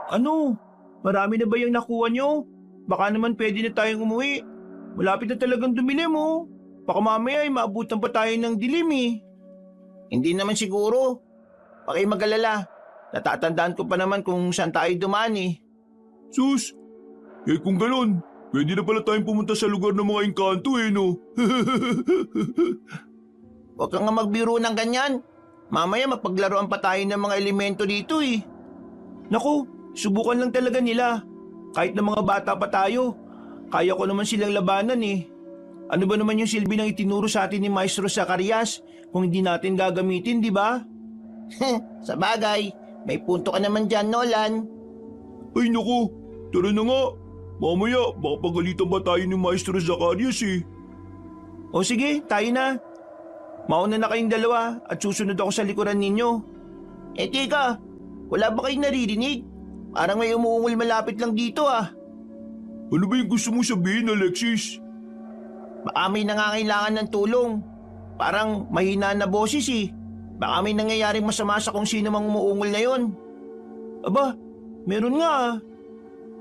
Ano? Marami na ba yung nakuha nyo? Baka naman pwede na tayong umuwi. Malapit na talagang dumilim oh. Baka mamaya ay maabutan pa tayo ng dilim eh. Hindi naman siguro. Baka mag-alala. Natatandaan ko pa naman kung saan tayo dumaan eh. Sus, kung ganon, pwede na pala tayong pumunta sa lugar ng mga engkanto no? Huwag kang nga magbiro ng ganyan. Mamaya mapaglaruan pa tayo ng mga elemento dito eh. Naku, subukan lang talaga nila. Kahit na mga bata pa tayo, kaya ko naman silang labanan eh. Ano ba naman yung silbi ng itinuro sa atin ni Maestro Zacarias kung hindi natin gagamitin, di ba? Sa bagay, may punto ka naman dyan, Nolan. Ay naku, tara na nga. Mamaya, baka pagalitan ba tayo ni Maestro Zacarias eh. O sige, tayo na. Mauna na kayong dalawa at susunod ako sa likuran ninyo. Teka, wala ba kayong naririnig? Parang may umuungol malapit lang dito ah. Ano ba yung gusto mo sabihin, Alexis? Baka may nangangailangan ng tulong. Parang mahina na boses eh. Baka may nangyayaring masama sa kung sino mang umuungol na yon. Aba, meron nga ah.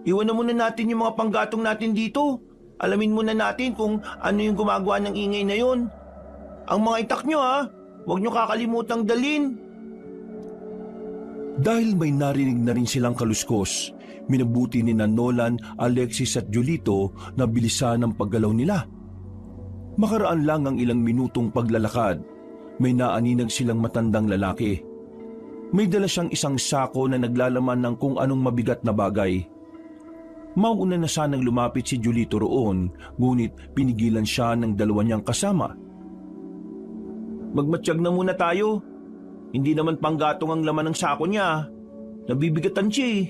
Iwan na muna natin yung mga panggatong natin dito. Alamin muna natin kung ano yung gumagawa ng ingay na yon. Ang mga itak nyo ha, huwag nyo kakalimutang dalin. Dahil may narinig na rin silang kaluskos, minabuti ni Nolan, Alexis at Julito na bilisan ang paggalaw nila. Makaraan lang ang ilang minutong paglalakad, may naaninag silang matandang lalaki. May dala siyang isang sako na naglalaman ng kung anong mabigat na bagay. Mauuna na sanang lumapit si Julito roon, ngunit pinigilan siya ng dalawa niyang kasama. Magmatsyag na muna tayo. Hindi naman panggatong ang laman ng sako niya. Nabibigatan siya eh.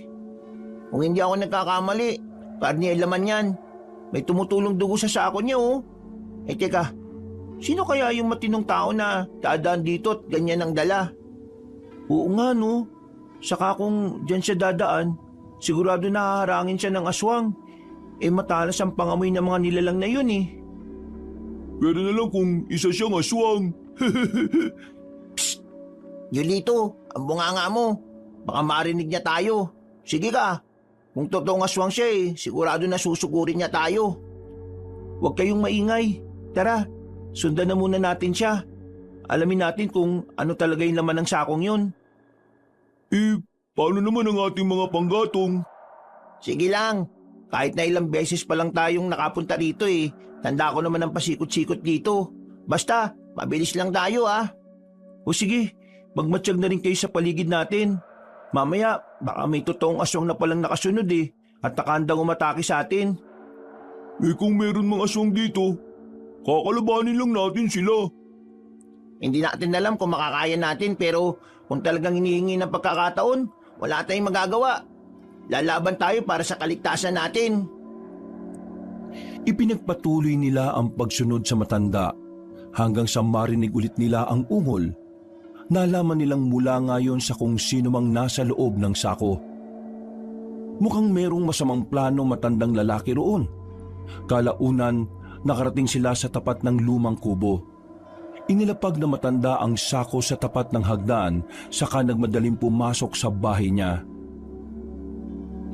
Kung hindi ako nagkakamali, karni ay laman yan. May tumutulong dugo sa sako niya oh. Teka, sino kaya yung matinong tao na dadaan dito at ganyan ang dala? Oo nga no. Saka kung dyan siya dadaan, sigurado nahaharangin siya ng aswang. Matalas ang pangamoy ng mga nilalang na yun eh. Pero na lang kung isa siyang aswang. Psst! Yulito, ang bunganga mo. Baka marinig niya tayo. Sige ka. Kung totoong aswang siya sigurado na susugurin niya tayo. Huwag kayong maingay. Tara, sundan na muna natin siya. Alamin natin kung ano talaga yung laman ng sakong yun. Paano naman ang ating mga panggatong? Sige lang. Kahit na ilang beses pa lang tayong nakapunta rito tanda ko naman ang pasikot-sikot dito. Basta, mabilis lang tayo ah. O sige, magmatsyag na rin kayo sa paligid natin. Mamaya, baka may totoong aswang na palang nakasunod at nakandang umatake sa atin. Kung meron mga aswang dito, kakalabanin lang natin sila. Hindi natin alam kung makakaya natin pero kung talagang hinihingi ng pagkakataon, wala tayong magagawa. Lalaban tayo para sa kaligtasan natin. Ipinagpatuloy nila ang pagsunod sa matanda hanggang sa marinig ulit nila ang ungol. Nalaman nilang mula ngayon sa kung sino mang nasa loob ng sako. Mukhang merong masamang plano matandang lalaki roon. Kalaunan, nakarating sila sa tapat ng lumang kubo. Inilapag na matanda ang sako sa tapat ng hagdan, saka nagmadaling pumasok sa bahay niya.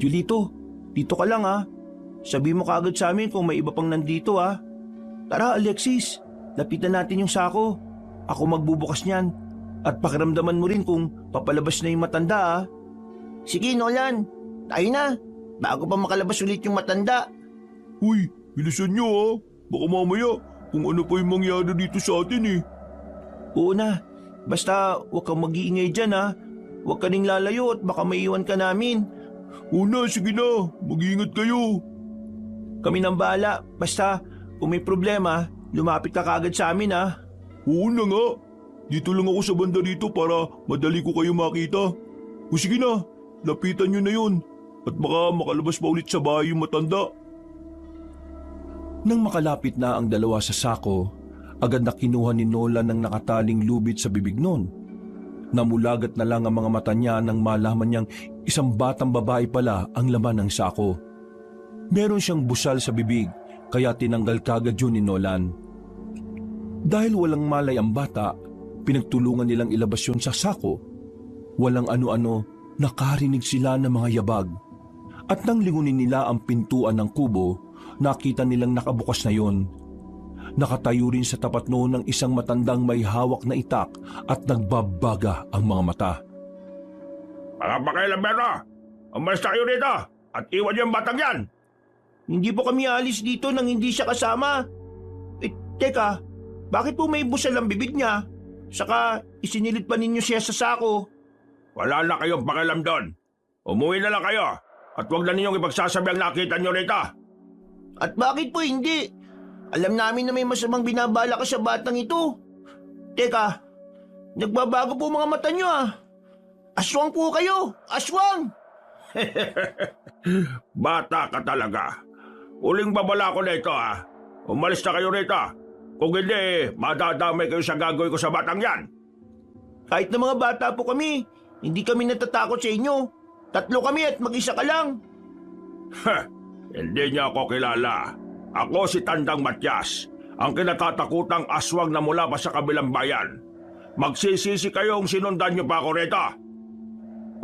Julito, dito ka lang ha. Sabi mo kaagad sa amin kung may iba pang nandito ha. Tara Alexis, lapitan natin yung sako. Ako magbubukas niyan. At pakiramdaman mo rin kung papalabas na yung matanda ha. Sige Nolan, tayo na. Bago pa makalabas ulit yung matanda. Uy, bilisan nyo ha. Baka mamaya kung ano pa yung mangyari dito sa atin Oo na, basta huwag kang mag-iingay dyan ha. Huwag ka ning lalayo at baka maiwan ka namin. Una, sige na. Mag-iingat kayo. Kami nang bahala. Basta kung may problema, lumapit ka kaagad sa amin ha. Oo na nga. Dito lang ako sa banda dito para madali ko kayo makita. O sige na, lapitan nyo na yun. At baka makalabas pa ulit sa bahay yung matanda. Nang makalapit na ang dalawa sa sako, agad na kinuha ni Nolan ng nakataling lubid sa bibig nun. Namulagat na lang ang mga mata niya nang malaman niyang isang batang babae pala ang laman ng sako. Meron siyang busal sa bibig, kaya tinanggal kagad yun ni Nolan. Dahil walang malay ang bata, pinagtulungan nilang ilabas yun sa sako. Walang ano-ano, nakarinig sila ng mga yabag. At nang lingunin nila ang pintuan ng kubo, nakita nilang nakabukas na yon. Nakatayo rin sa tapat noon ng isang matandang may hawak na itak at nagbabaga ang mga mata. Mga pakailanbero, umalis na kayo rito at iwan yung batang yan. Hindi po kami alis dito nang hindi siya kasama. Teka, bakit po may busal ang bibig niya? Saka isinilid pa ninyo siya sa sako. Wala na kayong pakialam doon. Umuwi na lang kayo at huwag na ninyong ipagsasabi ang nakita nyo rito. At bakit po hindi? Alam namin na may masamang binabala ka sa batang ito. Teka, nagbabago po mga mata niyo ah. Aswang po kayo! Aswang! Bata ka talaga. Uling babala ko na ito ha. Umalis na kayo rito. Kung hindi, madadamay kayo sa gagawin ko sa batang yan. Kahit na mga bata po kami, hindi kami natatakot sa inyo. 3 kami at mag-isa ka lang. Hindi niya ako kilala. Ako si Tandang Matyas, ang kinatatakutang aswang na mula pa sa kabilang bayan. Magsisisi kayong sinundan niyo pa ako rito.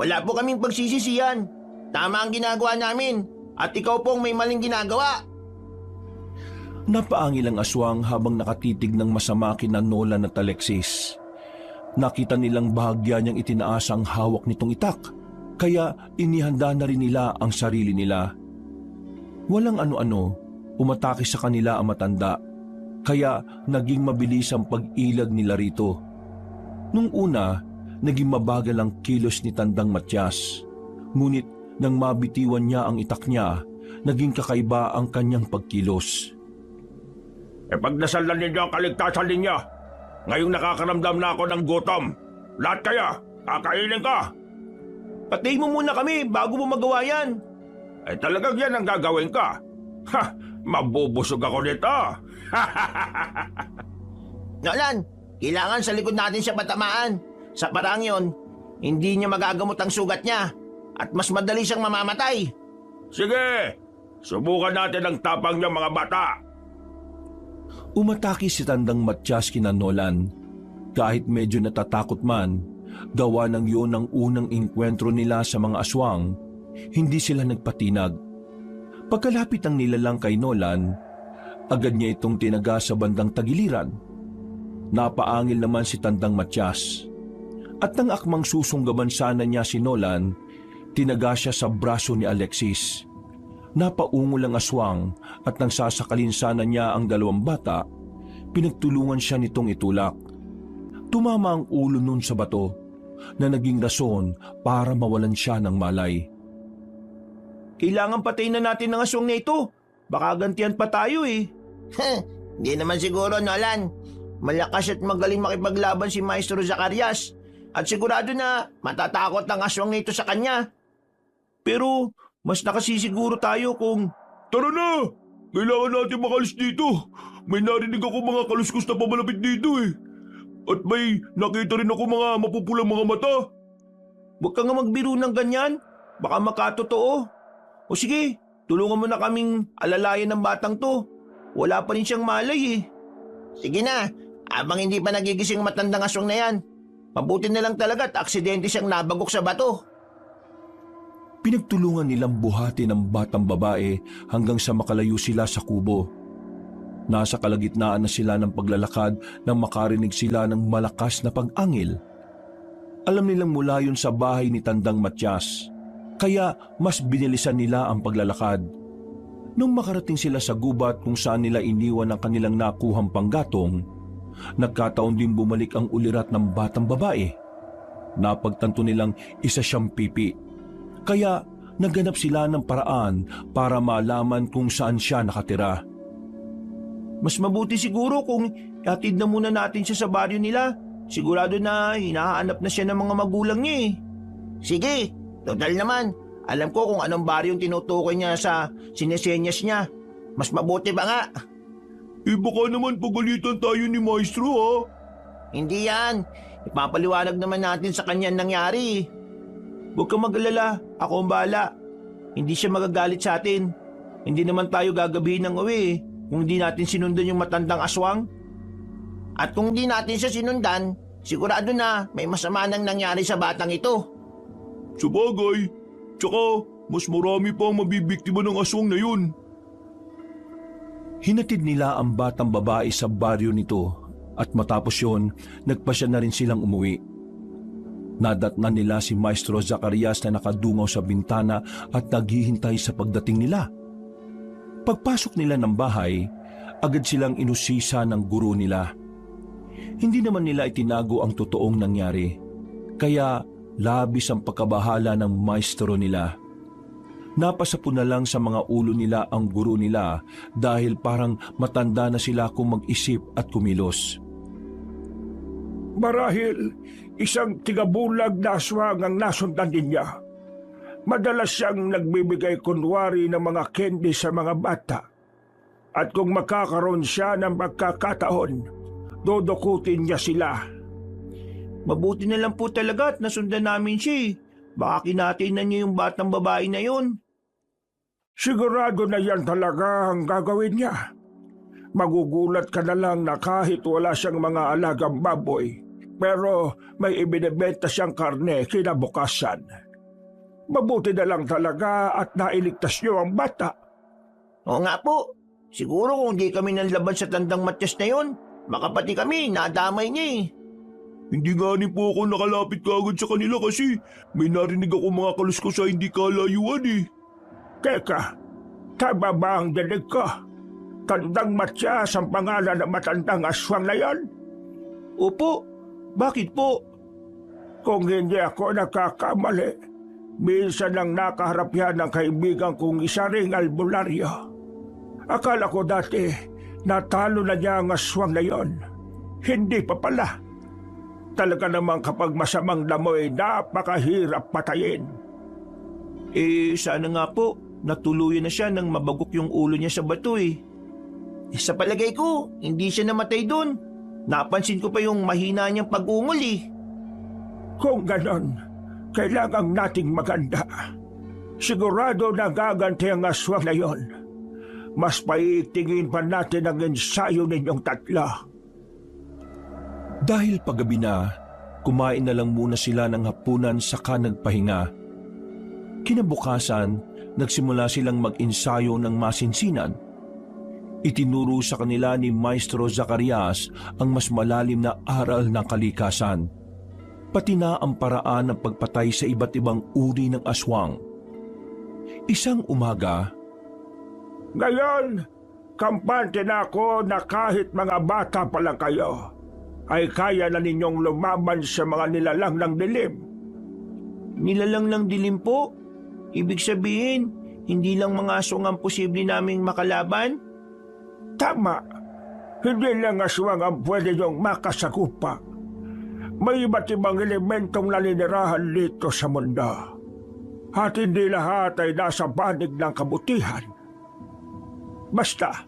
Wala po kaming pagsisisihan. Tama ang ginagawa namin. At ikaw pong may maling ginagawa. Napaangil ang aswang habang nakatitig ng masama kina Nolan at Alexis. Nakita nilang bahagya niyang itinaas ang hawak nitong itak, kaya inihanda na rin nila ang sarili nila. Walang ano-ano, umatake sa kanila ang matanda, kaya naging mabilis ang pag-ilag nila rito. Nung una, naging mabagal ang kilos ni Tandang Matyas. Ngunit nang mabitiwan niya ang itak niya, naging kakaiba ang kanyang pagkilos. Pagdasalan ninyo ang kaligtasan ninyo. Ngayong nakakaramdam na ako ng gutom. Lahat kayo, kakainin ko. Patayin mo muna kami bago mo magawa yan. Talagang yan ang gagawin ko. Ha! Mabubusog ako nito. Nolan, kailangan sa likod natin siya patamaan. Sa parang yon, hindi niya magagamot ang sugat niya at mas madali siyang mamamatay. Sige, subukan natin ang tapang niyo mga bata. Umatake si Tandang Matyas kina Nolan. Kahit medyo natatakot man, gawa ng yun ang unang inkwentro nila sa mga aswang, hindi sila nagpatinag. Pagkalapit ng nilalang kay Nolan, agad niya itong tinaga sa bandang tagiliran. Napaangil naman si Tandang Matyas. At nang akmang susunggaban sana niya si Nolan, tinaga siya sa braso ni Alexis. Napaungol ang aswang at nang sasakalin sana niya ang 2 bata, pinagtulungan siya nitong itulak. Tumama ang ulo nun sa bato na naging rason para mawalan siya ng malay. Kailangan patayin na natin ang aswang na ito. Baka gantihan pa tayo eh. Hindi naman siguro, Nolan. Malakas at magaling makipaglaban si Maestro Zacarias. At sigurado na matatakot ang aswang na ito sa kanya. Pero mas nakasisiguro tayo kung... Tara na! Kailangan natin makalis dito. May narinig ako mga kaluskos na pamalapit dito eh. At may nakita rin ako mga mapupulang mga mata. Huwag ka nga magbiro ng ganyan. Baka makatotoo. O sige, tulungan mo na kaming alalayan ng batang to. Wala pa rin siyang malay eh. Sige na, abang hindi pa nagigising matandang aswang na yan. Mabuti na lang talaga at aksidente siyang nabagok sa bato. Pinagtulungan nilang buhati ng batang babae hanggang sa makalayo sila sa kubo. Nasa kalagitnaan na sila ng paglalakad nang makarinig sila ng malakas na pag-angil. Alam nilang mula yun sa bahay ni Tandang Matyas, kaya mas binilisan nila ang paglalakad. Nung makarating sila sa gubat kung saan nila iniwan ang kanilang nakuhang panggatong, nagkataon din bumalik ang ulirat ng batang babae. Napagtanto nilang isa siyang pipi, kaya naghanap sila ng paraan para malaman kung saan siya nakatira. Mas mabuti siguro kung ihatid na muna natin siya sa baryo nila. Sigurado na hinahanap na siya ng mga magulang niya eh. Sige, total naman. Alam ko kung anong baryong tinutukoy niya sa sinesenyas niya. Mas mabuti ba nga? Baka naman pagalitan tayo ni Maestro ha? Hindi yan. Ipapaliwanag naman natin sa kanya ang nangyari. Huwag kang mag-alala. Ako ang bahala. Hindi siya magagalit sa atin. Hindi naman tayo gagabihin ng uwi kung hindi natin sinundan yung matandang aswang. At kung hindi natin siya sinundan, sigurado na may masama nang nangyari sa batang ito. Sabagay, tsaka mas marami pa ang mabibiktima ng aswang na yun. Hinatid nila ang batang babae sa baryo nito at matapos yon, nagpasya na rin silang umuwi. Nadatnan nila si Maestro Zacarias na nakadungaw sa bintana at naghihintay sa pagdating nila. Pagpasok nila ng bahay, agad silang inusisa ng guro nila. Hindi naman nila itinago ang totoong nangyari, kaya labis ang pagkabahala ng maestro nila. Napasapo na lang sa mga ulo nila ang guro nila dahil parang matanda na sila kung mag-isip at kumilos. Marahil isang tigabulag na aswang ang nasundan niya. Madalas siyang nagbibigay kunwari ng mga candy sa mga bata. At kung makakaroon siya ng pagkakataon, dodokutin niya sila. Mabuti na lang po talaga at nasundan namin siya eh. Baka kinatinan niyo yung batang babae na yun. Sigurado na yan talaga ang gagawin niya. Magugulat ka na lang na kahit wala siyang mga alagang baboy, pero may ibinebenta siyang karne kinabukasan. Mabuti na lang talaga at nailigtas niyo ang bata. Oo nga po. Siguro kung di kami nanlaban sa tandang Matyas na yun, baka pati kami nadamay niya eh. Hindi nga ni po ako nakalapit kagad sa kanila kasi may narinig ako mga kaluskos sa hindi kalayuan eh. Teka, tama ba ang dinig ko? Tandang Matyas ang pangalan ng matandang aswang na yan? Opo, bakit po? Kung hindi ako nakakamali, minsan lang nakaharap yan ng kaibigan kong isa ring albularyo. Akala ko dati, natalo na niya ang aswang na yon. Hindi pa pala. Talaga namang kapag masamang damoy, napakahirap patayin. Sana nga po, natuluyan na siya nang mabagok yung ulo niya sa bato eh. Sa palagay ko, hindi siya namatay doon. Napansin ko pa yung mahina niyang pag-ungol eh. Kung ganon, kailangang nating maganda. Sigurado na gaganti ang aswang na yon. Mas paitingin pa natin ang ensayo ninyong tatlo. Dahil paggabi na, kumain na lang muna sila ng hapunan saka nagpahinga. Kinabukasan, nagsimula silang mag-ensayo ng masinsinan. Itinuro sa kanila ni Maestro Zacarias ang mas malalim na aral ng kalikasan, pati na ang paraan ng pagpatay sa iba't ibang uri ng aswang. Isang umaga, Ngayon, kampante na ako na kahit mga bata pa lang kayo, ay kaya na ninyong lumaban sa mga nilalang ng dilim. Nilalang ng dilim po? Ibig sabihin, hindi lang mga aswang ang posible naming makalaban? Tama. Hindi lang aswang ang pwede niyong makasagupa. May iba't ibang elementong naninirahan dito sa mundo. At hindi lahat ay nasa panig ng kabutihan. Basta,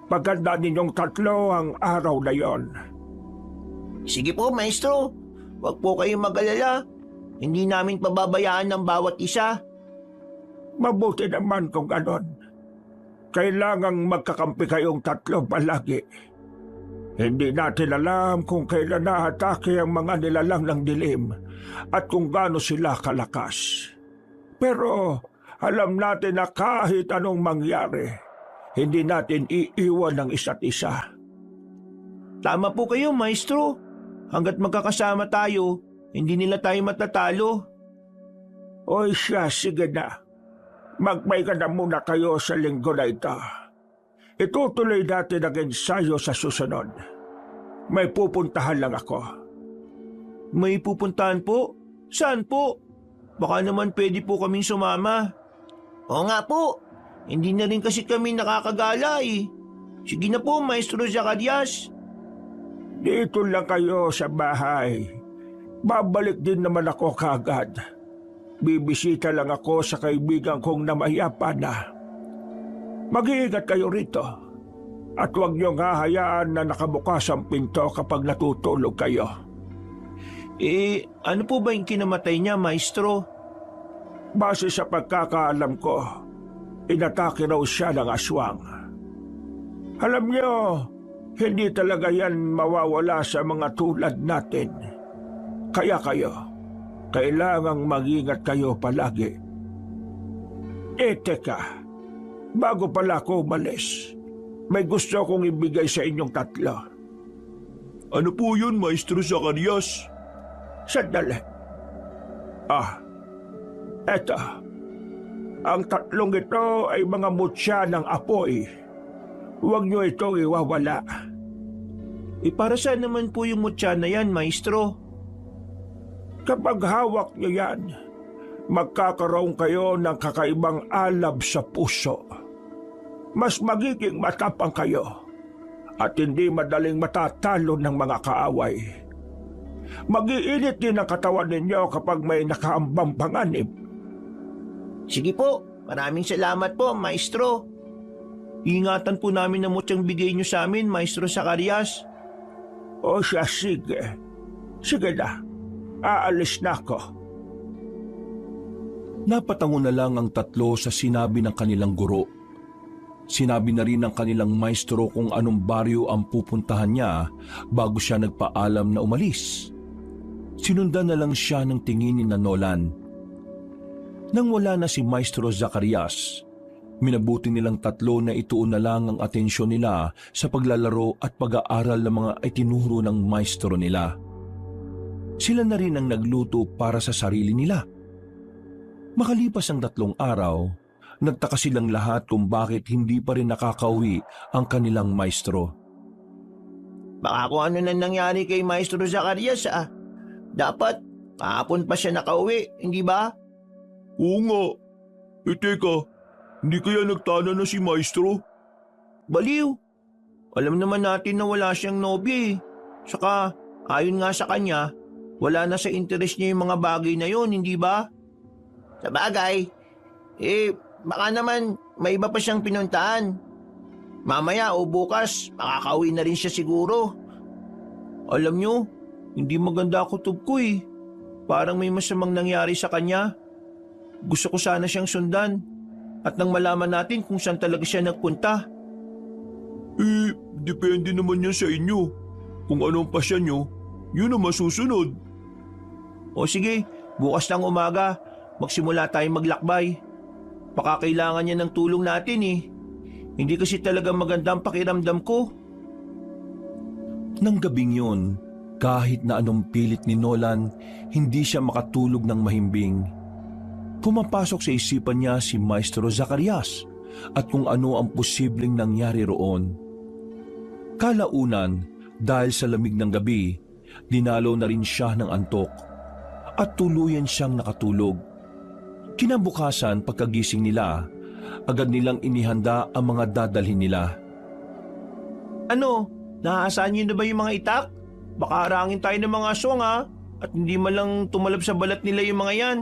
paganda ninyong tatlo ang araw na yon. Sige po, Maestro. Huwag po kayong mag-alala. Hindi namin pababayaan ng bawat isa. Mabuti naman kung ganon. Kailangang magkakampi kayong tatlo palagi. Hindi natin alam kung kailan naatake ang mga nilalang ng dilim at kung gaano sila kalakas. Pero alam natin na kahit anong mangyari, hindi natin iiwan ng isa't isa. Tama po kayo, Maestro. Hanggat magkakasama tayo, hindi nila tayo matatalo. Oy siya, sige na. Magpahinga na muna kayo sa linggo na ito. Itutuloy natin ang ensayo sa susunod. May pupuntahan lang ako. May pupuntahan po? Saan po? Baka naman pwede po kaming sumama. Oo nga po. Hindi na rin kasi kami nakakagala eh. Sige na po, Maestro Zacarias. Dito lang kayo sa bahay. Babalik din naman ako kaagad. Bibisita lang ako sa kaibigan kong namayapa na. Mag-iingat kayo rito. At huwag niyong hahayaan na nakabukas ang pinto kapag natutulog kayo. Ano po ba yung kinamatay niya, Maestro? Base sa pagkakaalam ko, inatake raw siya ng aswang. Alam niyo, hindi talaga yan mawawala sa mga tulad natin. Kaya kayo, kailangang mag-ingat kayo palagi. Teka, bago pala ako umalis, may gusto akong ibigay sa inyong tatlo. Ano po yun, Maestro Zacarias? Sandali. Eto. Ang tatlong ito ay mga mutya ng apoy. Huwag niyo itong iwawala. Para saan naman po yung mutya na yan, Maestro? Kapag hawak niyo yan, magkakaroon kayo ng kakaibang alab sa puso. Mas magiging matapang kayo at hindi madaling matatalo ng mga kaaway. Mag-iinit din ang katawan ninyo kapag may nakaambang panganib. Sige po, maraming salamat po, Maestro. Ingatan po namin ang mutyang bigay niyo sa amin, Maestro Zacarias. O siya, sige. Sige na, aalis na ako. Napatango na lang ang tatlo sa sinabi ng kanilang guro. Sinabi na rin ng kanilang maestro kung anong baryo ang pupuntahan niya bago siya nagpaalam na umalis. Sinundan na lang siya ng tingin ni Nolan. Nang wala na si Maestro Zacarias, minabuti nilang tatlo na ituon na lang ang atensyon nila sa paglalaro at pag-aaral ng mga itinuro ng maestro nila. Sila na rin ang nagluto para sa sarili nila. Makalipas ang 3 araw, nagtaka silang lahat kung bakit hindi pa rin nakakauwi ang kanilang maestro. Baka kung ano na nangyari kay Maestro Zacarias Dapat, kahapon pa siya nakauwi, hindi ba? Oo nga. Teka, hindi kaya nagtana na si Maestro? Baliw. Alam naman natin na wala siyang nobya. Saka, ayon nga sa kanya, wala na sa interes niya yung mga bagay na yon, hindi ba? Sa bagay, baka naman may iba pa siyang pinuntahan. Mamaya o bukas, makakauwi na rin siya siguro. Alam niyo, hindi maganda kutob ko Parang may masamang nangyari sa kanya. Gusto ko sana siyang sundan at nang malaman natin kung saan talaga siya nagpunta. Depende naman yan sa inyo. Kung anong pasya nyo, yun ang masusunod. O sige, bukas ng umaga, magsimula tayong maglakbay. Baka kailangan niya ng tulong natin Hindi kasi talaga maganda ang pakiramdam ko. Nang gabing yun, kahit na anong pilit ni Nolan, hindi siya makatulog ng mahimbing. Pumapasok sa isipan niya si Maestro Zacarias at kung ano ang posibleng nangyari roon. Kalaunan, dahil sa lamig ng gabi, dinalo na rin siya ng antok at tuluyan siyang nakatulog. Kinabukasan pagkagising nila, agad nilang inihanda ang mga dadalhin nila. Ano? Naaasahan niyo na ba yung mga itak? Baka harangin tayo ng mga aswang at hindi man lang tumalab sa balat nila yung mga yan.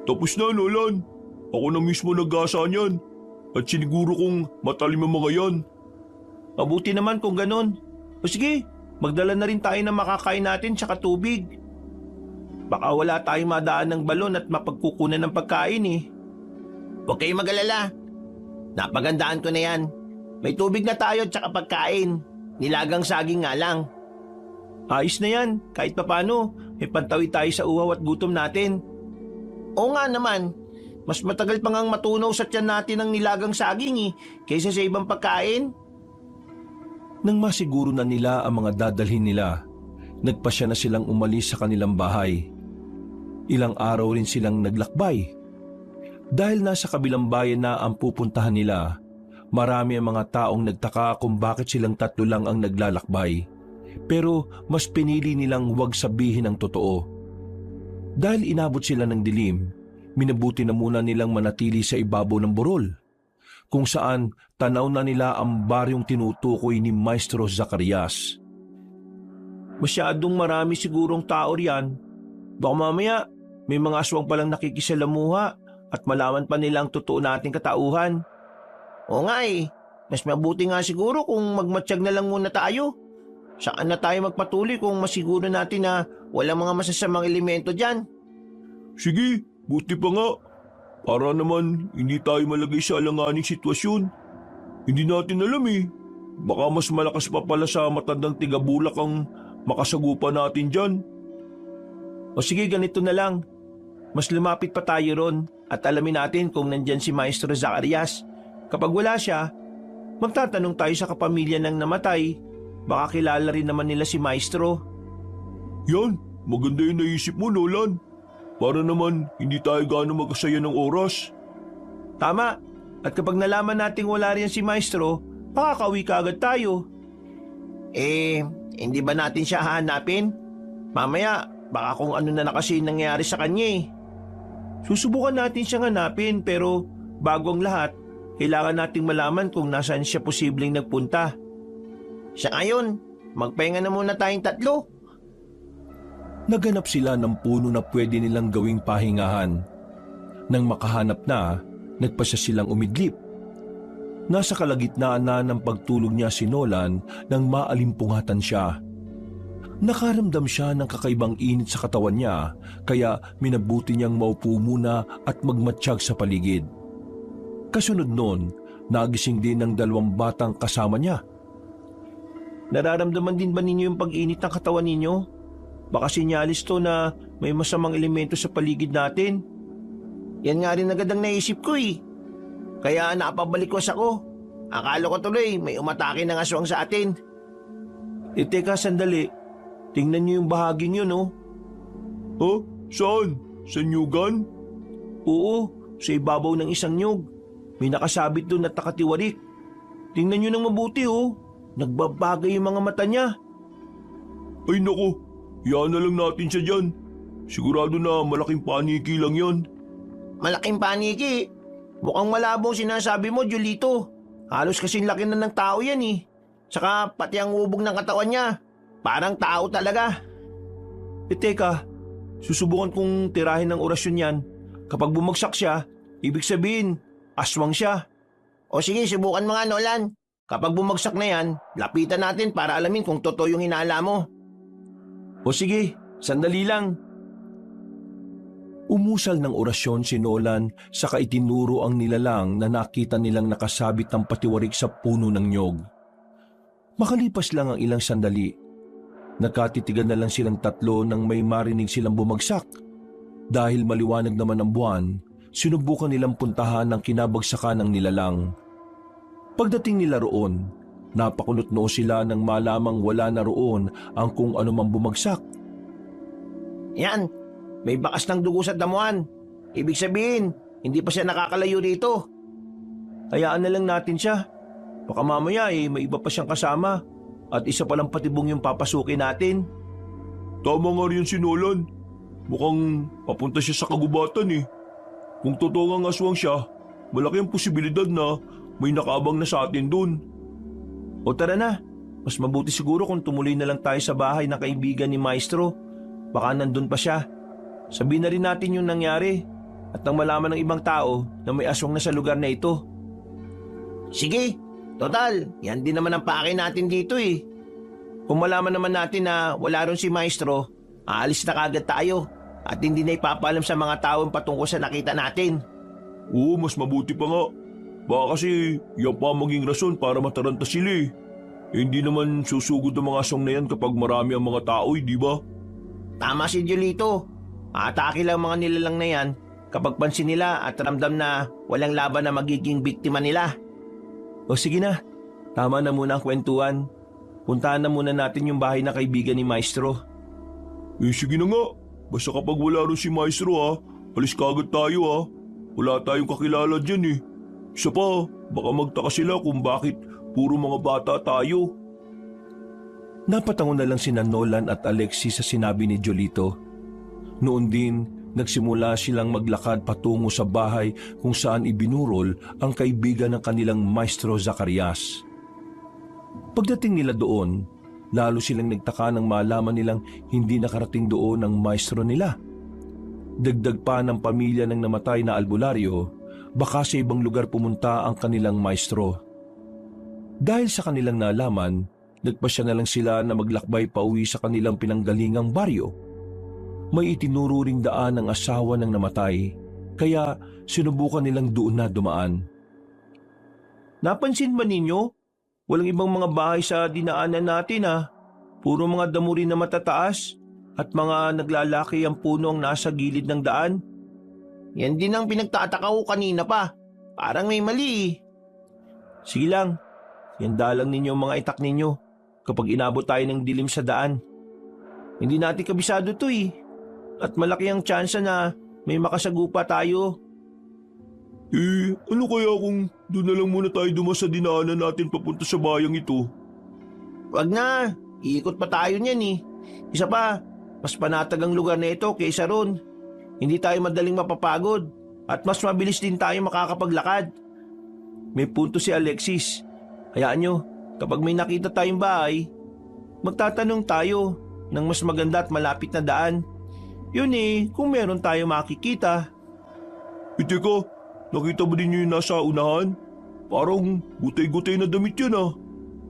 Tapos na, Nolan. Ako na mismo nag-asa niyan. At siniguro kong matalim ang mga yan. Mabuti naman kung ganun. O sige, magdala na rin tayo ng makakain natin tsaka tubig. Baka wala tayong madaan ng balon at mapagkukunan ng pagkain Huwag kayong mag-alala. Napagandaan ko na yan. May tubig na tayo tsaka pagkain. Nilagang saging nga lang. Ayos na yan. Kahit papano, may pantawi tayo sa uhaw at gutom natin. Oo nga naman. Mas matagal pa ngang matunaw sa tiyan natin ang nilagang saging kaysa sa ibang pagkain. Nang masiguro na nila ang mga dadalhin nila, nagpasya na silang umalis sa kanilang bahay. Ilang araw rin silang naglakbay. Dahil nasa kabilang bayan na ang pupuntahan nila, marami ang mga taong nagtaka kung bakit silang tatlo lang ang naglalakbay. Pero mas pinili nilang huwag sabihin ang totoo. Dahil inabot sila ng dilim, minabuti na muna nilang manatili sa ibabaw ng burol, kung saan tanaw na nila ang baryong tinutukoy ni Maestro Zacarias. Masyadong marami sigurong tao riyan. Baka mamaya may mga aswang palang nakikisalamuha at malaman pa nila ang totoo nating katauhan. Oo nga mas mabuti nga siguro kung magmatsyag na lang muna tayo. Saan na tayo magpatuloy kung masiguro natin na walang mga masasamang elemento dyan? Sige, buti pa nga. Para naman hindi tayo malagay sa alanganing sitwasyon. Hindi natin alam Baka mas malakas pa pala sa matandang tigabulak ang makasagupa natin dyan. O sige, ganito na lang. Mas lumapit pa tayo ron at alamin natin kung nandyan si Maestro Zacarias. Kapag wala siya, magtatanong tayo sa kapamilya ng namatay. Baka kilala rin naman nila si Maestro. Yan, maganda yung naisip mo, Nolan. Para naman hindi tayo gaano magkasaya ng oras. Tama. At kapag nalaman nating wala rin si Maestro, makakauwi ka agad tayo. Hindi ba natin siya hahanapin? Mamaya, baka kung ano na kasi nangyari sa kanya eh. Susubukan natin siyang hanapin pero bago ang lahat, kailangan nating malaman kung nasaan siya posibleng nagpunta. Sa ngayon, magpahinga na muna tayong tatlo. Naghanap sila ng puno na pwede nilang gawing pahingahan. Nang makahanap na, nagpasya silang umidlip. Nasa kalagitnaan na ng pagtulog niya si Nolan nang maalimpungatan siya. Nakaramdam siya ng kakaibang init sa katawan niya kaya minabuti niyang maupo muna at magmatsyag sa paligid. Kasunod noon, nagising din ng 2 batang kasama niya. Nararamdaman din ba ninyo yung pag-init ng katawan ninyo? Baka sinyalis to na may masamang elemento sa paligid natin. Yan nga rin agad ang naisip ko eh. Kaya napabalikwas ako. Akala ko tuloy may umatake ng aswang sa atin. Teka, sandali. Tingnan niyo yung bahaging yun, oh. Oh, saan? Sa nyugan? Oo, sa ibabaw ng isang nyug. May nakasabit doon at nakatiwarik. Tingnan niyo nang mabuti, oh. Nagbabagay yung mga mata niya. Ay naku, yan na lang natin siya dyan. Sigurado na malaking paniki lang yan. Malaking paniki. Mukhang malabo ang sinasabi mo, Julito. Halos kasing laki na ng tao yan, eh. Saka pati ang ubog ng katawan niya. Parang tao talaga. Teka, susubukan kong tirahin ng orasyon yan. Kapag bumagsak siya, ibig sabihin, aswang siya. O sige, subukan mo nga, Nolan. Kapag bumagsak na yan, lapitan natin para alamin kung totoo yung hinala mo. O sige, sandali lang. Umusal ng orasyon si Nolan saka itinuro ang nilalang na nakita nilang nakasabit ng patiwarik sa puno ng nyog. Makalipas lang ang ilang sandali, nakatitigan na lang silang tatlo nang may marinig silang bumagsak. Dahil maliwanag naman ang buwan, sinubukan nilang puntahan ang kinabagsakan ng nilalang. Pagdating nila roon, napakunot-noo sila nang malamang wala na roon ang kung anumang bumagsak. Yan, may bakas ng dugo sa damuhan. Ibig sabihin, hindi pa siya nakakalayo rito. Hayaan na lang natin siya. Baka mamaya may iba pa siyang kasama. At isa palang patibong yung papasukin natin. Tama nga rin si Nolan. Mukhang papunta siya sa kagubatan eh. Kung totoo ang aswang siya, malaki ang posibilidad na may nakaabang na sa atin dun. O tara na, mas mabuti siguro kung tumuloy na lang tayo sa bahay ng kaibigan ni Maestro. Baka nandun pa siya. Sabihin na rin natin yung nangyari at nang malaman ng ibang tao na may aswang na sa lugar na ito. Sige, total, yan din naman ang pake natin dito eh. Kung malaman naman natin na wala ron si Maestro, aalis na kagad tayo at hindi na ipapaalam sa mga tao patungkol sa nakita natin. Oo, mas mabuti pa nga. Baka kasi yan pa maging rason para mataranta sila eh. Hindi naman susugod ang mga aswang na yan kapag marami ang mga tao di ba? Tama si Julito. Atake lang mga nilalang na yan kapag pansin nila at ramdam na walang laban na magiging biktima nila. O sige na, tama na muna ang kwentuhan. Puntahan na muna natin yung bahay na kaibigan ni Maestro. Sige na nga. Basta kapag wala rin si Maestro alis kagad tayo Wala tayong kakilala dyan eh. Isa pa, baka magtaka sila kung bakit puro mga bata tayo. Napatango na lang sina Nolan at Alexis sa sinabi ni Jolito. Noon din, nagsimula silang maglakad patungo sa bahay kung saan ibinurol ang kaibigan ng kanilang Maestro Zacarias. Pagdating nila doon, lalo silang nagtaka nang malaman nilang hindi nakarating doon ang maestro nila. Dagdag pa ng pamilya ng namatay na albularyo, baka sa ibang lugar pumunta ang kanilang maestro. Dahil sa kanilang nalaman, nagpasya na lang sila na maglakbay pauwi sa kanilang pinanggalingang baryo. May itinuro ring daan ng asawa ng namatay, kaya sinubukan nilang doon na dumaan. Napansin ba ninyo? Walang ibang mga bahay sa dinaanan natin Puro mga damo rin na matataas. at mga naglalaki ang puno ang nasa gilid ng daan? Yan din ang pinagtataka ko kanina pa. Parang may mali eh. Sige lang, handa lang ninyo ang mga itak ninyo kapag inabot tayo ng dilim sa daan. Hindi natin kabisado to eh. At malaki ang tsansa na may makasagupa tayo. Ano kaya kung doon na lang muna tayo dumas sa dinaanan natin papunta sa bayang ito? Wag na, iikot pa tayo niyan eh. Isa pa, mas panatag ang lugar na ito kaysa ron. Hindi tayo madaling mapapagod at mas mabilis din tayo makakapaglakad. May punto si Alexis. Hayaan nyo, kapag may nakita tayong bahay, magtatanong tayo ng mas maganda at malapit na daan. Yun eh, kung meron tayo makikita. Teka, nakita mo din yung nasa unahan? Parang gutay-gutay na damit yan ah.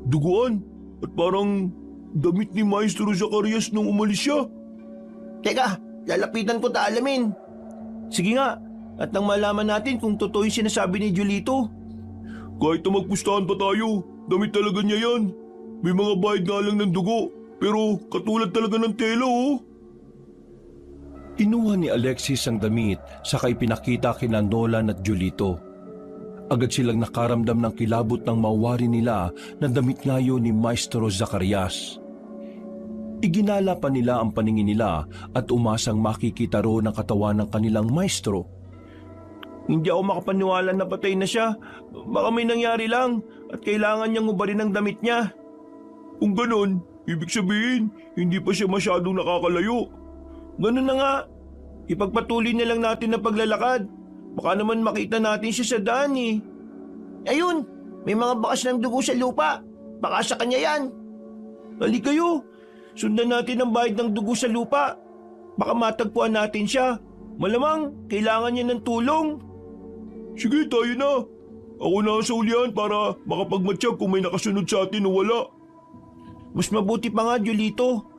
Duguan. At parang damit ni Maestro Zacarias nung umalis siya. Teka, lalapitan ko ta alamin. Sige nga, at nang malaman natin kung totoo yung sinasabi ni Julito. Kahit na magpustahan pa tayo, damit talaga niya yan. May mga bahid nga lang ng dugo, pero katulad talaga ng tela oh. Inuha ni Alexis ang damit saka ipinakita kina Nolan at Julito. Agad silang nakaramdam ng kilabot ng mawari nila na damit ngayon ni Maestro Zacarias. Iginala pa nila ang paningin nila at umasang makikita roon ang katawan ng kanilang maestro. Hindi ako makapaniwala na patay na siya. Baka may nangyari lang at kailangan niyang ubarin ang damit niya. Kung ganon, ibig sabihin, hindi pa siya masyadong nakakalayo. Ganun na nga. Ipagpatuloy na lang natin ang paglalakad. Baka naman makita natin siya sa daan eh. Ayun, may mga bakas ng dugo sa lupa. Baka sa kanya yan. Hali kayo. Sundan natin ang bahid ng dugo sa lupa. Baka matagpuan natin siya. Malamang kailangan niya ng tulong. Sige, tayo na. Ako na sa ulian para makapagmatsyag kung may nakasunod sa atin o wala. Mas mabuti pa nga, Julito.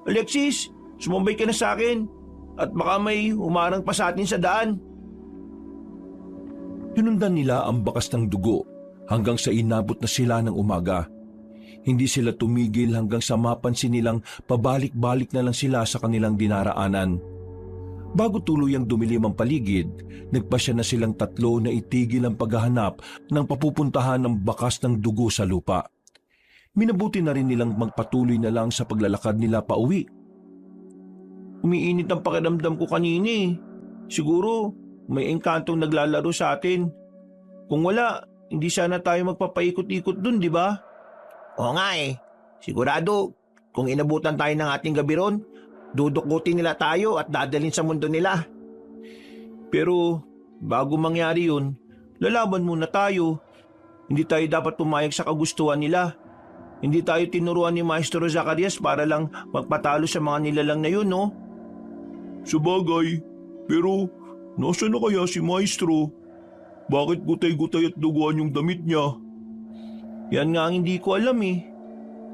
Alexis, sumambay ka na sa akin. At baka may umarang pa sa atin sa daan. Hinundan nila ang bakas ng dugo hanggang sa inabot na sila ng umaga. Hindi sila tumigil hanggang sa mapansin nilang pabalik-balik na lang sila sa kanilang dinaraanan. Bago tuluyang dumilim ang paligid, nagpasya na silang tatlo na itigil ang paghahanap ng papupuntahan ng bakas ng dugo sa lupa. Minabuti na rin nilang magpatuloy na lang sa paglalakad nila pauwi. Umiinit ang pakiramdam ko kanina eh. Siguro may engkantong naglalaro sa atin. Kung wala, hindi sana tayo magpapaikot-ikot dun, di ba? Oo nga eh. Sigurado, kung inabutan tayo ng ating gabi ron, dudukutin nila tayo at dadalhin sa mundo nila. Pero bago mangyari yun, lalaban muna tayo. Hindi tayo dapat pumayag sa kagustuhan nila. Hindi tayo tinuruan ni Maestro Zacarias para lang magpatalo sa mga nilalang na yun, no? Sabagay, pero nasaan na kaya si Maestro? Bakit gutay-gutay at duguan yung damit niya? Yan nga ang hindi ko alam eh.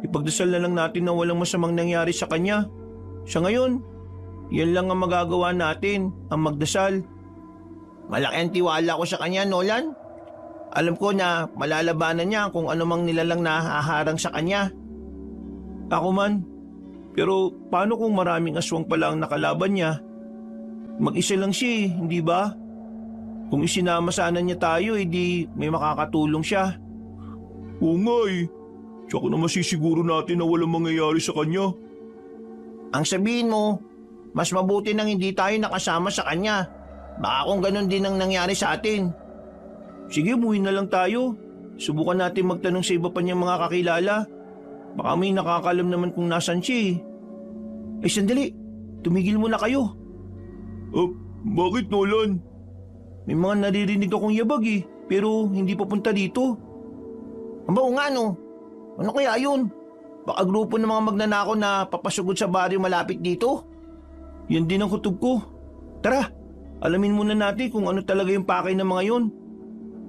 Ipagdasal na lang natin na walang masamang nangyari sa kanya. Sa ngayon, yan lang ang magagawa natin, ang magdasal. Malaki ang tiwala ko sa kanya, Nolan. Alam ko na malalabanan niya kung anumang nilalang na haharang sa kanya. Ako man. Pero paano kung maraming aswang pala ang nakalaban niya? Mag-isa lang siya eh, hindi ba? Kung isinama sana niya tayo, di may makakatulong siya. Oo nga eh. Tsaka na masisiguro natin na walang mangyayari sa kanya. Ang sabihin mo, mas mabuti nang hindi tayo nakasama sa kanya. Baka kung ganun din ang nangyari sa atin. Sige, umuwi na lang tayo. Subukan natin magtanong sa iba pa niyang mga kakilala. Baka may nakakalam naman kung nasan siya eh. Sandali. Tumigil muna kayo. Bakit Nolan? May mga naririnig akong yabag eh, pero hindi papunta dito. Oo nga no. Ano kaya yun? Baka grupo ng mga magnanakaw na papasugod sa baryo malapit dito? Yan din ang kutob ko. Tara, alamin muna natin kung ano talaga yung pakay ng mga yun.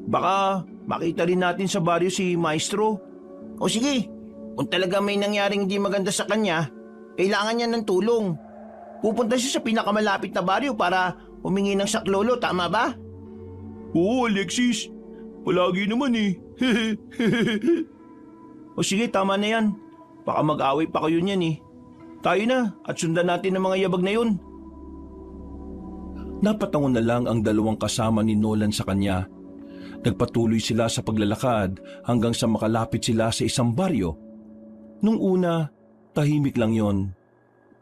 Baka makita rin natin sa baryo si Maestro. O sige, kung talaga may nangyaring hindi maganda sa kanya, kailangan niya ng tulong. Pupunta siya sa pinakamalapit na baryo para humingi ng saklolo, tama ba? Oo, Alexis. Palagi naman eh. O sige, tama na yan. Baka mag-away pa kayo niyan eh. Tayo na at sundan natin ang mga yabag na yun. Napatangon na lang ang dalawang kasama ni Nolan sa kanya. Nagpatuloy sila sa paglalakad hanggang sa makalapit sila sa isang baryo. Nung una, tahimik lang yon.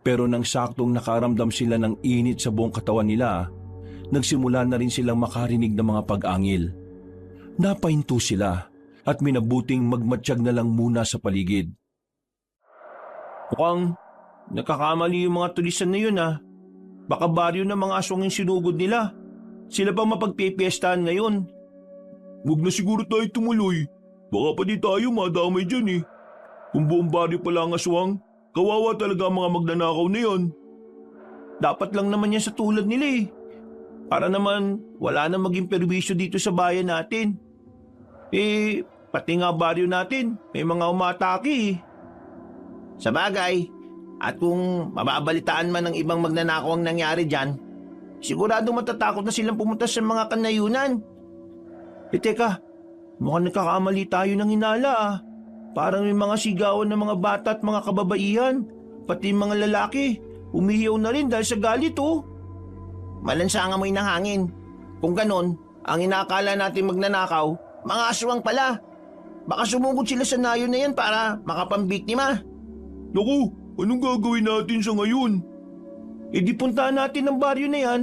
Pero nang saktong nakaramdam sila ng init sa buong katawan nila, nagsimula na rin silang makarinig ng mga pag-angil. Napahinto sila at minabuting magmatsyag na lang muna sa paligid. Mukhang nakakamali yung mga tulisan na yun ah. Baka baryo ng mga aswang yung sinugod nila. Sila pa mapagpipiestahan ngayon. Huwag na siguro tayo tumuloy. Baka pa di tayo madamay dyan eh. Kung buong baryo pala ang aswang, kawawa talaga ang mga magnanakaw na yan. Dapat lang naman yan sa tulad nila eh. Para naman wala na maging perwisyo dito sa bayan natin. Pati nga baryo natin, may mga umatake eh. Sa bagay, at kung mababalitaan man ng ibang magnanakaw ang nangyari dyan, sigurado matatakot na silang pumunta sa mga kanayunan. Teka, mukhang nagkakamali tayo ng hinala ah. Parang may mga sigawan ng mga bata at mga kababaihan, pati mga lalaki, umihiyaw na rin dahil sa galit oh. Malansa ang amoy ng hangin. Kung ganon, ang inakala natin magnanakaw, mga aswang pala. Baka sumugod sila sa nayon na yan para makapambiktima. Naku, anong gagawin natin sa ngayon? Di puntahan natin ang baryo na yan.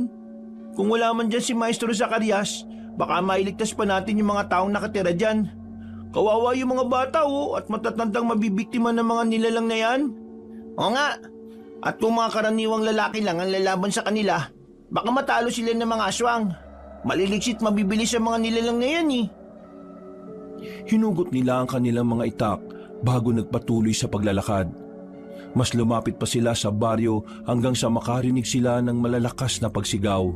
Kung wala man dyan si Maestro Zacarias, baka mailigtas pa natin yung mga taong nakatira dyan. Kawawa yung mga bata oh, at matatandang mabibiktima ng mga nilalang na yan. Oo nga, at kung mga karaniwang lalaki lang ang lalaban sa kanila, baka matalo sila ng mga aswang. Maliligsit mabibilis ang mga nilalang na yan eh. Hinugot nila ang kanilang mga itak bago nagpatuloy sa paglalakad. Mas lumapit pa sila sa baryo hanggang sa makarinig sila ng malalakas na pagsigaw.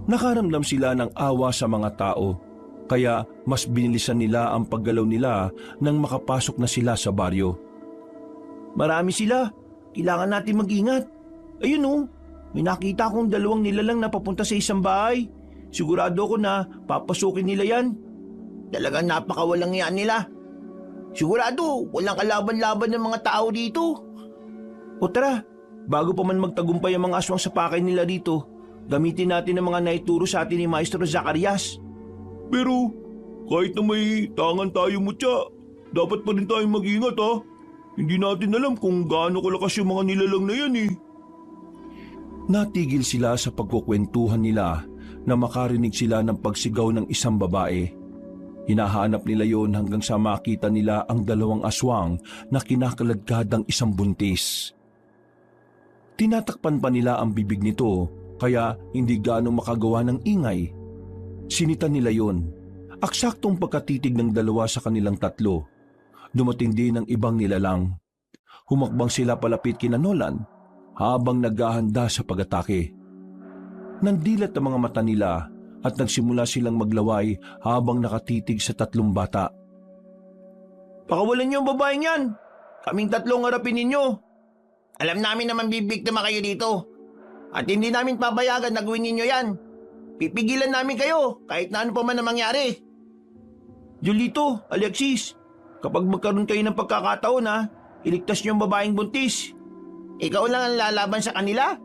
Nakaramdam sila ng awa sa mga tao, kaya mas binilisan nila ang paggalaw nila nang makapasok na sila sa baryo. Marami sila. Kailangan natin mag-ingat. Ayun oh, may nakita akong dalawang nilalang na papunta sa isang bahay. Sigurado ko na papasukin nila yan. Talagang napakawalang yan nila. Sigurado, walang kalaban-laban ng mga tao dito. O tara, bago pa man magtagumpay ang mga aswang sa pakay nila dito, gamitin natin ang mga naituro sa atin ni Maestro Zacarias. Pero kahit na may tangan tayo mutya, dapat pa rin tayong mag-ingat ha. Hindi natin alam kung gaano kalakas yung mga nilalang na yan eh. Natigil sila sa pagkukwentuhan nila na makarinig sila ng pagsigaw ng isang babae. Hinahanap nila yon hanggang sa makita nila ang dalawang aswang na kinakaladkadang isang buntis. Tinatakpan pa nila ang bibig nito kaya hindi gaano makagawa ng ingay. Sinitan nila yon. Aksaktong pagkatitig ng dalawa sa kanilang tatlo. Dumating din ang ibang nilalang. Humakbang sila palapit kina Nolan habang naghahanda sa pag-atake. Nandilat ang mga mata nila at nagsimula silang maglaway habang nakatitig sa tatlong bata. Pakawalan niyo ang babaeng yan. Kaming tatlong harapin ninyo. Alam namin naman bibiktima kayo dito. At hindi namin papayagan na gawin ninyo yan. Pipigilan namin kayo kahit na ano pa man ang mangyari. Julito, Alexis, kapag magkaroon kayo ng pagkakataon ha, iligtas niyo ang babaeng buntis. Ikaw lang ang lalaban sa kanila?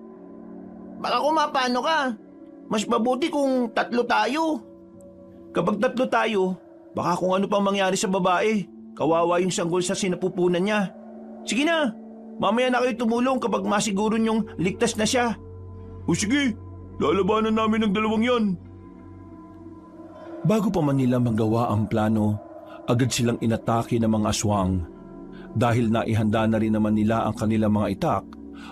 Baka kung mapano ka, mas mabuti kung tatlo tayo. Kapag tatlo tayo, baka kung ano pang mangyari sa babae, kawawa yung sanggol sa sinapupunan niya. Sige na, mamaya na kayo tumulong kapag masiguro niyong ligtas na siya. O sige, lalabanan namin ng dalawang yan. Bago pa man nila magawa ang plano, agad silang inatake ng mga aswang. Dahil naihanda na rin naman nila ang kanilang mga itak,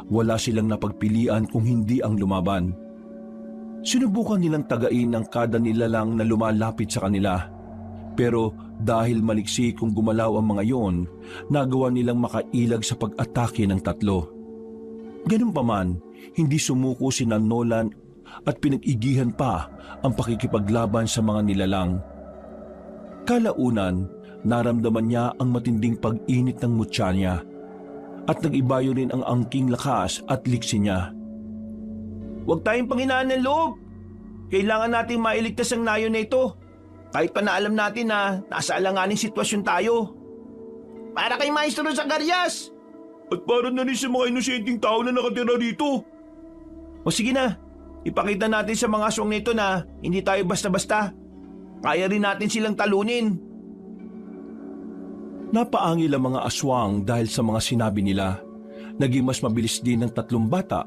wala silang napagpilian kung hindi ang lumaban. Sinubukan nilang tagain ang kada nilalang na lumalapit sa kanila. Pero dahil maliksi kung gumalaw ang mga yon, nagawa nilang makailag sa pag-atake ng tatlo. Ganun pa man, hindi sumuko sina Nolan at pinag-igihan pa ang pakikipaglaban sa mga nilalang. Kalaunan, naramdaman niya ang matinding pag-init ng mutya niya at nag-ibayo rin ang angking lakas at liksi niya. Huwag tayong panghinaan ng loob. Kailangan nating mailigtas ang nayon na ito. Kahit pa na alam natin na nasa alanganing sitwasyon tayo. Para kay Maestro Zacarias! At para na rin sa mga inosenteng tao na nakatira dito. O sige na, ipakita natin sa mga aswang nito na hindi tayo basta-basta. Kaya rin natin silang talunin. Napaangil ang mga aswang dahil sa mga sinabi nila. Naging mas mabilis din ng 3 bata,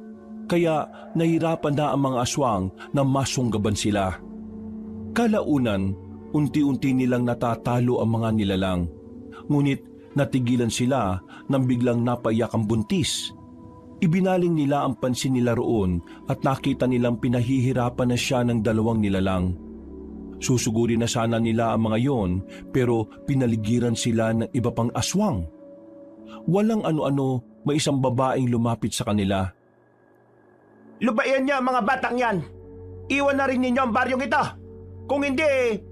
kaya nahirapan na ang mga aswang na masunggaban sila. Kalaunan, unti-unti nilang natatalo ang mga nilalang. Ngunit natigilan sila nang biglang napaiyak ang buntis. Ibinaling nila ang pansin nila roon at nakita nilang pinahihirapan na siya ng 2 nilalang. Susuguri na sana nila ang mga yon, pero pinaligiran sila ng iba pang aswang. Walang ano-ano, may isang babaeng lumapit sa kanila. Lubayan niya ang mga batang yan. Iwan na rin ninyo ang baryong ito. Kung hindi,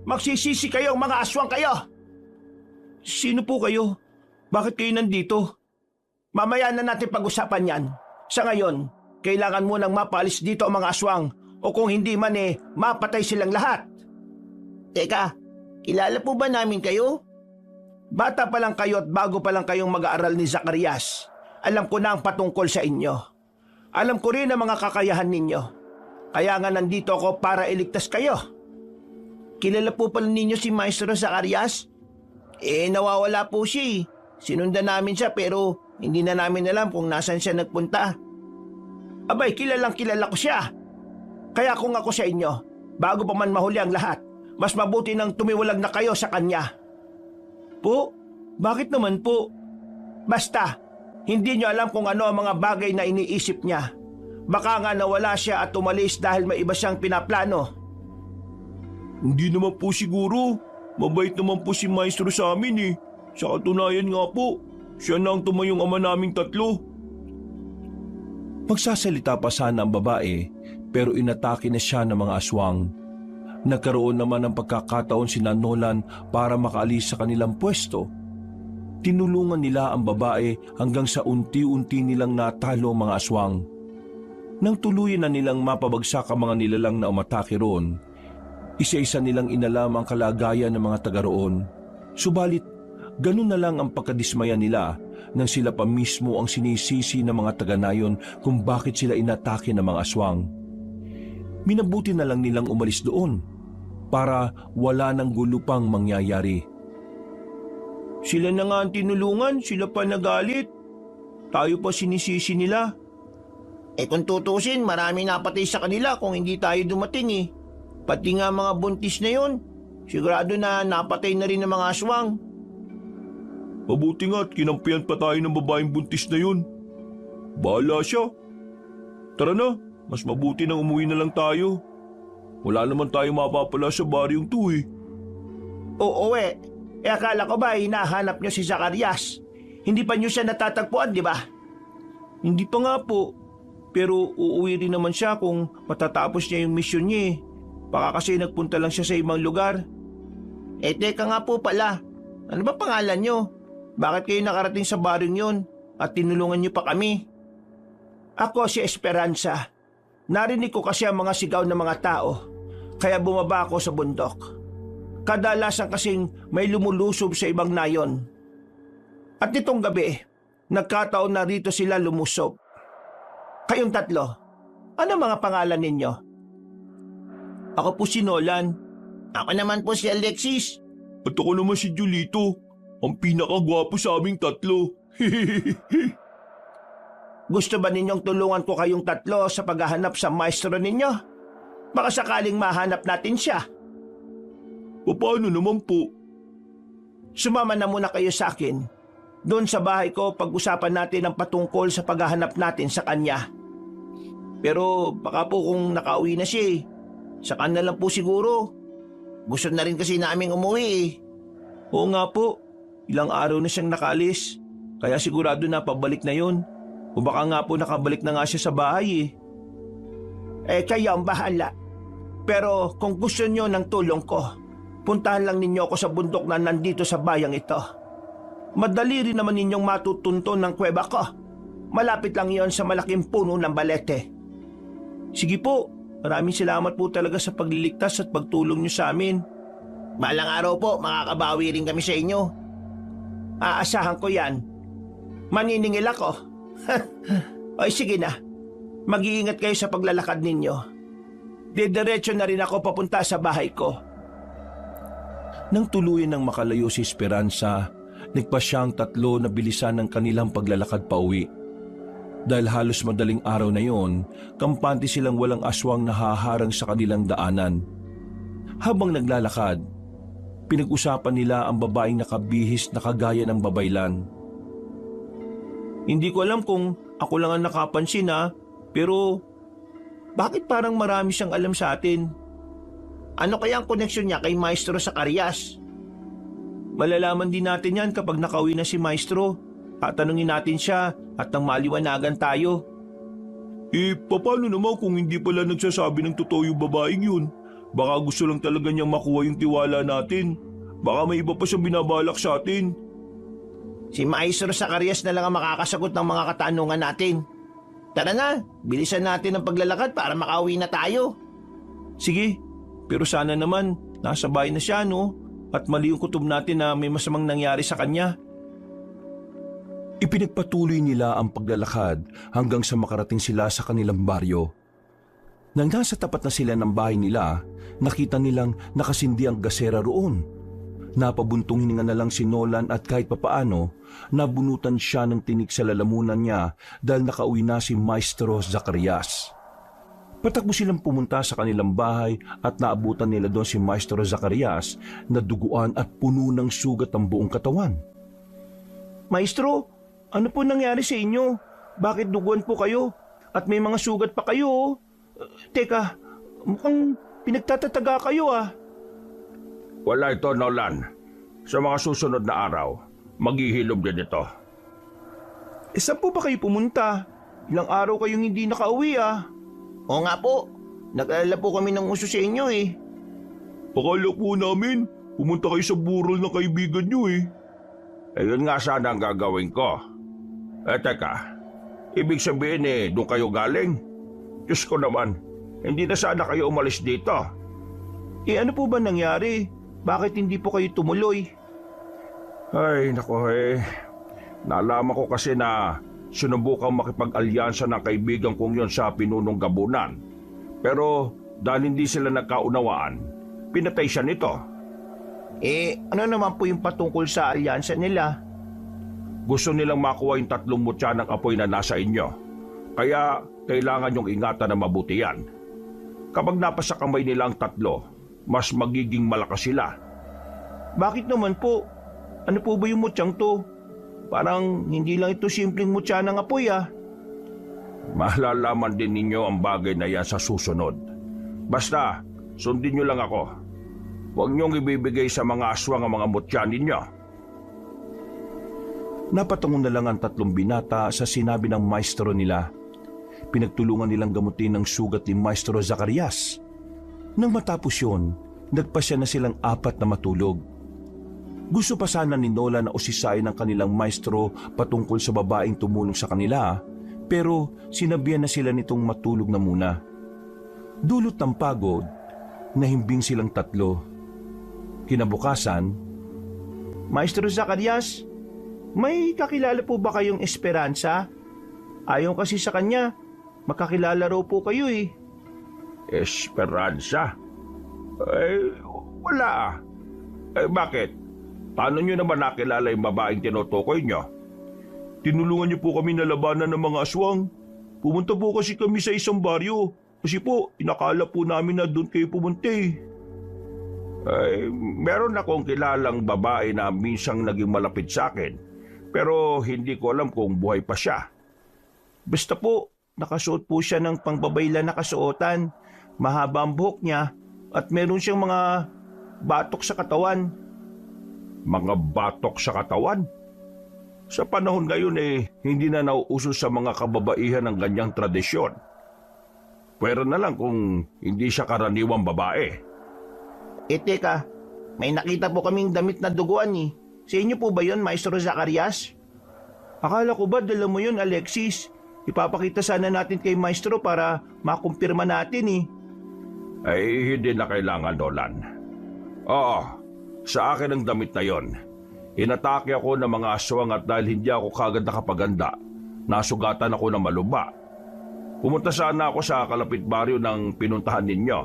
magsisisi kayong mga aswang kayo. Sino po kayo? Bakit kayo nandito? Mamaya na natin pag-usapan yan. Sa ngayon, kailangan mo nang mapalis dito ang mga aswang o kung hindi man mapatay silang lahat. Teka, kilala po ba namin kayo? Bata pa lang kayo at bago pa lang kayong mag-aaral ni Zacarias. Alam ko na ang patungkol sa inyo. Alam ko rin ang mga kakayahan ninyo. Kaya nga nandito ako para iligtas kayo. Kilala po pala ninyo si Maestro Zacarias? Nawawala po siya. Sinundan namin siya pero hindi na namin alam kung nasan siya nagpunta. Abay, kilalang kilala ko siya. Kaya kung ako sa inyo, bago pa man mahuli ang lahat, mas mabuti nang tumiwalag na kayo sa kanya. Po? Bakit naman po? Basta, hindi niyo alam kung ano ang mga bagay na iniisip niya. Baka nga nawala siya at umalis dahil may iba siyang pinaplano. Hindi naman po siguro. Mabait naman po si Maestro sa amin eh. Sa katunayan nga po, siya na ang tumayong ama naming 3. Magsasalita pa sana ang babae, pero inatake na siya ng mga aswang. Nagkaroon naman ng pagkakataon si Nolan para makaalis sa kanilang pwesto. Tinulungan nila ang babae hanggang sa unti-unti nilang natalo ang mga aswang. Nang tuluyan na nilang mapabagsak ang mga nilalang na umatake roon, isa-isa nilang inalam ang kalagayan ng mga taga roon. Subalit, ganun na lang ang pagkadismaya nila nang sila pa mismo ang sinisisi ng mga taga-nayon kung bakit sila inatake ng mga aswang. Minabuti na lang nilang umalis doon para wala nang gulo pang mangyayari. Sila na nga ang tinulungan, sila pa nagalit. Tayo pa sinisisi nila. Kung tutusin, marami napatay sa kanila kung hindi tayo dumating Pati nga mga buntis na yon, sigurado na napatay na rin ng mga aswang. Mabuti nga at kinampihan pa tayo ng babaeng buntis na yun. Bahala siya. Tara na, mas mabuti nang umuwi na lang tayo. Wala naman tayo mapapala sa baryong to Oo akala ko ba hinahanap niyo si Zacarias? Hindi pa niyo siya natatagpuan, di ba? Hindi pa nga po. Pero uuwi rin naman siya kung matatapos niya yung misyon niya Baka kasi nagpunta lang siya sa ibang lugar. Teka nga po pala. Ano ba pangalan niyo? Bakit kayo nakarating sa baryong yun at tinulungan niyo pa kami? Ako si Esperanza. Narinig ko kasi ang mga sigaw ng mga tao, kaya bumaba ako sa bundok. Kadalasan kasing may lumulusob sa ibang nayon. At nitong gabi, nagkataon na rito sila lumusob. Kayong 3, ano mga pangalan ninyo? Ako po si Nolan. Ako naman po si Alexis. At ako naman si Julito, ang pinakagwapo sa aming 3. Gusto ba ninyong tulungan ko kayong 3 sa paghahanap sa maestro ninyo? Baka sakaling mahanap natin siya. Paano naman po? Sumama na muna kayo sa akin. Doon sa bahay ko, pag-usapan natin ang patungkol sa paghahanap natin sa kanya. Pero baka po kung nakauwi na siya saka na lang po siguro. Gusto na rin kasi naming umuwi Oo nga po, ilang araw na siyang nakaalis. Kaya sigurado na pabalik na yun. O baka nga po nakabalik na nga siya sa bahay kayo ang bahala. Pero kung gusto niyo ng tulong ko, puntahan lang ninyo ako sa bundok na nandito sa bayang ito. Madali rin naman ninyong matutunton ng kuweba ko. Malapit lang yon sa malaking puno ng balete. Sige po, maraming salamat po talaga sa pagliligtas at pagtulong niyo sa amin. Balang araw po, makakabawi rin kami sa inyo. Aasahan ko yan. Maniningil ako. Ay sige na, mag-iingat kayo sa paglalakad ninyo. Didiretso na rin ako papunta sa bahay ko. Nang tuluyan ng makalayo si Esperanza, nagpa siyang tatlo na bilisan ng kanilang paglalakad pauwi. Dahil halos madaling araw na yon, kampante silang walang aswang na haharang sa kanilang daanan. Habang naglalakad, pinag-usapan nila ang babaeng nakabihis na kagaya ng babaylan. Hindi ko alam kung ako lang ang nakapansin pero bakit parang marami siyang alam sa atin? Ano kaya ang koneksyon niya kay Maestro Zacarias? Malalaman din natin yan kapag nakauwi na si Maestro. Tatanungin natin siya at nang maliwanagan tayo. Paano naman kung hindi pala nagsasabi ng totoo yung babaeng yun? Baka gusto lang talaga niyang makuha yung tiwala natin. Baka may iba pa siyang binabalak sa atin. Si Maestro Zacarias na lang ang makakasagot ng mga katanungan natin. Tara na, bilisan natin ang paglalakad para makauwi na tayo. Sige, pero sana naman nasa bahay na siya at mali yung kutob natin na may masamang nangyari sa kanya. Ipinagpatuloy nila ang paglalakad hanggang sa makarating sila sa kanilang baryo. Nang nasa tapat na sila ng bahay nila, nakita nilang nakasindi ang gasera roon. Napabuntong hininga na lang si Nolan at kahit papaano, nabunutan siya ng tinik sa lalamunan niya dahil nakauwi na si Maestro Zacarias. Patakbo silang pumunta sa kanilang bahay at naabutan nila doon si Maestro Zacarias na duguan at puno ng sugat ang buong katawan. Maestro, ano po nangyari sa inyo? Bakit duguan po kayo? At may mga sugat pa kayo? Teka, mukhang pinagtatataga kayo Wala ito, Nolan. Sa mga susunod na araw, maghihilom din ito. Saan po ba kayo pumunta? Ilang araw kayong hindi nakauwi Oo nga po, nag-alala po kami ng uso sa inyo Akala po namin, pumunta kayo sa burol ng kaibigan niyo Ayun nga sana ang gagawin ko. Teka, ibig sabihin doon kayo galing? Diyos ko naman, hindi na sana kayo umalis dito. Ano po ba nangyari? Bakit hindi po kayo tumuloy? Ay, nako Nalaman ko kasi na sinubukang makipag-alyansa ng kaibigan kong yon sa pinunong gabunan. Pero dahil hindi sila nagkaunawaan, pinatay siya nito. Ano naman po yung patungkol sa alyansa nila? Gusto nilang makuha yung 3 mutya ng apoy na nasa inyo. Kaya kailangan yung ingatan na mabuti yan. Kapag napasa kamay nila ang 3, mas magiging malakas sila. Bakit naman po? Ano po ba yung mutyang to? Parang hindi lang ito simpleng mutya ng apoy Malalaman din ninyo ang bagay na yan sa susunod. Basta, sundin nyo lang ako. Huwag niyong ibibigay sa mga aswang ang mga mutya ninyo. Napatungo na lang ang 3 binata sa sinabi ng maestro nila. Pinagtulungan nilang gamutin ang sugat ni Maestro Zacarias. Nang matapos yun, nagpasya na silang 4 na matulog. Gusto pa sana ni Nolan na usisain ng kanilang maestro patungkol sa babaeng tumulong sa kanila, pero sinabihan na sila nitong matulog na muna. Dulot ng pagod, nahimbing silang 3. Kinabukasan, Maestro Zacarias, may kakilala po ba kayong Esperanza? Ayon kasi sa kanya, makakilala raw po kayo Esperanza? Wala bakit? Paano nyo naman nakilala yung babaeng tinutukoy nyo? Tinulungan niyo po kami na labanan ng mga aswang. Pumunta po kasi kami sa isang baryo. Kasi po, inakala po namin na doon kayo pumunta Meron akong kilalang babae na minsang naging malapit sa akin. Pero hindi ko alam kung buhay pa siya. Basta po, nakasuot po siya ng pangbabayla na kasuotan. Mahaba ang buhok niya at meron siyang mga batok sa katawan. Mga batok sa katawan? Sa panahon ngayon hindi na nauuso sa mga kababaihan ng ganyang tradisyon. Pwera na lang kung hindi siya karaniwang babae. Teka, may nakita po kaming damit na duguan Sa inyo po ba yun, Maestro Zacarias? Akala ko ba dala mo yun, Alexis? Ipapakita sana natin kay Maestro para makumpirma natin Ay, hindi na kailangan, Nolan. Oo, sa akin ang damit na yon. Inatake ako ng mga aswang at dahil hindi ako kagad nakapaganda, nasugatan ako ng malubha. Pumunta sana ako sa kalapit baryo ng pinuntahan ninyo,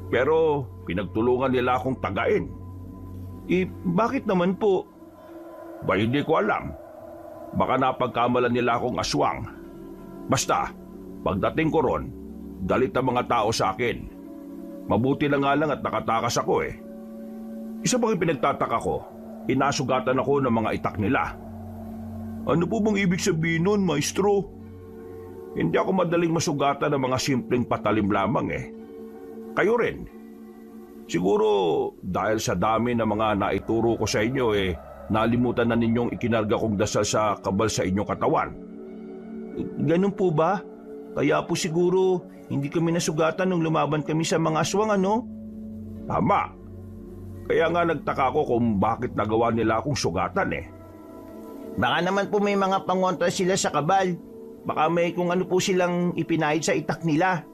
pero pinagtulungan nila akong tagain. Bakit naman po? Ba hindi ko alam. Baka napagkamalan nila akong aswang. Basta, pagdating ko ron, galit ang mga tao sa akin. Mabuti na nga lang at nakatakas ako eh. Isa pang pinagtataka ko, inasugatan ako ng mga itak nila. Ano po bang ibig sabihin nun, maestro? Hindi ako madaling masugatan ng mga simpleng patalim lamang eh. Kayo rin. Siguro dahil sa dami ng mga naituro ko sa inyo eh, nalimutan na ninyong ikinarga kong dasal sa kabal sa inyong katawan. Ganun po ba? Kaya po siguro hindi kami nasugatan nung lumaban kami sa mga aswang, ano? Tama. Kaya nga nagtaka ko kung bakit nagawa nila akong sugatan eh. Baka naman po may mga pangontra sila sa kabal. Baka may kung ano po silang ipinahid sa itak nila.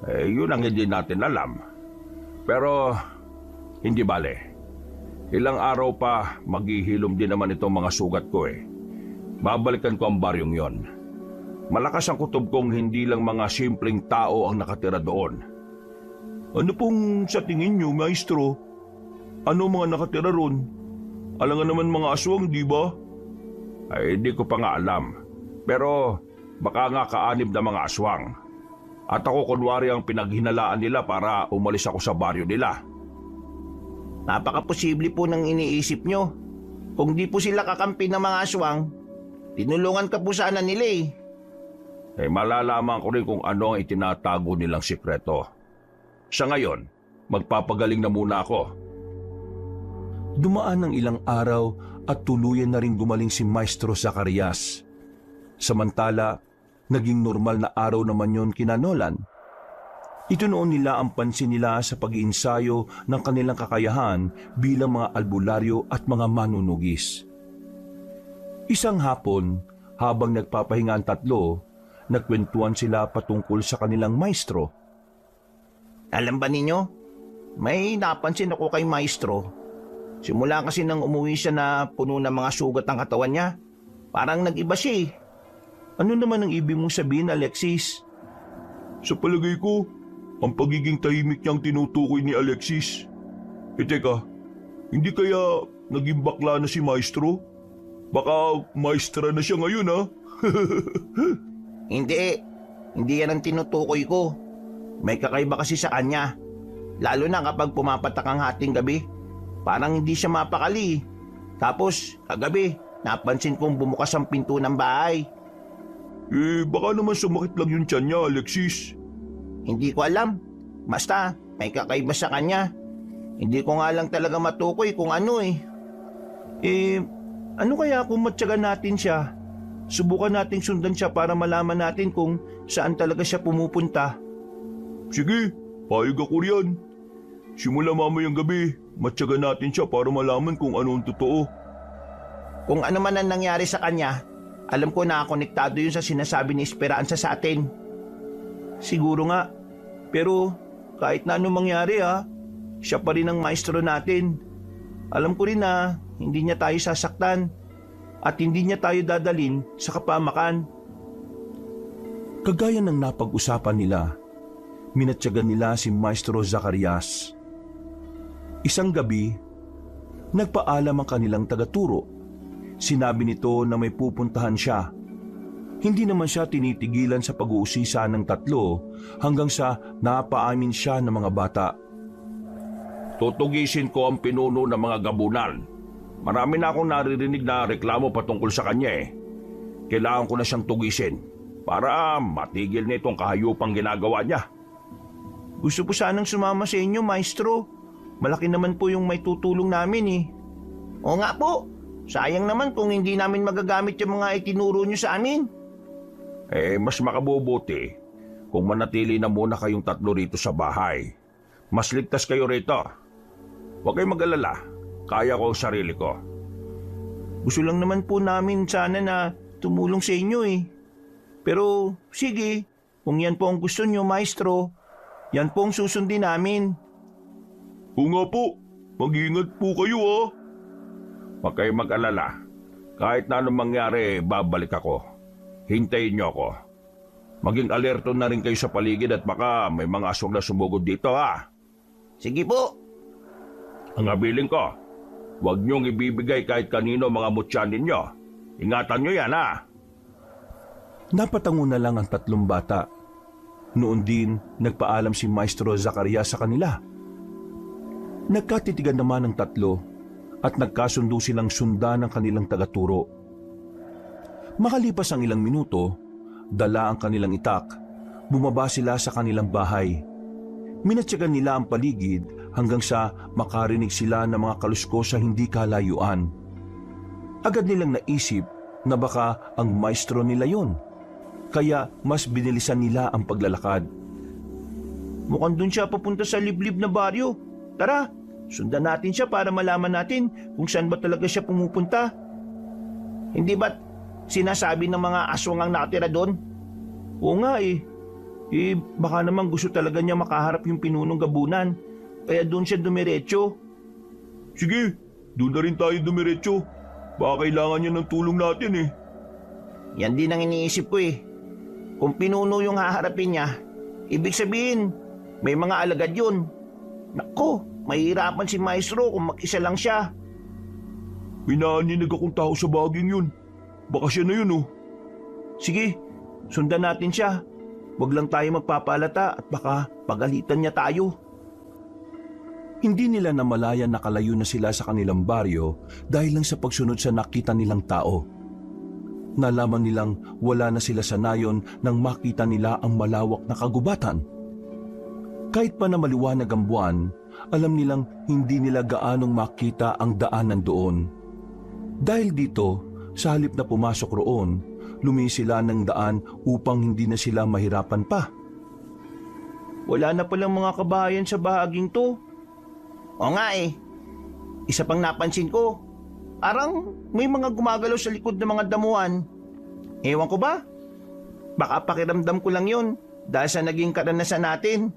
Yun ang hindi natin alam. Pero hindi bale. Ilang araw pa maghihilom din naman itong mga sugat ko eh. Babalikan ko ang baryong yon. Malakas ang kutob kong hindi lang mga simpleng tao ang nakatira doon. Ano pong sa tingin nyo, maestro? Ano mga nakatira ron? Alangan naman mga aswang, di ba? Ay, hindi ko pa nga alam. Pero baka nga kaanib na mga aswang. At ako kunwari ang pinaghinalaan nila para umalis ako sa baryo nila. Napakaposible po ng iniisip nyo. Kung di po sila kakampi ng mga aswang, tinulungan ka po sana nila eh. Malalaman ko rin kung ano ang itinatago nilang sikreto. Sa ngayon, magpapagaling na muna ako. Dumaan ng ilang araw at tuluyan na rin gumaling si Maestro Zacarias. Samantala, naging normal na araw naman yon kina Nolan. Itunoon nila ang pansin nila sa pag-iinsayo ng kanilang kakayahan bilang mga albularyo at mga manunugis. Isang hapon, habang nagpapahinga ang tatlo, nagkwentuhan sila patungkol sa kanilang maestro. Alam ba ninyo? May napansin ako kay maestro. Simula kasi nang umuwi siya na puno ng mga sugat ang katawan niya, parang nag-iba siya eh. Ano naman ang ibig mong sabihin, Alexis? Sa palagay ko, ang pagiging tahimik niyang tinutukoy ni Alexis. Teka, hindi kaya naging bakla na si Maestro? Baka maestra na siya ngayon ha? Hindi yan ang tinutukoy ko. May kakaiba kasi sa kanya. Lalo na kapag pumapatak ang hating gabi. Parang hindi siya mapakali. Tapos, kagabi, napansin kong bumukas ang pinto ng bahay. Baka naman sumakit lang yung tiyan niya, Alexis. Hindi ko alam. Basta, may kakaiba sa kanya. Hindi ko nga lang talaga matukoy kung ano eh. Ano kaya kung matyagan natin siya? Subukan nating sundan siya para malaman natin kung saan talaga siya pumupunta. Sige, payag ako riyan. Simula mamayang gabi, matyagan natin siya para malaman kung ano ang totoo. Kung ano man ang nangyari sa kanya, alam ko na konektado yun sa sinasabi ni Esperanza sa atin. Siguro nga. Pero kahit na anong mangyari siya pa rin ang maestro natin. Alam ko rin na hindi niya tayo sasaktan at hindi niya tayo dadalin sa kapamakan. Kagaya ng napag-usapan nila, minatyagan nila si Maestro Zacarias. Isang gabi, nagpaalam ang kanilang tagaturo. Sinabi nito na may pupuntahan siya. Hindi naman siya tinitigilan sa pag-uusisa ng tatlo hanggang sa napaamin siya ng mga bata. Tutugisin ko ang pinuno ng mga gabunan. Marami na akong naririnig na reklamo patungkol sa kanya eh. Kailangan ko na siyang tugisin para matigil na itong kahayupang ginagawa niya. Gusto po sanang sumama sa inyo, maestro. Malaki naman po yung may tutulong namin eh. Oo nga po. Sayang naman kung hindi namin magagamit yung mga itinuro niyo sa amin. Mas makabubuti kung manatili na muna kayong tatlo rito sa bahay. Mas ligtas kayo rito. Huwag kayong mag-alala. Kaya ko ang sarili ko. Gusto lang naman po namin sana na tumulong sa inyo eh. Pero sige, kung yan po ang gusto nyo, maestro, yan po ang susundin namin. Oo nga po. Mag-iingat po kayo Huwag kayong mag-alala. Kahit na anong mangyari, babalik ako. Hintayin niyo ako. Maging alerto na rin kayo sa paligid at baka may mga aswang na sumugod dito ha. Sige po. Ang habiling ko, huwag niyong ibibigay kahit kanino mga mutya ninyo. Ingatan niyo yan ha. Napatango na lang ang tatlong bata. Noon din, nagpaalam si Maestro Zacarias sa kanila. Nagkatitigan naman ang tatlo at nagkasundo silang sundan ng kanilang tagaturo. Makalipas ang ilang minuto, dala ang kanilang itak, bumaba sila sa kanilang bahay. Minatyagan nila ang paligid hanggang sa makarinig sila ng mga kaluskos sa hindi kalayuan. Agad nilang naisip na baka ang maestro nila yon, kaya mas binilisan nila ang paglalakad. Mukhang dun siya papunta sa liblib na baryo. Tara, sundan natin siya para malaman natin kung saan ba talaga siya pumupunta. Hindi ba't sinasabi ng mga aswang ang nakatira doon? Oo nga eh. Baka naman gusto talaga niya makaharap yung pinunong gabunan. Kaya doon siya dumiretso. Sige, doon na rin tayo dumiretso. Baka kailangan niya ng tulong natin eh. Yan din ang iniisip ko eh. Kung pinuno yung haharapin niya, ibig sabihin, may mga alagad yun. Nako, mahihirapan si Maestro kung mag-isa lang siya. May naaninig akong tao sa baging yun. Baka siya na yun oh. Sige, sundan natin siya. Huwag lang tayo magpapalata at baka pagalitan niya tayo. Hindi nila namalayan na kalayo na sila sa kanilang baryo dahil lang sa pagsunod sa nakita nilang tao. Nalaman nilang wala na sila sa nayon nang makita nila ang malawak na kagubatan. Kahit pa na maliwanag ang buwan, alam nilang hindi nila gaanong makita ang daanan doon. Dahil dito, sa halip na pumasok roon, lumis sila ng daan upang hindi na sila mahirapan pa. Wala na palang mga kabahayan sa bahaging to. O nga eh. Isa pang napansin ko, parang may mga gumagalaw sa likod ng mga damuhan. Ewan ko ba? Baka pakiramdam ko lang yun dahil sa naging karanasan natin.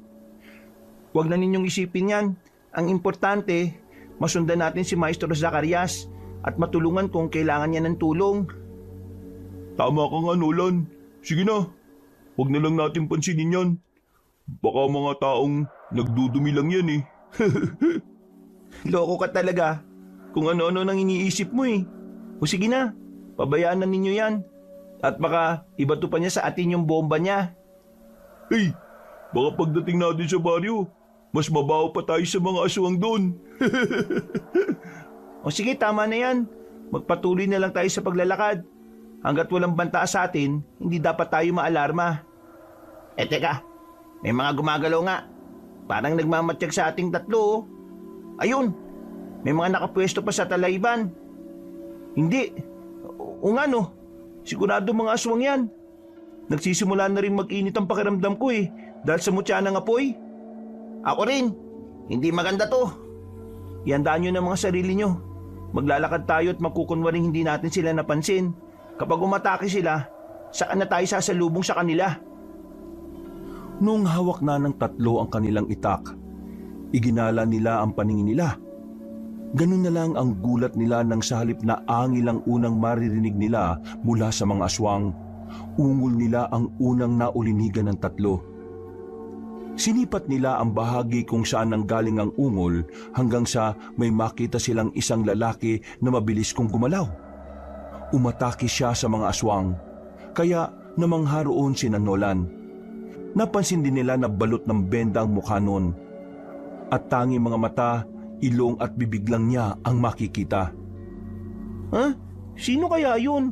Huwag na ninyong isipin yan. Ang importante, masundan natin si Maestro Zacarias at matulungan kung kailangan niya ng tulong. Tama ka nga Nolan. Sige na. Huwag na lang natin pansinin yan. Baka mga taong nagdudumi lang yan eh. Loko ka talaga. Kung ano-ano nang iniisip mo eh. O sige na, pabayaan na ninyo yan. At baka ibato pa niya sa atin yung bomba niya. Hey, baka pagdating natin sa baryo, mas mabaho pa tayo sa mga aswang doon. O sige, tama na yan. Magpatuloy na lang tayo sa paglalakad. Hanggat walang banta sa atin, hindi dapat tayo maalarma. Teka, may mga gumagalaw nga. Parang nagmamatsyag sa ating tatlo oh. Ayun, may mga nakapwesto pa sa talayban. Hindi, o nga no, sigurado mga aswang yan. Nagsisimula na rin mag-init ang pakiramdam ko eh, dahil sa mutya ng apoy. Ako rin, hindi maganda to. Ihandaan nyo ng mga sarili nyo. Maglalakad tayo at magkukunwaring hindi natin sila napansin. Kapag umatake sila, saan na tayo sasalubong sa kanila? Noong hawak na ng tatlo ang kanilang itak, iginala nila ang paningin nila. Ganun na lang ang gulat nila nang sa halip na angil ang unang maririnig nila mula sa mga aswang, ungol nila ang unang naulinigan ng tatlo. Sinipat nila ang bahagi kung saan nanggaling ang ungol hanggang sa may makita silang isang lalaki na mabilis kong gumalaw. Umatake siya sa mga aswang, kaya namangha roon si Nolan. Napansin din nila na balot ng benda ang mukha nun. At tangi mga mata, ilong at bibig lang niya ang makikita. Ha? Sino kaya yun?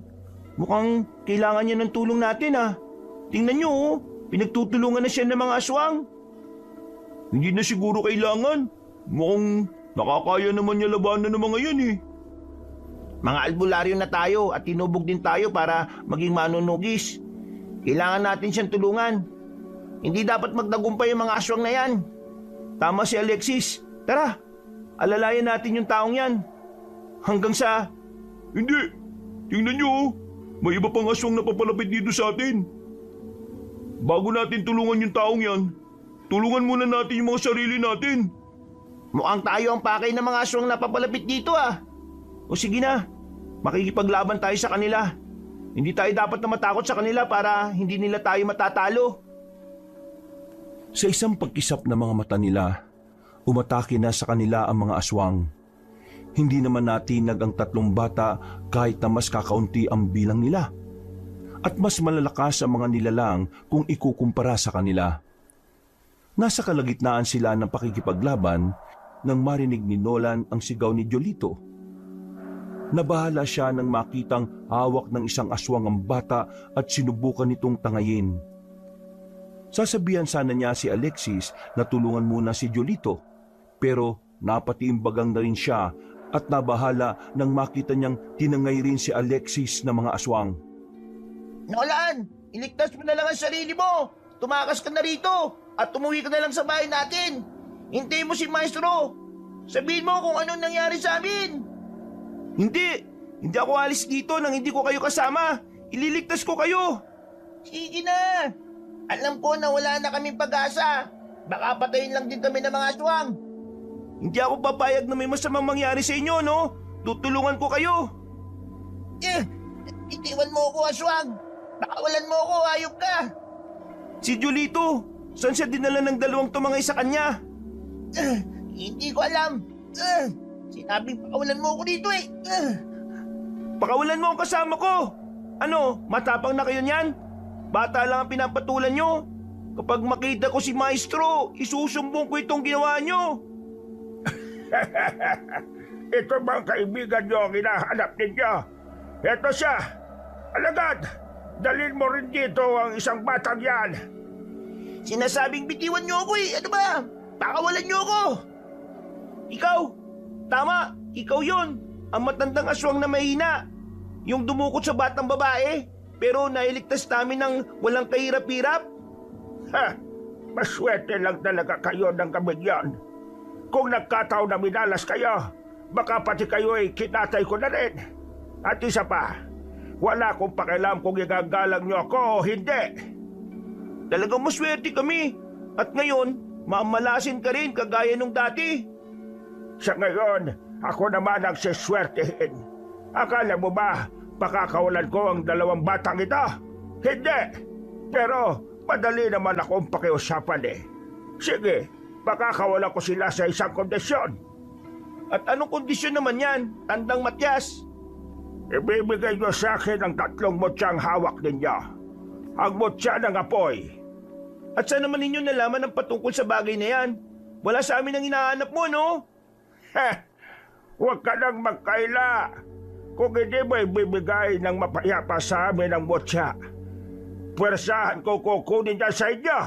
Mukhang kailangan niya ng tulong natin ah. Tingnan niyo oh, pinagtutulungan na siya ng mga aswang. Hindi na siguro kailangan. Mukhang nakakaya naman niya labanan ng mga yan eh. Mga albularyo na tayo at tinubog din tayo para maging manunugis. Kailangan natin siyang tulungan. Hindi dapat magtagumpay yung mga aswang na yan. Tama si Alexis. Tara, alalayan natin yung taong yan. Hanggang sa... Hindi. Tingnan niyo oh. May iba pang aswang na papalapit dito sa atin. Bago natin tulungan yung taong yan, tulungan muna natin yung mga sarili natin. Mukhang tayo ang pakay ng mga aswang na papalapit dito ah. O sige na, makikipaglaban tayo sa kanila. Hindi tayo dapat na matakot sa kanila para hindi nila tayo matatalo. Sa isang pagkisap ng mga mata nila, umatake na sa kanila ang mga aswang. Hindi naman natinag ang 3 bata kahit na mas kakaunti ang bilang nila. At mas malalakas ang mga nilalang kung ikukumpara sa kanila. Nasa kalagitnaan sila ng pakikipaglaban nang marinig ni Nolan ang sigaw ni Jolito. Nabahala siya nang makitang hawak ng isang aswang ang bata at sinubukan nitong tangayin. Sasabihan sana niya si Alexis na tulungan muna si Jolito, pero napatiimbagang na rin siya at nabahala nang makita niyang tinangay rin si Alexis ng mga aswang. Nolan, iligtas mo na lang ang sarili mo. Tumakas ka na rito at umuwi ka na lang sa bahay natin. Hintayin mo si Maestro. Sabihin mo kung anong nangyari sa amin. Hindi ako alis dito nang hindi ko kayo kasama. Ililigtas ko kayo. Sige na. Alam ko na wala na kaming pag-asa. Baka patayin lang din kami ng mga aswang. Hindi ako papayag na may masamang mangyari sa inyo, no? Tutulungan ko kayo. Itiwan mo ako, aswang. Bakawalan mo ako, hayop ka. Si Jolito, saan siya dinala ng 2 tumangay sa kanya? Hindi ko alam. Sinabing pakawalan mo ako dito eh. Pakawalan mo ang kasama ko. Ano, matapang na kayo niyan? Bata lang ang pinapatulan nyo. Kapag makita ko si Maestro, isusumbong ko itong ginawa nyo. Ito bang kaibigan nyo ang hinahanap ninyo? Ito siya. Alagad, dalhin mo rin dito ang isang batang yan. Sinasabing bitiwan nyo ako eh. Ano ba? Pakawalan nyo ako. Ikaw, tama. Ikaw yon. Ang matandang aswang na mahina. Yung dumukot sa batang babae. Pero nailigtas namin ng walang kahirap-hirap. Ha! Maswerte lang talaga kayo ng gabing yan. Kung nagkataon na minalas kayo, baka pati kayo ay kinatay ko na rin. At isa pa, wala akong pakialam kung igagalang nyo ako o hindi. Talagang maswerte kami. At ngayon, mamalasin ka rin kagaya nung dati. Sa ngayon, ako naman ang siswertehin. Akala mo ba, pakakawalan ko ang 2 batang ito? Hindi! Pero, madali naman akong pakiusapan eh. Sige, pakakawalan ko sila sa isang kondisyon. At anong kondisyon naman yan, Tandang Matyas? Ibibigay nyo sa akin ang 3 mutyang hawak ninyo. Ang mutya ng apoy. At saan naman ninyo nalaman ang patungkol sa bagay na yan? Wala sa amin ang hinahanap mo, no? Huwag ka nang magkaila. Kung hindi mo ibibigay ng mapayapa sa amin ang mutya, pwersahan ko kukunin niya sa inyo.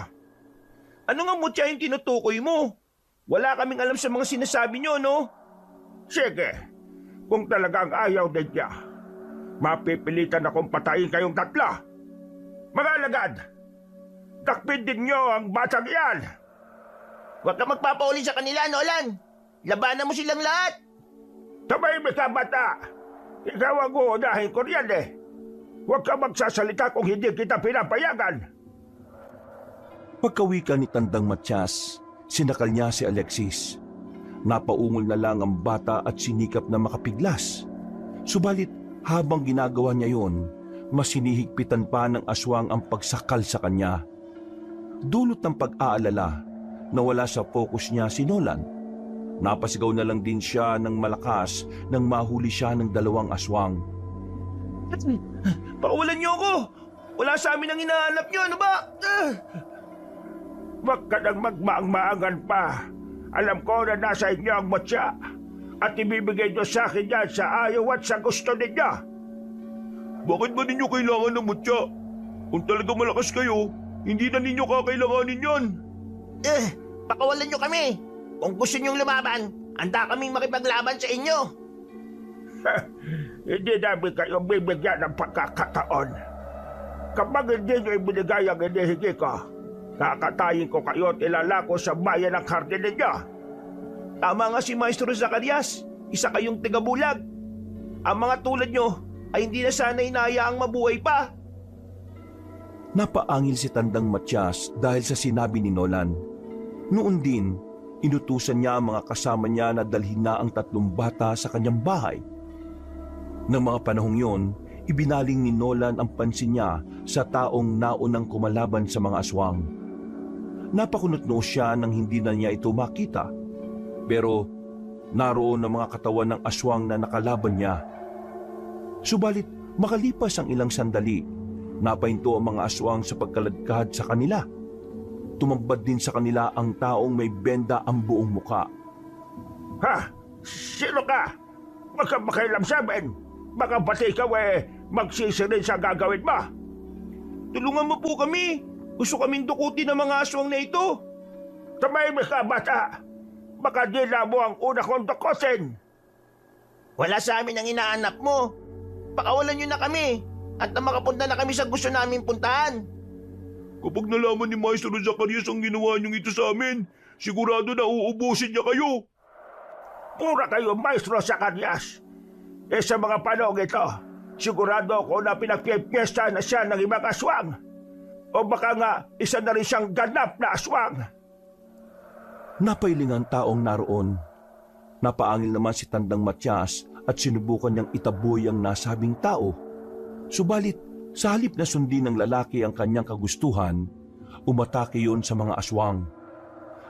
Ano nga mutya yung tinutukoy mo? Wala kaming alam sa mga sinasabi nyo, no? Sige, kung talagang ayaw ninyo, mapipilitan akong patayin kayong 3. Mga alagad, takpin din nyo ang batang iyan. Huwag ka magpapauli sa kanila, Nolan. Labanan mo silang lahat. Tumahimik ka, bata. Ikaw ang uunahin ko riyan eh. Huwag ka magsasalita kung hindi kita pinapayagan. Pagkawika ni Tandang Matyas, sinakal niya si Alexis. Napaungol na lang ang bata at sinikap na makapiglas. Subalit habang ginagawa niya yon, mas hinihigpitan pa ng aswang ang pagsakal sa kanya. Dulot ng pag-aalala, nawala sa focus niya si Nolan. Napasigaw na lang din siya ng malakas nang mahuli siya ng 2 aswang. Pakawalan niyo ako! Wala sa amin ang hinahanap niyo, ano ba? Huwag ka nang magmaang-maangan pa. Alam ko na nasa inyo ang mutya at ibibigay nyo sa akin yan sa ayaw at sa gusto ninyo. Bakit ba ninyo kailangan ng mutya? Kung talaga malakas kayo, hindi na ninyo kakailanganin yan. Pakawalan niyo kami! Kung gusto niyong lumaban, handa kaming makipaglaban sa inyo. Hindi namin kayo bibigyan ng pagkakataon. Kapag hindi nyo ibinigay ang hinihingi ko, kakatayin ko kayo at ilalako sa bayan ng hardin ninyo. Tama nga si Maestro Zacarias. Isa kayong tigabulag. Ang mga tulad nyo ay hindi na sana inahayaang mabuhay pa. Napaangil si Tandang Matyas dahil sa sinabi ni Nolan. Noon din, inutusan niya ang mga kasama niya na dalhin na ang 3 bata sa kanyang bahay. Ng mga panahong yon, ibinaling ni Nolan ang pansin niya sa taong naunang kumalaban sa mga aswang. Napakunot-noo siya nang hindi na niya ito makita. Pero naroon ang mga katawan ng aswang na nakalaban niya. Subalit makalipas ang ilang sandali, napahinto ang mga aswang sa pagkaladkad sa kanila. Tumambad din sa kanila ang taong may benda ang buong muka. Ha? Sino ka? Huwag kang makialam sa amin. Baka pati ikaw magsisirin sa gagawin mo. Tulungan mo po kami. Gusto kaming dukutin ng mga aswang na ito. Tumahimik ka, bata. Baka di na mo ang una kong dukutin. Wala sa amin ang inaanap mo. Pakawalan nyo na kami at na makapunta na kami sa gusto namin puntahan. Kapag nalaman ni Maestro Zacarias ang ginawa niyong ito sa amin, sigurado na uubusin niya kayo. Pura kayo, Maestro Zacarias. Sa mga panahon ito, sigurado ako na pinagpipiesta na siya ng ibang aswang. O baka nga, isa na rin siyang ganap na aswang. Napailing ang taong naroon. Napaangil naman si Tandang Matyas at sinubukan niyang itaboy ang nasabing tao. Subalit, sa halip na sundin ng lalaki ang kanyang kagustuhan, umatake yon sa mga aswang.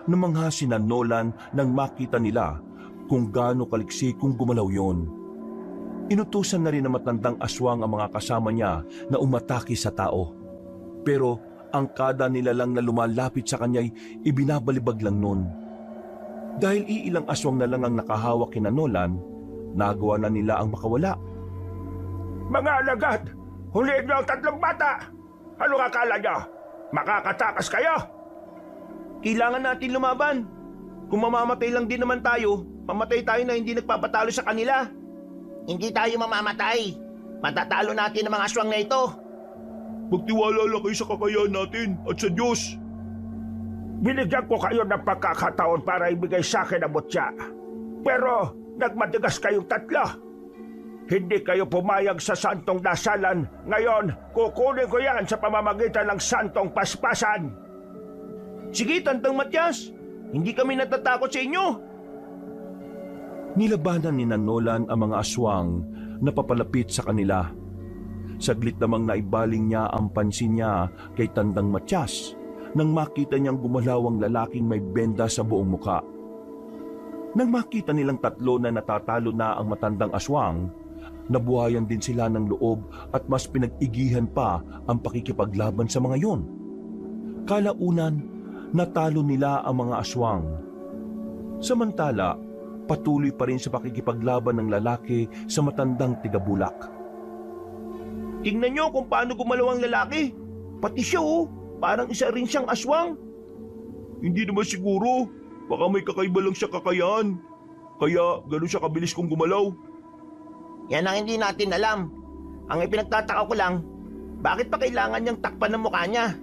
Namangha sina Nolan nang makita nila kung gaano kaliksi kung gumalaw yon. Inutusan na rin ng matandang aswang ang mga kasama niya na umatake sa tao. Pero ang kada nila lang na lumalapit sa kanya'y ibinabalibag lang nun. Dahil iilang aswang na lang ang nakahawak kina Nolan, nagawa na nila ang makawala. Mga alagad, huliin niyo ang tatlong bata. Ano akala niyo? Makakatakas kayo? Kailangan natin lumaban. Kung mamamatay lang din naman tayo, mamatay tayo na hindi nagpapatalo sa kanila. Hindi tayo mamamatay. Matatalo natin ang mga aswang na ito. Magtiwala lang kayo sa kakayahan natin at sa Diyos. Binigyan ko kayo ng pagkakataon para ibigay sa akin ang mutya. Pero nagmatigas kayong tatlo. Hindi kayo pumayag sa santong dasalan. Ngayon, kukunin ko yan sa pamamagitan ng santong paspasan. Sige, Tandang Matyas. Hindi kami natatakot sa inyo. Nilabanan ni Nolan ang mga aswang na papalapit sa kanila. Saglit namang naibaling niya ang pansin niya kay Tandang Matyas nang makita niyang gumalaw ang lalaking may benda sa buong muka. Nang makita nilang tatlo na natatalo na ang matandang aswang, nabuhayan din sila ng loob at mas pinag-igihan pa ang pakikipaglaban sa mga yon. Kalaunan, natalo nila ang mga aswang. Samantala, patuloy pa rin sa pakikipaglaban ng lalaki sa matandang tigabulak. Tingnan nyo kung paano gumalaw ang lalaki. Pati siya parang isa rin siyang aswang. Hindi naman siguro. Baka may kakaiba lang siya kakayahan. Kaya gano'n siya kabilis kung gumalaw. Yan ang hindi natin alam. Ang ipinagtataka ko lang, bakit pa kailangan niyang takpan ng mukha niya?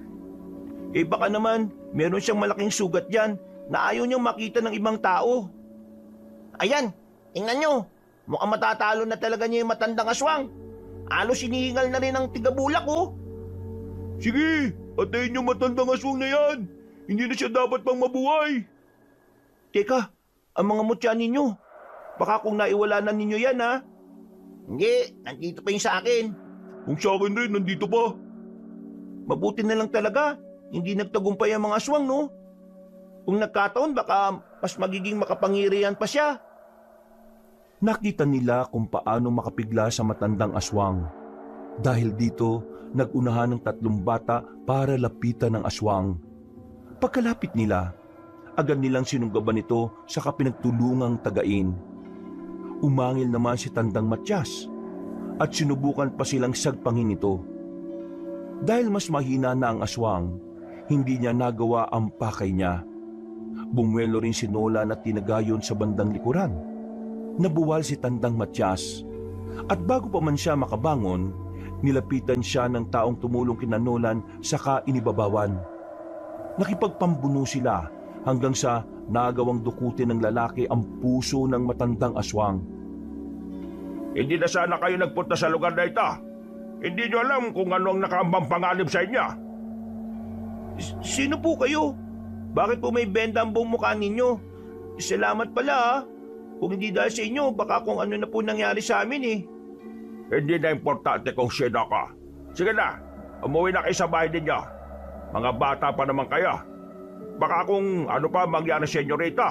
Baka naman meron siyang malaking sugat dyan na ayaw niyang makita ng ibang tao. Ayan, tingnan nyo. Mukhang matatalo na talaga niya yung matandang aswang. Alos hinihingal na rin ang tigabulak Sige, atayin yung matandang aswang na yan. Hindi na siya dapat pang mabuhay. Teka, ang mga mutya ninyo. Baka kung naiwala na ninyo yan Hindi, nandito pa yung sa akin. Kung sa akin rin, nandito pa. Mabuti na lang talaga. Hindi nagtagumpay ang mga aswang, no? Kung nagkataon, baka mas magiging makapangirihan pa siya. Nakita nila kung paano makapigla sa matandang aswang. Dahil dito, nagunahan ng tatlong bata para lapitan ng aswang. Pagkalapit nila, agad nilang sinunggaban ito sa kapinagtulungang tagain. Umangil naman si Tandang Matyas at sinubukan pa silang sagpangin ito. Dahil mas mahina na ang aswang, hindi niya nagawa ang pakay niya. Bumwelo rin si Nolan at tinagayon sa bandang likuran. Nabuwal si Tandang Matyas at bago pa man siya makabangon, nilapitan siya ng taong tumulong kina Nolan saka inibabawan. Nakipagpambuno sila hanggang sa nagawang dukutin ng lalaki ang puso ng matandang aswang. Hindi na sana kayo nagpunta sa lugar na ito. Hindi nyo alam kung ano ang nakaambang panganib sa inyo. Sino po kayo? Bakit po may benda ang buong mukha ninyo? Salamat pala Kung hindi dahil sa inyo, baka kung ano na po nangyari sa amin Hindi na importante kung sino ka. Sige na, umuwi na kayo sa bahay ninyo. Mga bata pa naman kayo. Baka kung ano pa mangyari sa inyo rito.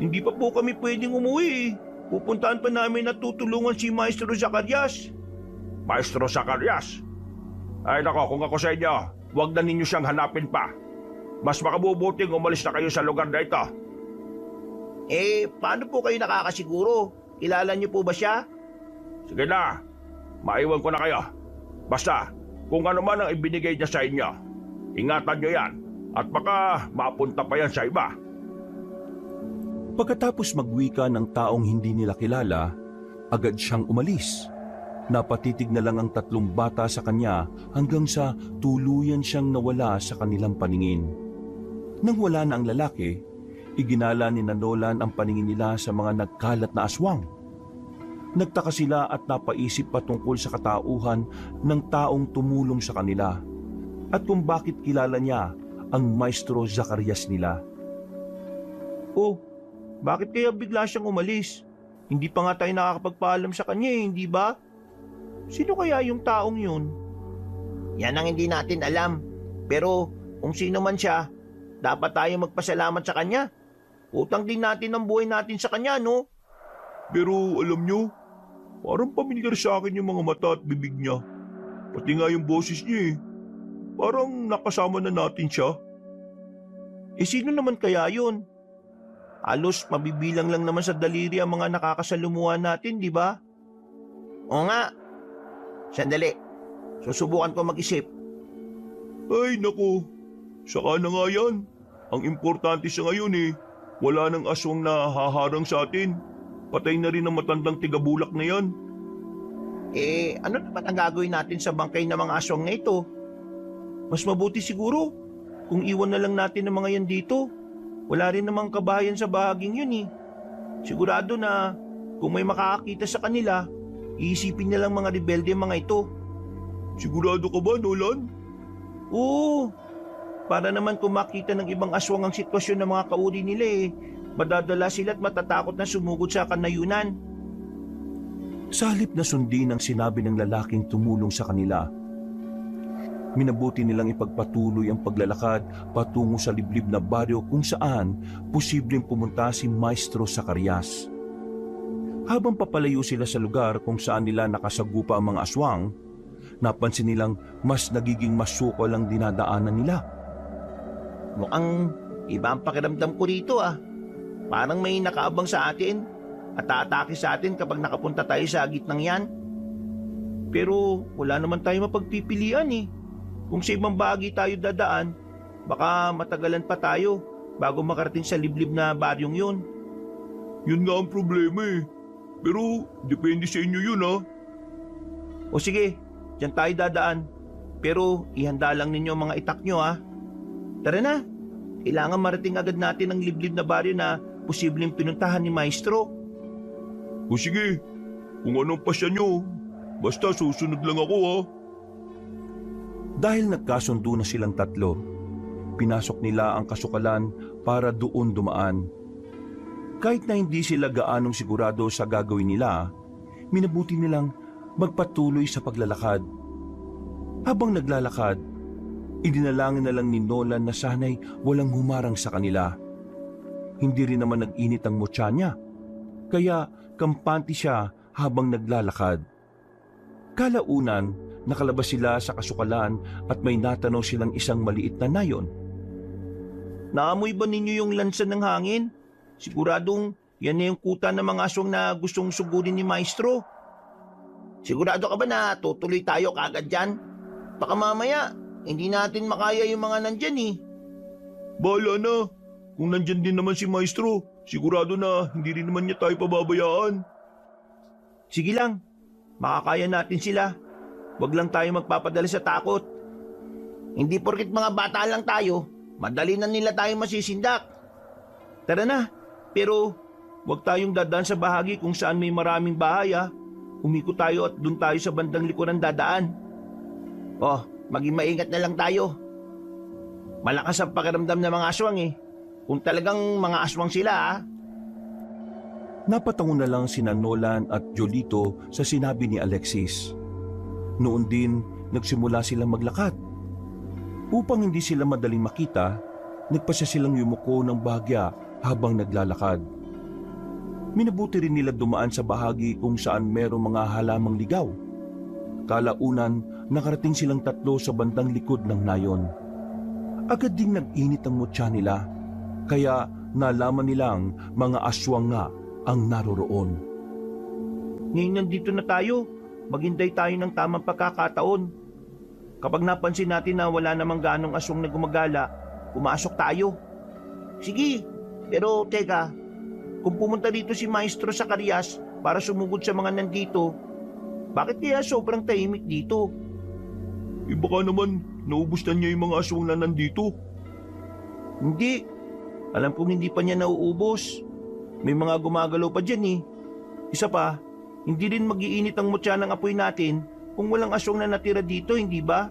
Hindi pa po kami pwedeng umuwi. Pupuntahan pa namin at tutulungan si Maestro Zacarias. Maestro Zacarias. Ay nako, kung ako sa inyo, huwag na ninyo siyang hanapin pa. Mas makabubuting umalis na kayo sa lugar na ito. Paano po kayo nakakasiguro? Kilala niyo po ba siya? Sige na, maiwan ko na kayo. Basta, kung ano man ang ibinigay niya sa inyo, ingatan niyo yan at baka mapunta pa yan sa iba. Pagkatapos magwika ng taong hindi nila kilala, agad siyang umalis. Napatitig na lang ang 3 bata sa kanya hanggang sa tuluyan siyang nawala sa kanilang paningin. Nang wala na ang lalaki, iginala ni Nolan ang paningin nila sa mga nagkalat na aswang. Nagtaka sila at napaisip patungkol sa katauhan ng taong tumulong sa kanila at kung bakit kilala niya ang Maestro Zacarias nila. Oh, bakit kaya bigla siyang umalis? Hindi pa nga tayo nakakapagpaalam sa kanya hindi ba? Sino kaya yung taong yun? Yan ang hindi natin alam. Pero kung sino man siya, dapat tayo magpasalamat sa kanya. Utang din natin ang buhay natin sa kanya, no? Pero alam nyo, parang pamilyar sa akin yung mga mata at bibig niya. Pati nga yung boses niya eh. Parang nakasama na natin siya. Sino naman kaya yun? Halos mabibilang lang naman sa daliri ang mga nakakasalumuha natin, di ba? Oo nga. Sandali. Susubukan ko mag-isip. Ay nako, saka na nga yan. Ang importante sa ngayon eh, wala nang aswang na haharang sa atin. Patay na rin ang matandang tigabulak na yan. Ano naman ang gagawin natin sa bangkay ng mga aswang na ito? Mas mabuti siguro kung iwan na lang natin ang mga yan dito. Wala rin namang kabahayan sa bahaging yun eh. Sigurado na kung may makakakita sa kanila, iisipin nilang mga rebelde ang mga ito. Sigurado ka ba, Nolan? Oo, para naman kung makita ng ibang aswang ang sitwasyon ng mga kauri nila madadala sila at matatakot na sumugod sa kanayunan. Sa halip na sundin ang sinabi ng lalaking tumulong sa kanila, minabuti nilang ipagpatuloy ang paglalakad patungo sa liblib na baryo kung saan posibleng pumunta si Maestro Zacarias. Habang papalayo sila sa lugar kung saan nila nakasagupa ang mga aswang, napansin nilang mas nagiging masukol ang dinadaanan nila. Mukhang iba ang pakiramdam ko rito ah. Parang may nakaabang sa atin at aatake sa atin kapag nakapunta tayo sa gitnang yan. Pero wala naman tayo mapagpipilian eh. Kung sa ibang bahagi tayo dadaan, baka matagalan pa tayo bago makarating sa liblib na baryong yun. Yun nga ang problema eh. Pero depende sa inyo yun ha. O sige, dyan tayo dadaan. Pero ihanda lang ninyo ang mga itak nyo ha. Tara na, kailangan marating agad natin ang liblib na baryo na posibleng pinuntahan ni Maestro. O sige, kung anong pasya nyo, basta susunod lang ako ha. Dahil nagkasundo na silang 3, pinasok nila ang kasukalan para doon dumaan. Kahit na hindi sila gaanong sigurado sa gagawin nila, minabuti nilang magpatuloy sa paglalakad. Habang naglalakad, idinalangin na lang ni Nolan na sana'y walang humarang sa kanila. Hindi rin naman nag-init ang mutya niya, kaya kampante siya habang naglalakad. Kalaunan, nakalabas sila sa kasukalan at may natanong silang isang maliit na nayon. Naamoy ba ninyo yung lansan ng hangin? Siguradong yan na yung kuta ng mga aswang na gustong sugurin ni Maestro. Sigurado ka ba na tutuloy tayo kaagad dyan? Baka mamaya, hindi natin makaya yung mga nandyan eh. Bahala na. Kung nandyan din naman si Maestro, sigurado na hindi rin naman niya tayo pababayaan. Sige lang, makakaya natin sila. Huwag lang tayo magpapadala sa takot. Hindi porkit mga bata lang tayo, madali na nila tayo masisindak. Tara na, pero huwag tayong dadaan sa bahagi kung saan may maraming bahay ha. Umikot tayo at dun tayo sa bandang likuran dadaan. Oh, maging maingat na lang tayo. Malakas ang pakiramdam ng mga aswang eh. Kung talagang mga aswang sila ha. Napatango na lang sina Nolan at Jolito sa sinabi ni Alexis. Noon din, nagsimula silang maglakad. Upang hindi sila madaling makita, nagpasya silang yumuko ng bahagya habang naglalakad. Minabuti rin nila dumaan sa bahagi kung saan merong mga halamang ligaw. Kalaunan, nakarating silang tatlo sa bandang likod ng nayon. Agad ding nag-init ang mutya nila, kaya nalaman nilang mga aswang nga ang naroroon. Ngayon nandito na tayo, maghintay tayo ng tamang pagkakataon. Kapag napansin natin na wala namang ganong aswang na gumagala, pumasok tayo. Sige, pero teka, kung pumunta dito si Maestro Zacarias para sumugod sa mga nandito, bakit kaya sobrang tahimik dito? Baka naman naubos na niya yung mga aswang na nandito. Hindi, alam kong hindi pa niya nauubos. May mga gumagalaw pa dyan eh. Isa pa, hindi rin mag-iinit ang mutya ng apoy natin kung walang aswang na natira dito, hindi ba?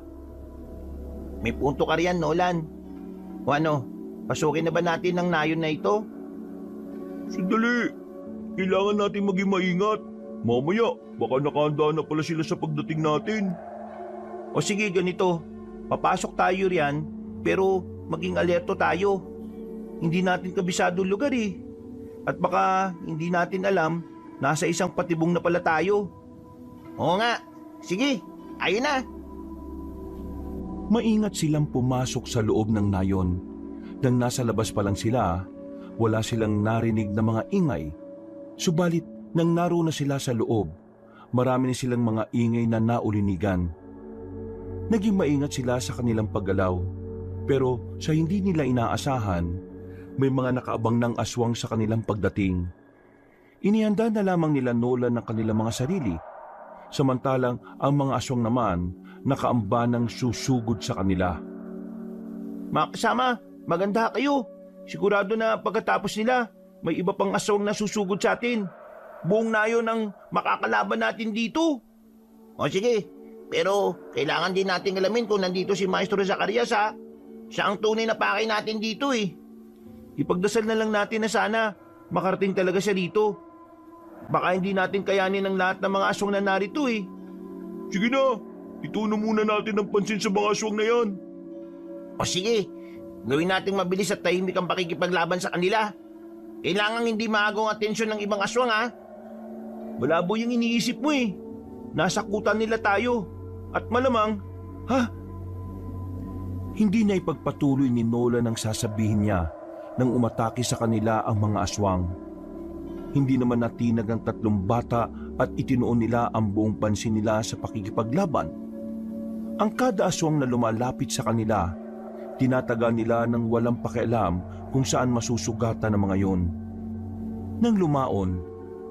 May punto ka riyan, Nolan. O ano, pasukin na ba natin ang nayon na ito? Sandali, kailangan natin maging maingat. Mamaya, baka nakahanda na pala sila sa pagdating natin. O sige, ganito. Papasok tayo riyan, pero maging alerto tayo. Hindi natin kabisado lugar eh. At baka hindi natin alam, nasa isang patibong na pala tayo. Oo nga. Sige, ayun na. Maingat silang pumasok sa loob ng nayon. Nang nasa labas pa lang sila, wala silang narinig na mga ingay. Subalit, nang naroon na sila sa loob, marami na silang mga ingay na naulinigan. Naging maingat sila sa kanilang paggalaw, pero sa hindi nila inaasahan, may mga nakaabang ng aswang sa kanilang pagdating. Inihanda na lamang nila Nolan ng kanilang mga sarili, samantalang ang mga aswang naman nakaamba ng susugod sa kanila. Mga kasama, maganda kayo. Sigurado na pagkatapos nila, may iba pang aswang na susugod sa atin. Buong nayon ang makakalaban natin dito. O sige, pero kailangan din natin alamin kung nandito si Maestro Zacarias ha. Siya ang tunay na pakay natin dito eh. Ipagdasal na lang natin na sana makarating talaga siya dito. Baka hindi natin kayanin ang lahat ng mga aswang na narito eh. Sige na, ituno muna natin ang pansin sa mga aswang na yan. O sige, gawin nating mabilis at tahimik ang pakikipaglaban sa kanila. Kailangan hindi maagong atensyon ng ibang aswang ha. Malabo yung iniisip mo eh. Nasakutan nila tayo. At malamang, Hindi na ipagpatuloy ni Nolan ang sasabihin niya nang umatake sa kanila ang mga aswang. Hindi naman natinag ang tatlong bata at itinuon nila ang buong pansin nila sa pakikipaglaban. Ang kada aswang na lumalapit sa kanila, tinataga nila ng walang pakialam kung saan masusugatan ng mga yon. Nang lumaon,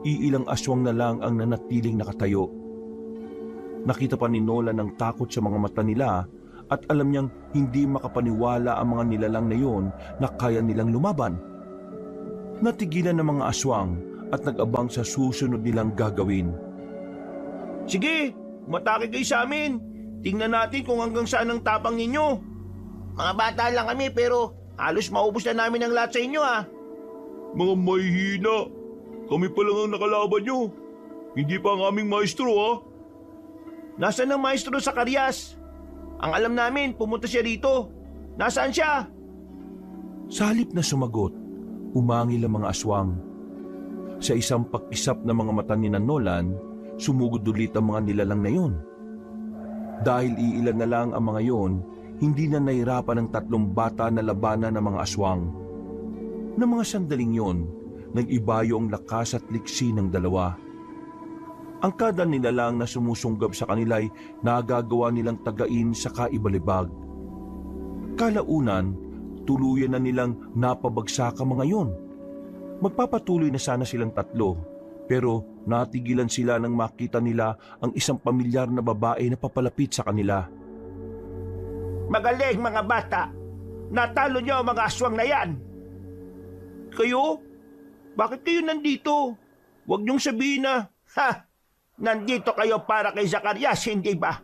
iilang aswang na lang ang nanatiling nakatayo. Nakita pa ni Nolan ang takot sa mga mata nila at alam niyang hindi makapaniwala ang mga nilalang na yon na kaya nilang lumaban. Natigilan ng mga aswang at nag-abang sa susunod nilang gagawin. sige, umatake kayo sa amin. Tingnan natin kung hanggang saan ang tapang ninyo. Mga bata lang kami pero halos maubos na namin ang lahat sa inyo ha. Mga mahihina, kami pa lang ang nakalaban nyo. Hindi pa ang aming maestro ha. Nasaan ang Maestro Zacarias? Ang alam namin, pumunta siya rito. Nasaan siya? Sa halip na sumagot, umangil ang mga aswang. Sa isang pakisap na mga mata ni Nolan, sumugod ulit ang mga nilalang na yon. Dahil iilan na lang ang mga yon, hindi na nahirapan ng tatlong bata na labanan ng mga aswang. Na mga sandaling yon, nag-ibayo ang lakas at liksi ng dalawa. Ang kada nilalang na sumusunggab sa kanila'y nagagawa nilang tagain sa kaibalibag. Kalaunan, tuluyan na nilang napabagsak ang mga yon. Magpapatuloy na sana silang tatlo, pero natigilan sila nang makita nila ang isang pamilyar na babae na papalapit sa kanila. Magaling mga bata. Natalo niyo ang mga aswang na yan. Kayo? Bakit kayo nandito? Huwag niyong sabihin na, nandito kayo para kay Zacarias, hindi ba?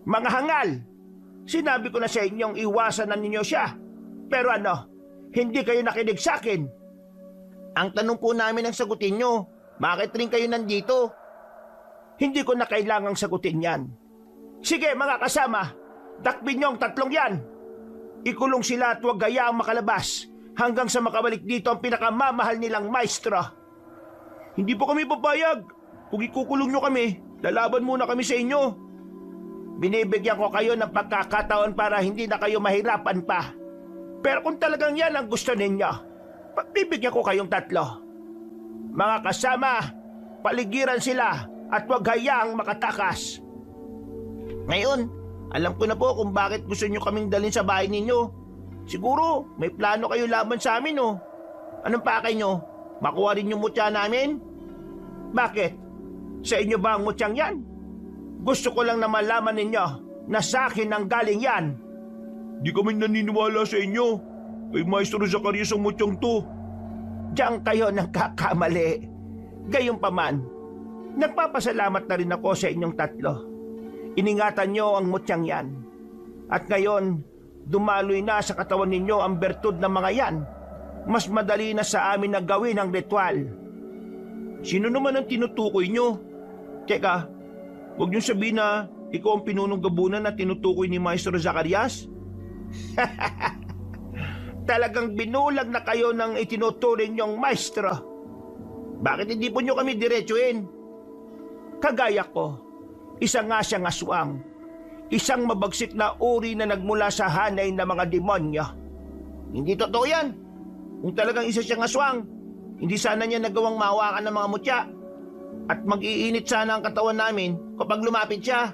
Mga hangal! Sinabi ko na sa inyong iwasan na ninyo siya. Pero ano, hindi kayo nakinig sa akin. Ang tanong po namin ang sagutin nyo, bakit rin kayo nandito? Hindi ko na kailangang sagutin yan. Sige mga kasama, dakbin nyo ang tatlong yan. Ikulong sila at huwag gayaang makalabas hanggang sa makabalik dito ang pinakamamahal nilang maestro. Hindi po kami papayag. Kung ikukulong nyo kami, lalaban muna kami sa inyo. Binibigyan ko kayo ng pagkakataon para hindi na kayo mahirapan pa. Pero kung talagang yan ang gusto ninyo, pagbibigyan ko kayong tatlo. Mga kasama, paligiran sila at huwag hayaang makatakas. Ngayon, alam ko na po kung bakit gusto nyo kaming dalhin sa bahay ninyo. Siguro, may plano kayo laban sa amin, oh. Anong pakay nyo? Makuha rin yung mutya namin? Bakit? Sa inyo ba ang mutyang yan? Gusto ko lang na malaman ninyo na sa akin ang galing yan. Di kami naniniwala sa inyo. Kay Maestro Zacarias ang mutyang to. Diyan kayo nagkakamali. Gayunpaman, nagpapasalamat na rin ako sa inyong tatlo. Iningatan nyo ang mutyang yan. At ngayon, dumaloy na sa katawan ninyo ang bertud ng mga yan. Mas madali na sa amin na gawin ang ritual. Sino naman ang tinutukoy nyo? Teka, huwag nyo sabihin na ikaw ang pinunong gabunan na tinutukoy ni Maestro Zacarias? Talagang binulag na kayo ng itinuturing nyong maestro. Bakit hindi po nyo kami diretsuhin? Kagaya ko, isa nga siyang aswang. Isang mabagsik na uri na nagmula sa hanay ng mga demonyo. Hindi totoo yan. Kung talagang isa siyang aswang, hindi sana niya nagawang mahawakan ng mga mutya. At mag-iinit sana ang katawan namin kapag lumapit siya.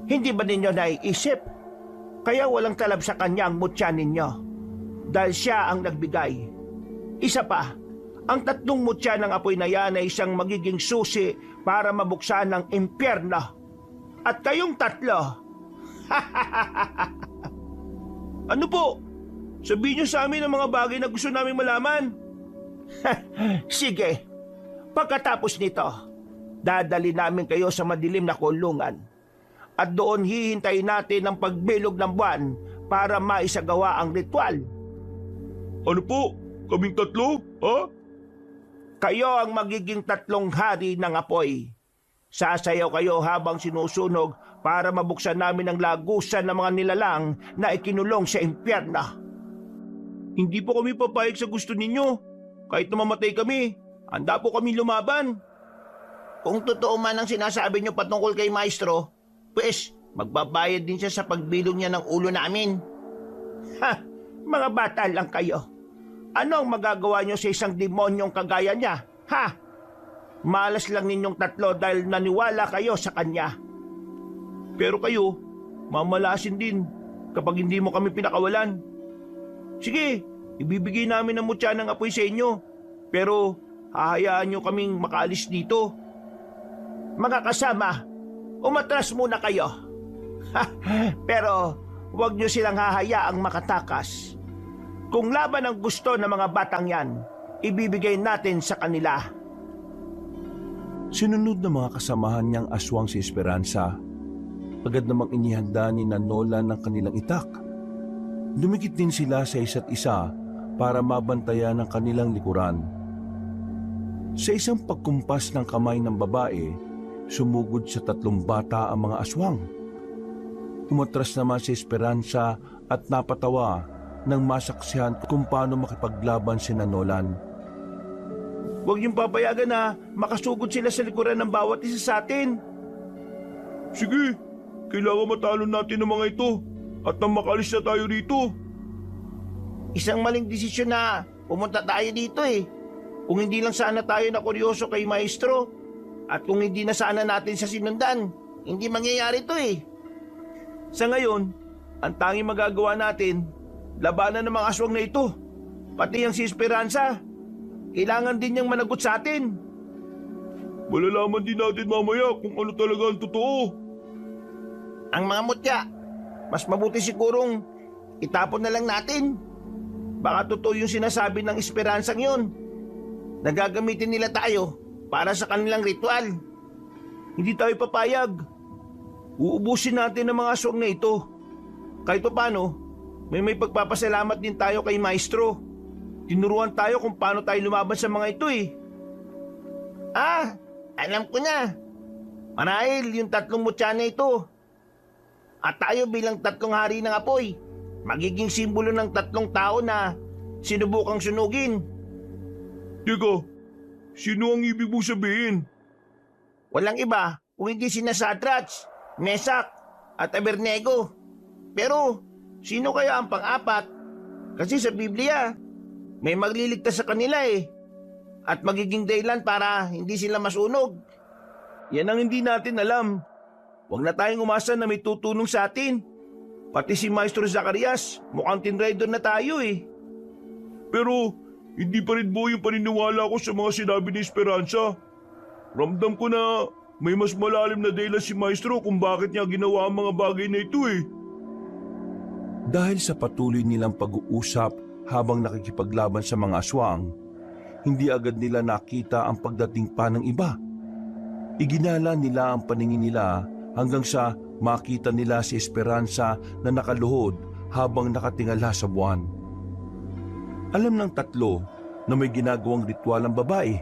Hindi ba ninyo naiisip? Kaya walang talab sa kanya ang mutya ninyo. Dahil siya ang nagbigay. Isa pa, ang tatlong mutya ng apoy na yan ay isang magiging susi para mabuksan ang impyerno. At kayong tatlo. Ano po? Sabihin niyo sa amin ang mga bagay na gusto namin malaman. Sige. Pagkatapos nito, dadali namin kayo sa madilim na kulungan. At doon hihintayin natin ang pagbilog ng buwan para maisagawa ang ritual. Ano po? Kaming tatlo? Ha? Kayo ang magiging tatlong hari ng apoy. Sasayaw kayo habang sinusunog para mabuksan namin ang lagusan ng mga nilalang na ikinulong sa impyerno. Hindi po kami papayag sa gusto ninyo. Kahit na mamatay kami, handa po kami lumaban. Kung totoo man ang sinasabi niyo patungkol kay Maestro, pues magbabayad din siya sa pagbilog niya ng ulo namin. Ha! Mga bata lang kayo. Ano ang magagawa niyo sa isang demonyong kagaya niya? Ha? Malas lang ninyong tatlo dahil naniwala kayo sa kanya. Pero kayo, mamalasin din kapag hindi mo kami pinakawalan. Sige, ibibigay namin ang mutya ng apoy sa inyo. Pero hahayaan niyo kaming makaalis dito. Mga kasama, umatras muna kayo. Pero huwag niyo silang hahayaang makatakas. Kung laban ang gusto ng mga batang yan, ibibigay natin sa kanila. Sinunod ng mga kasamahan niyang aswang si Esperanza. Agad namang inihanda ni Nolan ng kanilang itak. Dumikit din sila sa isa't isa para mabantayan ang kanilang likuran. Sa isang pagkumpas ng kamay ng babae, sumugod sa tatlong bata ang mga aswang. Umatras naman si Esperanza at napatawa nang masaksihan kung paano makipaglaban si Nolan. Huwag niyong papayagan na makasugod sila sa likuran ng bawat isa sa atin. Sige, kailangan matalo natin ang mga ito at nang makalis na tayo rito. Isang maling desisyon na pumunta tayo dito eh. Kung hindi lang sana tayo na kuryoso kay Maestro at kung hindi na sana natin siya sinundan, hindi mangyayari to eh. Sa ngayon, ang tanging magagawa natin, labanan ng mga aswang na ito. Pati ang si Esperanza. Kailangan din niyang managot sa atin. Malalaman din natin mamaya kung ano talaga ang totoo. Ang mga mutya, mas mabuti sigurong itapon na lang natin. Baka totoo yung sinasabi ng Esperansang yun. Nagagamitin nila tayo para sa kanilang ritual. Hindi tayo papayag. Uubusin natin ang mga aswang na ito. Kahit paano, may pagpapasalamat din tayo kay Maestro. tinuruan tayo kung paano tayo lumaban sa mga ito eh. Ah, alam ko na. Marahil yung 3 mutya na ito. At tayo bilang 3 hari ng apoy, magiging simbolo ng 3 tao na sinubukang sunugin. Teka, sino ang ibig mong sabihin? Walang iba kung hindi sina Sadrach, Mesak at Abednego. Pero sino kaya ang pang-4? Kasi sa Biblia, may magliligtas sa kanila eh. At magiging dahilan para hindi sila masunog. Yan ang hindi natin alam. Huwag na tayong umasa na may tutulong sa atin. Pati si Maestro Zacarias, mukhang tinraidor na tayo eh. Pero hindi pa rin buo yung paniniwala ko sa mga sinabi ni Esperanza. Ramdam ko na may mas malalim na dahilan si Maestro kung bakit niya ginawa ang mga bagay na ito eh. Dahil sa patuloy nilang pag-uusap habang nakikipaglaban sa mga aswang, hindi agad nila nakita ang pagdating pa ng iba. Iginala nila ang paningin nila hanggang sa makita nila si Esperanza na nakaluhod habang nakatingala sa buwan. Alam ng 3 na may ginagawang ritual ang babae,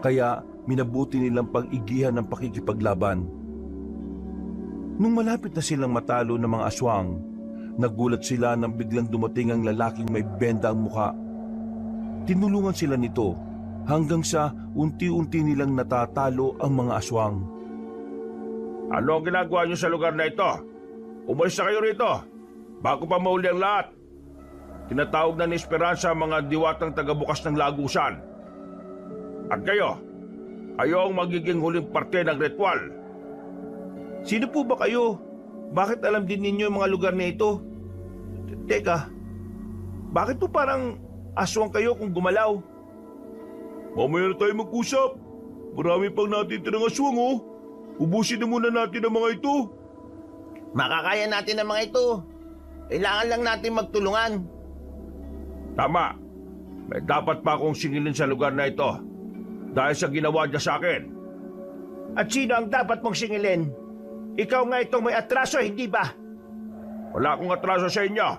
kaya minabuti nilang pag-igihan ng pakikipaglaban. Nung malapit na silang matalo ng mga aswang, nagulat sila nang biglang dumating ang lalaking may benda ang muka. Tinulungan sila nito hanggang sa unti-unti nilang natatalo ang mga aswang. Ano ang ginagawa niyo sa lugar na ito? Umalis na kayo rito, bago pa mahuli ang lahat. Tinatawag na ni Esperanza ang mga diwatang tagabukas ng lagusan. At kayo ang magiging huling parte ng ritual. Sino po ba kayo? Bakit alam din ninyo yung mga lugar na ito? Teka, bakit po parang aswang kayo kung gumalaw? Mamaya na tayo mag-usap. Marami pang natitirang aswang oh. Ubusin na muna natin ang mga ito. Makakaya natin ang mga ito. Kailangan lang natin magtulungan. Tama. May dapat pa akong singilin sa lugar na ito dahil sa ginawa niya sa akin. At sino ang dapat mong singilin? Ikaw nga itong may atraso, hindi ba? Wala akong atraso sa inyo.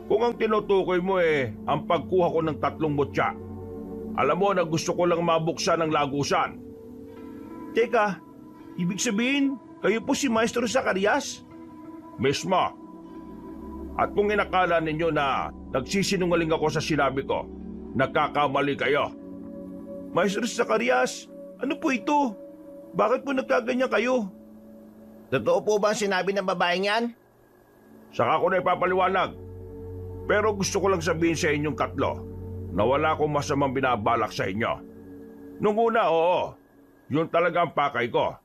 Kung ang tinutukoy mo ang pagkuha ko ng 3 mutya, alam mo na gusto ko lang mabuksan ang lagusan. Teka, ibig sabihin, kayo po si Maestro Zacarias? Mismo. At kung inakala ninyo na nagsisinungaling ako sa sinabi ko, nagkakamali kayo. Maestro Zacarias, ano po ito? Bakit po nagkaganyan kayo? Totoo po ba ang sinabi ng babaeng yan? Saka ko na ipapaliwanag. Pero gusto ko lang sabihin sa inyong 3 na wala akong masamang binabalak sa inyo. Nung una, oo, yun talaga ang pakay ko.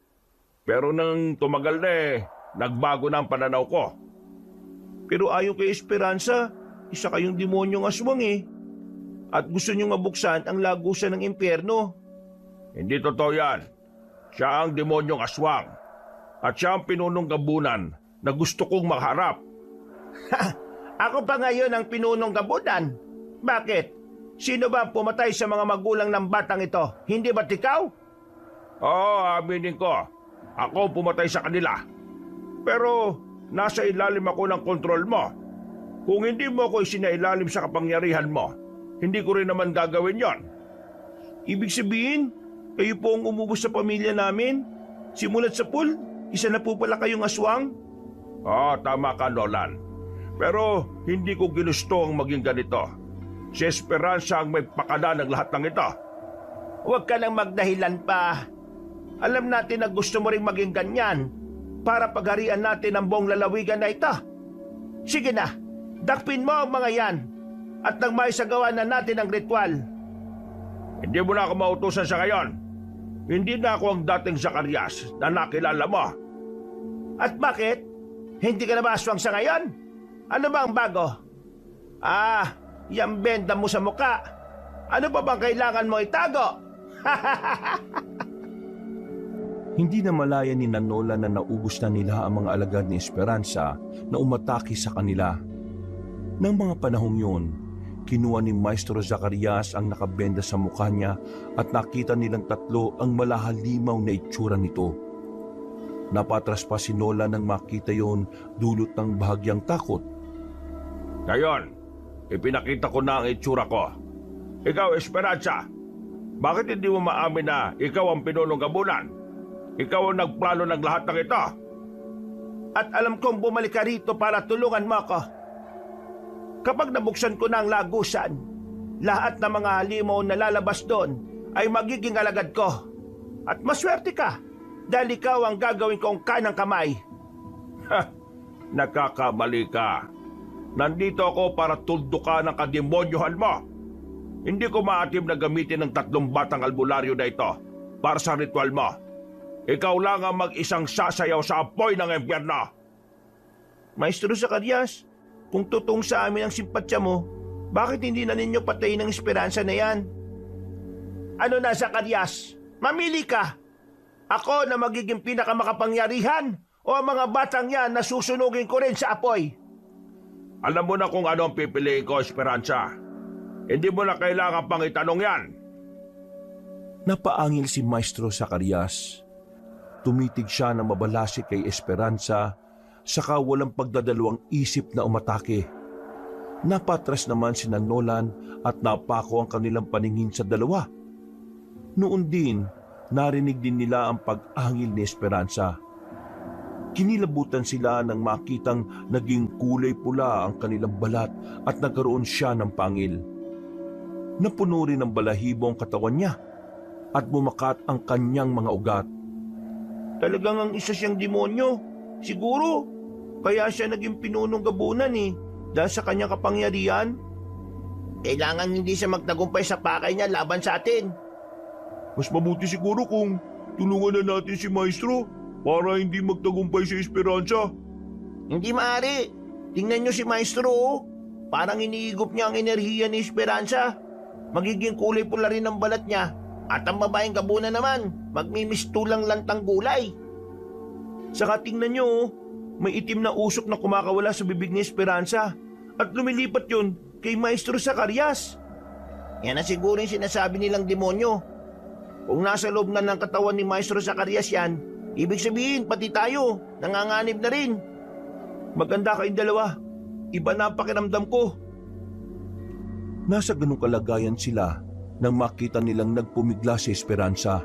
Pero nang tumagal na nagbago na ang pananaw ko. Pero ayon kay Esperanza, isa kayong demonyong aswang eh. At gusto niyong mabuksan ang lagusan ng impyerno. Hindi totoo yan. Siya ang demonyong aswang. At siya ang pinunong gabunan na gusto kong makaharap. Ako pa ngayon ang pinunong gabunan. Bakit? Sino ba ang pumatay sa mga magulang ng batang ito? Hindi ba't ikaw? Oo, aminin ko. Ako pumatay sa kanila. Pero nasa ilalim ako ng kontrol mo. Kung hindi mo ako isinailalim sa kapangyarihan mo, hindi ko rin naman gagawin yon. Ibig sabihin, kayo po ang umubos sa pamilya namin? Simulat sa pool, isa na po pala kayong aswang? Oo, tama ka, Nolan. Pero hindi ko ginusto ang maging ganito. Si Esperanza ang may pakana ng lahat ng ito. Huwag ka nang magdahilan pa. Alam natin na gusto mo ring maging ganyan para pagharian natin ang buong lalawigan na ito. Sige na, dakpin mo ang mga yan at nang maisagawa na natin ang ritual. Hindi mo na ako mautusan sa ngayon. Hindi na ako ang dating Zacarias na nakilala mo. At bakit? Hindi ka na ba aswang sa ngayon? Ano ba ang bago? Yung benda mo sa muka. Ano pa bang kailangan mo itago? Hindi na malaya ni Nanola na naubos na nila ang mga alagad ni Esperanza na umatake sa kanila. Nang mga panahong yun, kinuha ni Maestro Zacarias ang nakabenda sa mukha niya at nakita nilang 3 ang malahalimaw na itsura nito. Napatras pa si Nola nang makita yon, dulot ng bahagyang takot. Ngayon, ipinakita ko na ang itsura ko. Ikaw, Esperanza, bakit hindi mo maamin na ikaw ang pinunong gabunan? Ikaw ang nagplano ng lahat ng ito. At alam kong bumalik ka rito para tulungan mo ako. Kapag nabuksan ko na ang lagusan, lahat ng mga halimaw na lalabas doon ay magiging alagad ko. At maswerte ka dahil ikaw ang gagawin kong kanang kamay. Nakakamali ka. Nandito ako para tuldukan ang kademonyohan mo. Hindi ko maatim na gamitin ng 3 batang albularyo na ito para sa ritual mo. Ikaw lang ang mag-isang sasayaw sa apoy ng impyerno. Maestro Zacarias, kung totoong sa amin ang simpatsya mo, bakit hindi na ninyo patayin ang esperansa na yan? Ano na, Zacarias? Mamili ka! Ako na magiging pinakamakapangyarihan o ang mga batang yan na susunugin ko rin sa apoy? Alam mo na kung ano ang pipiliin ko, Esperanza. Hindi mo na kailangan pang itanong yan. Napaangil si Maestro Zacarias. Tumitig siya na mabalasik kay Esperanza, saka walang pagdadalawang isip na umatake. Napatras naman si Nolan at napako ang kanilang paningin sa dalawa. Noon din, narinig din nila ang pag-angil ni Esperanza. Kinilabutan sila nang makitang naging kulay pula ang kanilang balat at nagkaroon siya ng pangil. Napuno rin ng balahibo ang katawan niya at bumakat ang kanyang mga ugat. Talagang ang isa siyang demonyo. Siguro, kaya siya naging pinunong gabunan dahil sa kanyang kapangyarihan. Kailangan hindi siya magtagumpay sa pakay niya laban sa atin. Mas mabuti siguro kung tulungan na natin si Maestro para hindi magtagumpay si Esperanza. Hindi maaari. Tingnan niyo si Maestro. Parang iniigop niya ang enerhiya ni Esperanza. Magiging kulay pula rin ang balat niya. At ang babaeng gabunan naman, magmimistulang lantang gulay. Saka tingnan niyo, may itim na usok na kumakawala sa bibig ni Esperanza. At lumilipat yun kay Maestro Zacarias. Yan na siguro yung sinasabi nilang demonyo. Kung nasa loob na ng katawan ni Maestro Zacarias yan, ibig sabihin pati tayo, nanganganib na rin. Maganda kayong dalawa. Iba na ang pakiramdam ko. Nasa ganung kalagayan sila nang makita nilang nagpumigla si Esperanza.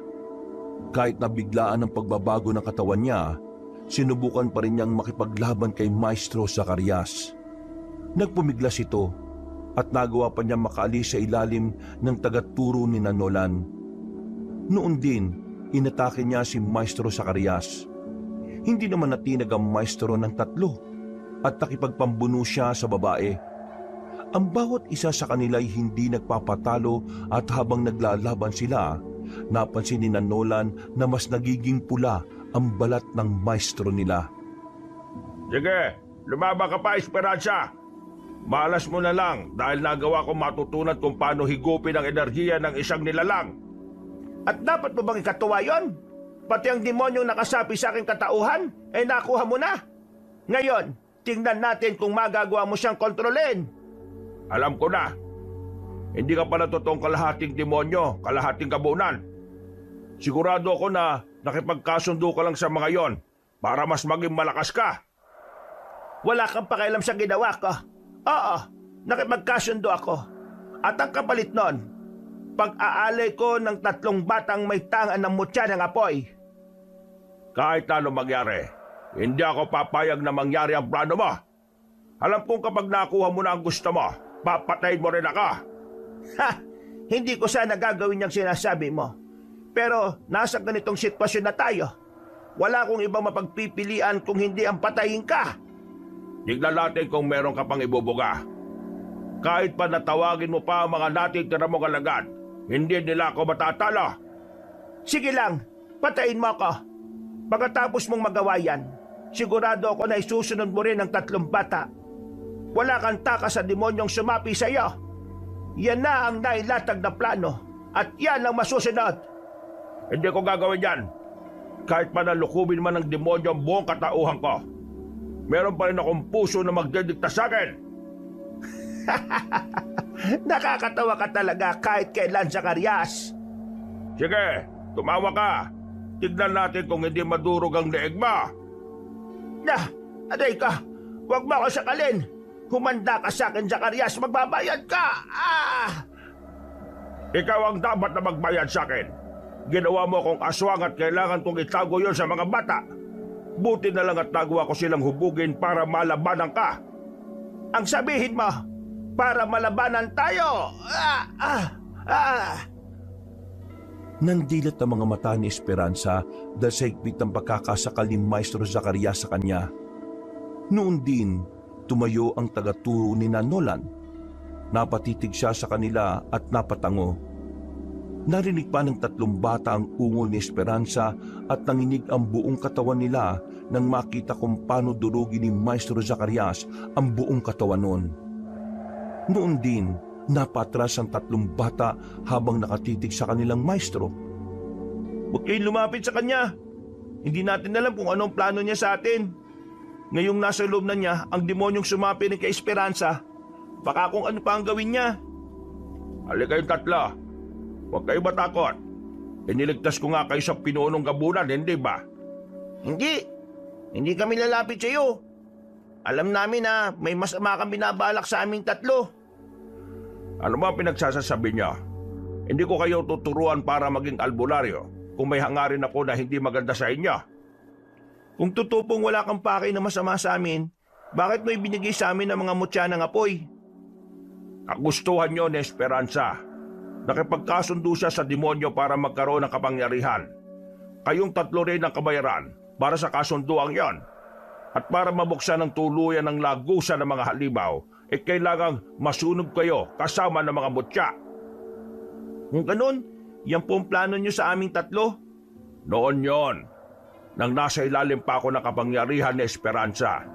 Kahit nabiglaan ang pagbabago ng katawan niya, sinubukan pa rin niyang makipaglaban kay Maestro Zacarias. Nagpumiglas ito at nagawa pa niya makaalis sa ilalim ng tagaturo ni Nolan. Noon din, inatake niya si Maestro Zacarias. Hindi naman natinag ang maestro ng 3 at nakipagpambuno siya sa babae. Ang bawat isa sa kanila ay hindi nagpapatalo at habang naglalaban sila, napansin ni Nolan na mas nagiging pula ang balat ng maestro nila. Sige, lumaba ka pa, Esperanza. Malas mo na lang dahil nagawa kong matutunan kung paano higupin ang enerhiya ng isang nilalang. At dapat mo bang ikatuwa yun? Pati ang demonyong nakasapi sa aking katauhan, nakuha mo na. Ngayon, tingnan natin kung magagawa mo siyang kontrolin. Alam ko na. Hindi ka pala totoong kalahating demonyo, kalahating gabunan. Sigurado ako na nakipagkasundo ka lang sa mga yon para mas maging malakas ka. Wala kang pakialam sa ginawa ko. Oo, nakipagkasundo ako. At ang kapalit nun, pag-aalay ko ng 3 batang may tangan ng mutya ng apoy. Kahit ano mangyari, hindi ako papayag na mangyari ang plano mo. Alam kong kapag nakuha mo na ang gusto mo, papatayin mo rin ako. Ha! Hindi ko sana gagawin yung sinasabi mo. Pero nasa ganitong sitwasyon na tayo. Wala akong ibang mapagpipilian kung hindi ang patayin ka. Tignan natin kung meron ka pang ibubuga. Kahit pa natawagin mo pa ang mga natitira mong alagad, hindi nila ako matatalo. Sige lang, patayin mo ako. Pagkatapos mong magawa yan, sigurado ako na isusunod mo rin ang 3 bata. Wala kang takas sa demonyong sumapi sa iyo. Yan na ang nailatag na plano at yan ang masusunod. Hindi ko gagawin yan. Kahit pa nalukubin man ng demonyo ang buong katauhan ko, meron pa rin akong puso na magdedikta sa akin. Nakakatawa ka talaga kahit kailan, Zacarias. Sige, tumawa ka. Tignan natin kung hindi madurog ang leeg mo. Aday ka, huwag mo ako sakalin. Humanda ka sa akin, Zacarias. Magbabayad ka! Ikaw ang dapat na magbayad sa akin. Ginawa mo akong aswang at kailangan kong itago yon sa mga bata. Buti na lang at nagawa ko silang hubugin para malabanan ka. Ang sabihin mo, para malabanan tayo! Nandilat ang mga mata ni Esperanza dahil sa higpit ng pagkakasakal ni Maestro Zacarias sa kanya. Noon din, tumayo ang tagaturo ni Nolan. Napatitig siya sa kanila at napatango. Narinig pa ng 3 bata ang ungol ni Esperanza at nanginig ang buong katawan nila nang makita kung paano durugin ni Maestro Zacarias ang buong katawan noon. Noon din, napatras ang 3 bata habang nakatitig sa kanilang maestro. Huwag kayong lumapit sa kanya. Hindi natin alam kung anong plano niya sa atin. Ngayong nasa loob na niya ang demonyong sumapiring kay Esperanza, baka kung ano pa ang gawin niya. Halika kayong 3. Huwag kayo matakot. Iniligtas ko nga kayo sa pinunong gabunan, hindi ba? Hindi kami lalapit sa iyo. Alam namin na may masama kang binabalak sa aming 3. Ano ba pinagsasasabi niya? Hindi ko kayo tuturuan para maging albularyo kung may hangarin ako na hindi maganda sa inyo. Kung tutupong wala kang pakay na masama sa amin, bakit mo ibinigay sa amin ang mga mutya ng apoy? Kagustuhan niyo ni Esperanza. Nakipagkasundo siya sa demonyo para magkaroon ng kapangyarihan. Kayong 3 rin ang kabayaran para sa kasunduang yon. At para mabuksan ng tuluyan ng lagusan ng mga halimaw, kailangang masunog kayo kasama ng mga mutya. Kung ganun, yan po ang plano niyo sa aming 3? Noon yon, nang nasa ilalim pa ako ng kapangyarihan ni Esperanza.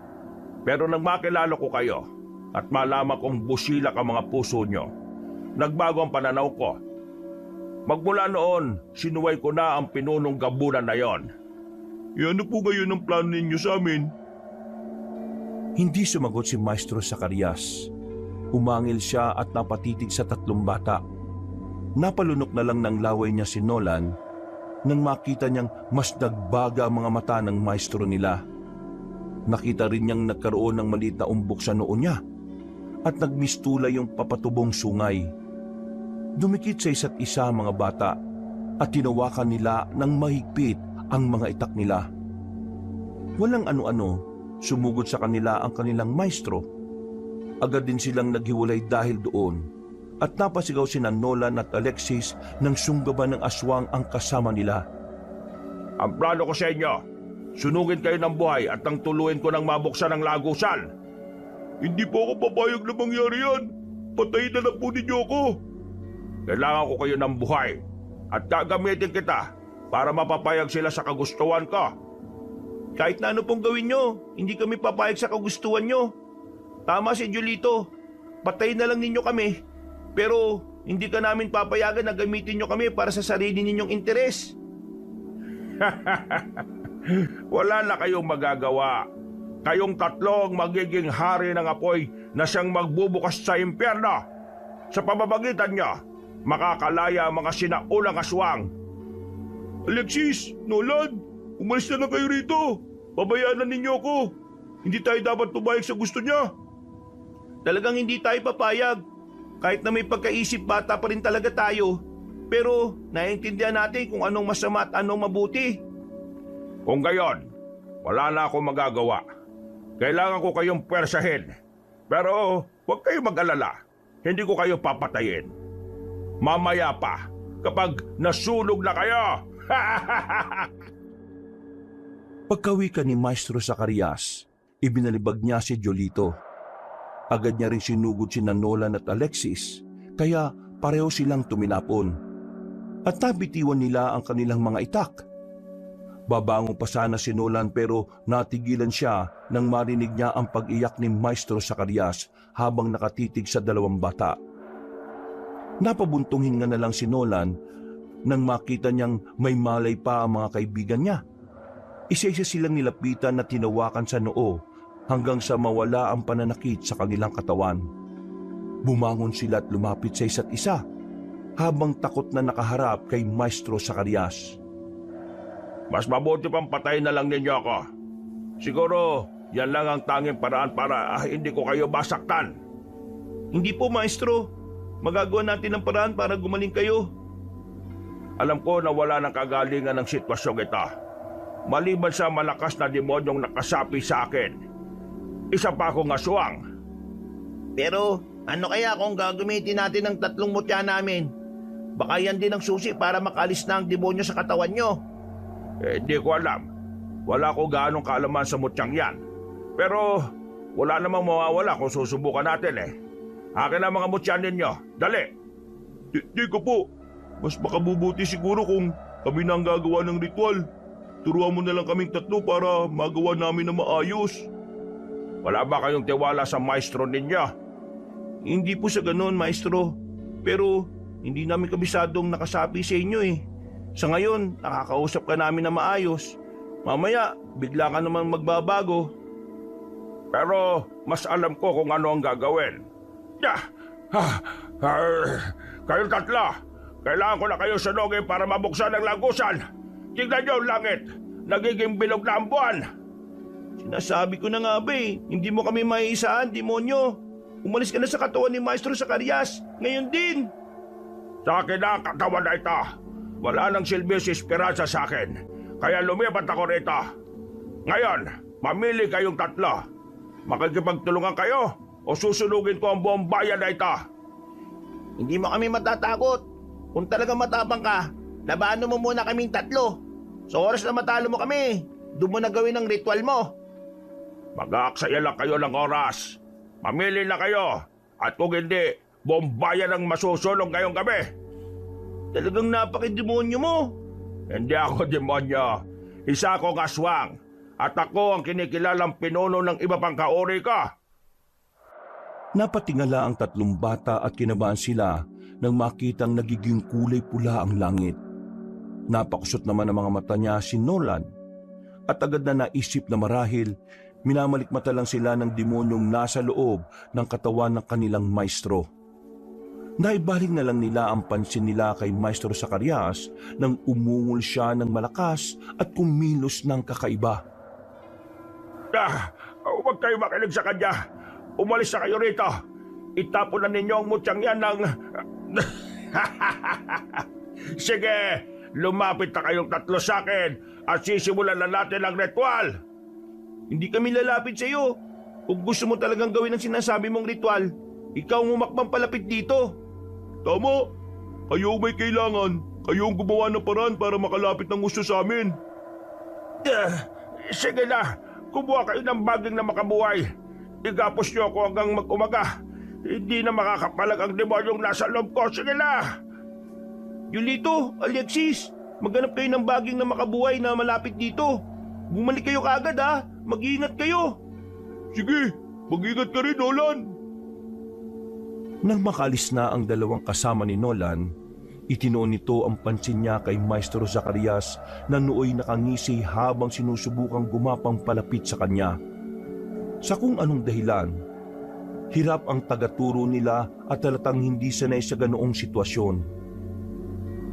Pero nang makilala ko kayo at malaman kong busilak ang mga puso nyo, nagbago ang pananaw ko. Magmula noon, sinuway ko na ang pinunong gabunan na yon. Ano po ngayon ang plano ninyo sa amin? Hindi sumagot si Maestro Zacarias. Umangil siya at napatitig sa 3 bata. Napalunok na lang ng laway niya si Nolan nang makita niyang mas nagbaga ang mga mata ng maestro nila. Nakita rin niyang nagkaroon ng maliit na umbok sa noo niya at nagmistula yung papatubong sungay. Dumikit sa isa't isa ang mga bata at tinawakan nila ng mahigpit ang mga itak nila. Walang ano-ano, sumugod sa kanila ang kanilang maestro. Agad din silang naghiwalay dahil doon at napasigaw sina Nolan at Alexis nang sunggaban ng aswang ang kasama nila. Ang plano ko sa inyo, sunugin kayo ng buhay at nang tuluin ko ng mabuksan ang lagusan. Hindi po ako papayag na mangyari yan. Patayin na lang po ninyo ako. Kailangan ko kayo ng buhay at gagamitin kita para mapapayag sila sa kagustuhan ko. Kahit na ano pong gawin nyo, hindi kami papayag sa kagustuhan nyo. Tama si Julito, patayin na lang ninyo kami. Pero hindi ka namin papayagan na gamitin nyo kami para sa sarili ninyong interes. Wala na kayong magagawa. Kayong 3 ang magiging hari ng apoy na siyang magbubukas sa impyerno. Sa pamamagitan niya, makakalaya ang mga sinaulang aswang. Alexis, Nolan, umalis na lang kayo rito. Pabayaan na ninyo ako. Hindi tayo dapat pumayag sa gusto niya. Talagang hindi tayo papayag. Kahit na may pagkaisip bata pa rin talaga tayo. Pero naiintindihan natin kung anong masama at anong mabuti. Kung gayon, wala na akong magagawa. Kailangan ko kayong pwersahin. Pero huwag kayong mag-alala. Hindi ko kayo papatayin. Mamaya pa, kapag nasunog na kayo. Pagkawikan ni Maestro Zacarias, ibinalibag niya si Jolito. Agad niya rin sinugod sina Nolan at Alexis, kaya pareho silang tuminapon. At nabitiwan nila ang kanilang mga itak. Babangon pa sana si Nolan pero natigilan siya nang marinig niya ang pag-iyak ni Maestro Zacarias habang nakatitig sa 2 bata. Napabuntong hinga na lang si Nolan nang makita niyang may malay pa ang mga kaibigan niya. Isa-isa silang nilapitan na tinawakan sa noo hanggang sa mawala ang pananakit sa kanilang katawan. Bumangon sila at lumapit sa isa't isa habang takot na nakaharap kay Maestro Zacarias. Mas mabuti pang patayin na lang ninyo ako. Siguro Yan lang ang tanging paraan para hindi ko kayo masaktan. Hindi po, Maestro. Magagawa natin ang paraan para gumaling kayo. Alam ko na wala ng kagalingan ng sitwasyong ito. Maliban sa malakas na demonyong nakasapi sa akin. Isa pa akong aswang. Pero ano kaya kung gagamitin natin ang 3 mutya namin? Baka yan din ang susi para makalis na ang demonyo sa katawan nyo. Hindi ko alam. Wala ko gaanong kaalaman sa mutyang yan. Pero wala namang mawawala kung susubukan natin eh. Akin ang mga mutya ninyo. Dali! Di ko po. Mas makabubuti siguro kung kami na ang gagawa ng ritual. Turuan mo na lang kaming 3 para magawa namin na maayos. Wala ba kayong tiwala sa maestro ninyo? Hindi po sa ganun, Maestro. Pero hindi namin kabisadong nakasapi sa inyo eh. Sa ngayon, nakakausap ka namin na maayos. Mamaya, bigla ka naman magbabago. Pero mas alam ko kung ano ang gagawin. Kayong 3, kailangan ko na kayo sunugin para mabuksan ang lagusan. Tignan niyo ang langit, nagiging bilog na ang buwan. Sinasabi ko na nga ba eh, hindi mo kami maiisaan, demonyo. Umalis ka na sa katawan ni Maestro Zacarias. Ngayon din. Sa akin na ang katawan na ito. Wala nang silbi si Esperanza sa akin. Kaya lumipat ako rito. Ngayon, mamili kayong 3. Makikipagtulungan kayo o susunugin ko ang buong bayan na ito. Hindi mo kami matatakot. Kung talagang matapang ka, labanan mo muna kaming 3. Sa oras na matalo mo kami, doon mo na gawin ang ritual mo. Mag-aaksaya lang kayo ng oras. Mamili na kayo. At kung hindi, buong bayan ang masusulong ngayong gabi. Talagang napaki-demonyo mo. Hindi ako demonyo. Isa akong aswang. At ako ang kinikilalang pinuno ng iba pang kauri ko. Napatingala ang 3 bata at kinabahan sila nang makitang nagiging kulay pula ang langit. Napakusot naman ang mga mata niya si Nolan at agad na naisip na marahil minamalikmata lang sila ng demonyong nasa loob ng katawan ng kanilang maestro. Naibaling na lang nila ang pansin nila kay Maestro Zacarias nang umungol siya ng malakas at kumilos ng kakaiba. Huwag kayo makinig sa kanya. Umalis na kayo rito. Itapon na ninyo ang mutyang yan ng... Sige, lumapit na kayong 3 sa akin at sisimulan na natin ang ritual. Hindi kami lalapit sa iyo. Kung gusto mo talagang gawin ang sinasabi mong ritual, ikaw ang umakbang palapit dito. Tama. Kayo may kailangan. Kayo ang gumawa ng paraan para makalapit ng gusto sa amin. Sige na. Kumuha kayo ng baging na makabuhay. Igapos niyo ako hanggang mag-umaga. Hindi na makakapalag ang demonyong nasa loob ko. Sige na! Yulito, Alexis, maghanap kayo ng baging na makabuhay na malapit dito. Bumalik kayo kaagad ha. Mag-iingat kayo. Sige, mag-ingat ka rin, Nolan. Nang makalis na ang 2 kasama ni Nolan, itinoon nito ang pansin niya kay Maestro Zacarias na nooy nakangisi habang sinusubukang gumapang palapit sa kanya. Sa kung anong dahilan, hirap ang tagaturo nila at talatang hindi sanay sa ganoong sitwasyon.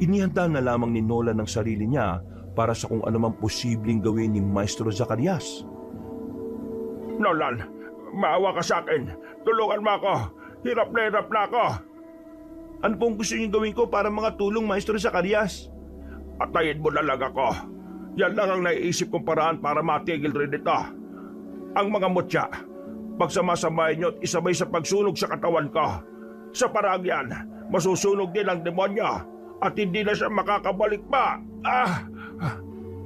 Inihanda na lamang ni Nolan ang sarili niya para sa kung anumang posibleng gawin ni Maestro Zacarias. Nolan, maawa ka sa akin. Tulungan mo ako. Hirap na ako. Ano pong gusto niyong gawin ko para makatulong, Maestro Zacarias? Patayin mo na lang ako. Yan lang ang naiisip kong paraan para matigil rin ito. Ang mga mutya, pagsamasamahin niyo at isabay sa pagsunog sa katawan ko. Sa parang yan, masusunog din ang demonyo at hindi na siya makakabalik pa.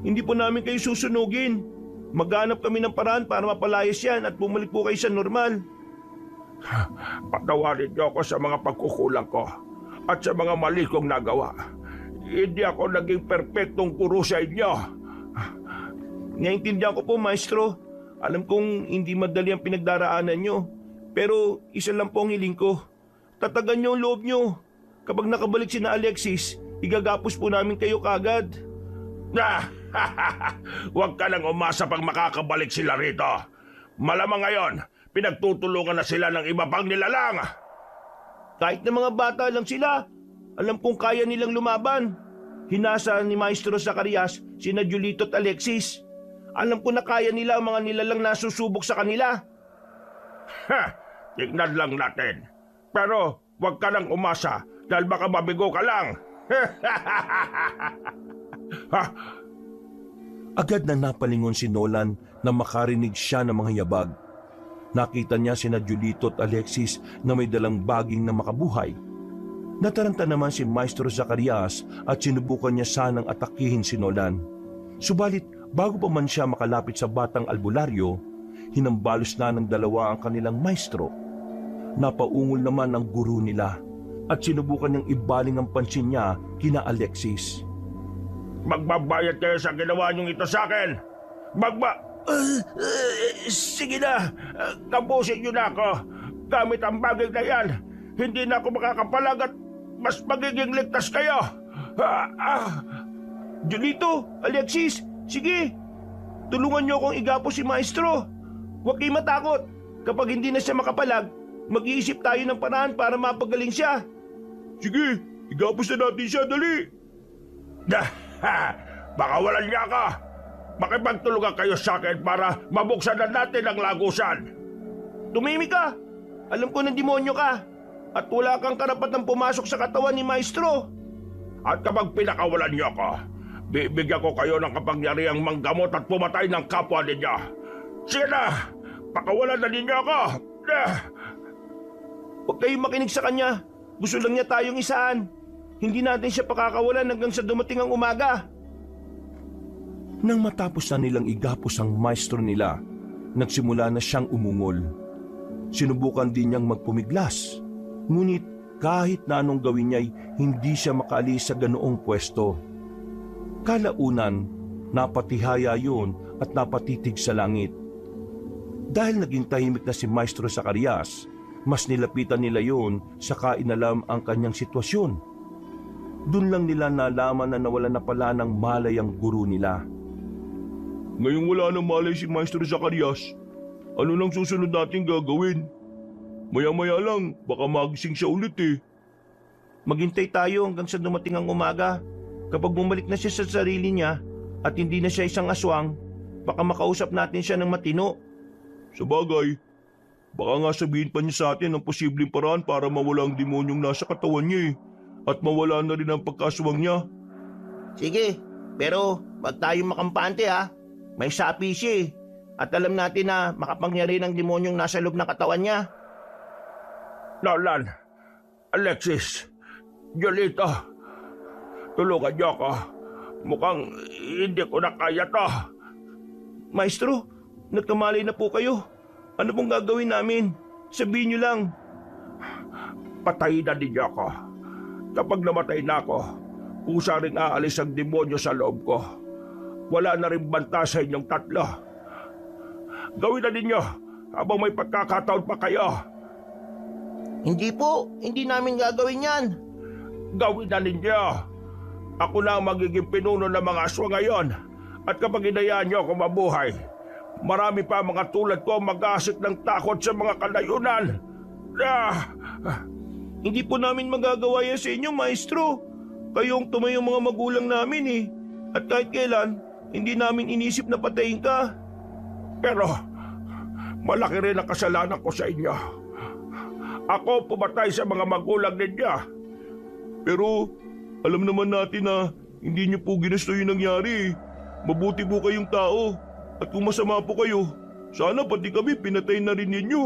Hindi po namin kayo susunugin. Maghanap kami ng paraan para mapalayas yan at bumalik po kayo sa normal. Patawarin niyo ako sa mga pagkukulang ko at sa mga mali kong nagawa. Hindi ako naging perpektong guro sa inyo. Naiintindihan ko po, Maestro. Alam kong hindi madali ang pinagdaraanan nyo. Pero isa lang po ang hiling ko. Tatagan nyo ang loob nyo. Kapag nakabalik si na Alexis, igagapos po namin kayo kagad. Huwag ka nang umasa pag makakabalik sila rito. Malamang ngayon, pinagtutulungan na sila ng iba pang nilalang. Kahit na mga bata lang sila, alam kong kaya nilang lumaban. Hinasa ni Maestro Zacarias sina Julito at Alexis. Alam ko na kaya nila ang mga nilalang nasusubok sa kanila. Ha! Tignan lang natin. Pero huwag ka nang umasa dahil baka mabigo ka lang. Ha! Agad na napalingon si Nolan na makarinig siya ng mga yabag. Nakita niya sina Julito at Alexis na may dalang baging na makabuhay. Nataranta naman si Maestro Zacarias at sinubukan niya sanang atakihin si Nolan. Subalit bago pa man siya makalapit sa batang albularyo, hinambalos na ng dalawa ang kanilang maestro. Napaungol naman ang guro nila at sinubukan niyang ibaling ang pansin niya kina Alexis. Magbabayad kayo sa ginawa niyong ito sa akin. Sige na, kapusin niyo na ako. Gamit ang bagay na yan, hindi na ako makakapalag at mas magiging ligtas kayo. Julito, Alexis, sige. Tulungan niyo akong igapo si Maestro. Huwag kayo matakot. Kapag hindi na siya makapalag, mag-iisip tayo ng paraan para mapagaling siya. Sige, igapos na natin siya, dali. Baka walang niya ka. Makipagtulungan kayo sa akin para mabuksan na natin ang lagusan. Tumimik ka. Alam ko ng demonyo ka. At wala kang karapatang pumasok sa katawan ni Maestro. At kapag pinakawalan niyo ako, bibigyan ko kayo ng kapangyarihang manggamot at pumatay ng kapwa ninyo. Sige na, pakawalan na ninyo ako. Huwag kayong makinig sa kanya. Gusto lang niya tayong isaan. Hindi natin siya pakakawalan hanggang sa dumating ang umaga. Nang matapos na nilang igapos ang maestro nila, nagsimula na siyang umungol. Sinubukan din niyang magpumiglas, ngunit kahit na anong gawin niya'y hindi siya makaalis sa ganoong pwesto. Kalaunan, napatihaya yun at napatitig sa langit. Dahil naging tahimik na si Maestro Zacarias, mas nilapitan nila yun saka inalam ang kanyang sitwasyon. Doon lang nila nalaman na nawala na pala ng malay ang guro nila. Ngayong wala nang malay si Maestro Zacarias, ano nang susunod natin gagawin? Maya-maya lang, baka magising siya ulit eh. Maghintay tayo hanggang sa dumating ang umaga. Kapag bumalik na siya sa sarili niya at hindi na siya isang aswang, baka makausap natin siya ng matino. Sabagay, baka nga sabihin pa niya sa atin ang posibleng paraan para mawala ang demonyong nasa katawan niya eh. At mawala na rin ang pagkaswang niya. Sige, pero wag tayong makampante ha. May sapi siya eh. At alam natin na makapangyari ng demonyong nasa loob ng katawan niya. Nolan, Alexis, Julito, tulungan niyo ako. Mukhang hindi ko na kaya to. Maestro, nagkamali na po kayo. Ano pong gagawin namin? Sabihin niyo lang. Patayin na ninyo ako. Kapag namatay na ako, kusa rin aalis ang demonyo sa loob ko. Wala na rin banta sa inyong tatlo. Gawin na ninyo habang may pagkakataon pa kayo. Hindi po, hindi namin gagawin yan. Gawin na ninyo. Ako na ang magiging pinuno ng mga aswa ngayon. At kapag inayaan niyo ako mabuhay, marami pa mga tulad ko mag-aasik ng takot sa mga kalayunan. Hindi po namin magagawa yan sa inyo, Maestro. Kayong tumayong mga magulang namin eh. At kahit kailan, hindi namin inisip na patayin ka. Pero malaki rin ang kasalanan ko sa inyo. Ako pumatay sa mga magulang ninyo. Pero alam naman natin na hindi niyo po ginusto yung nangyari. Mabuti po kayong tao. At kung masama po kayo, sana pati kami pinatay na rin ninyo.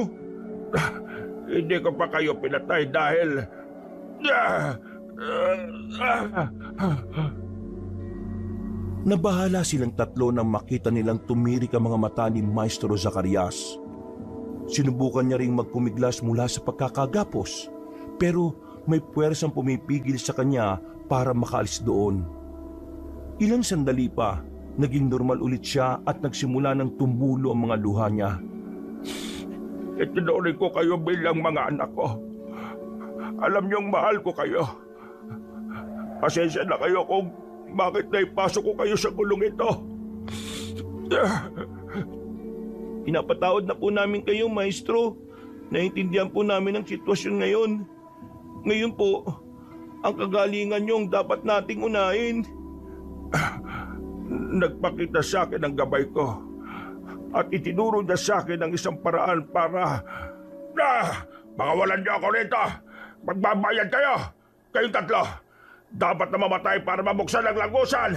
Hindi ko pa kayo pinatay dahil... Nabahala silang tatlo nang makita nilang tumirik ang mga mata ni Maestro Zacarias. Sinubukan niya ring magpumiglas mula sa pagkakagapos, pero may puwersang pumipigil sa kanya para makaalis doon. Ilang sandali pa, naging normal ulit siya at nagsimula ng tumulo ang mga luha niya. Itinuloy ko kayo bilang mga anak ko. Alam niyong mahal ko kayo. Pasensya na kayo kung bakit naipasok ko kayo sa gulong ito. Pinapatawad na po namin kayo, Maestro. Naintindihan po namin ang sitwasyon ngayon. Ngayon po, ang kagalingan niyo ang dapat nating unahin. nagpakita sa akin ng gabay ko at itinuro niya sa akin ang isang paraan para... Pakawalan niyo ako rito! Magbabayad kayo! Kayong tatlo! Dapat na mamatay para mabuksan ang langusan!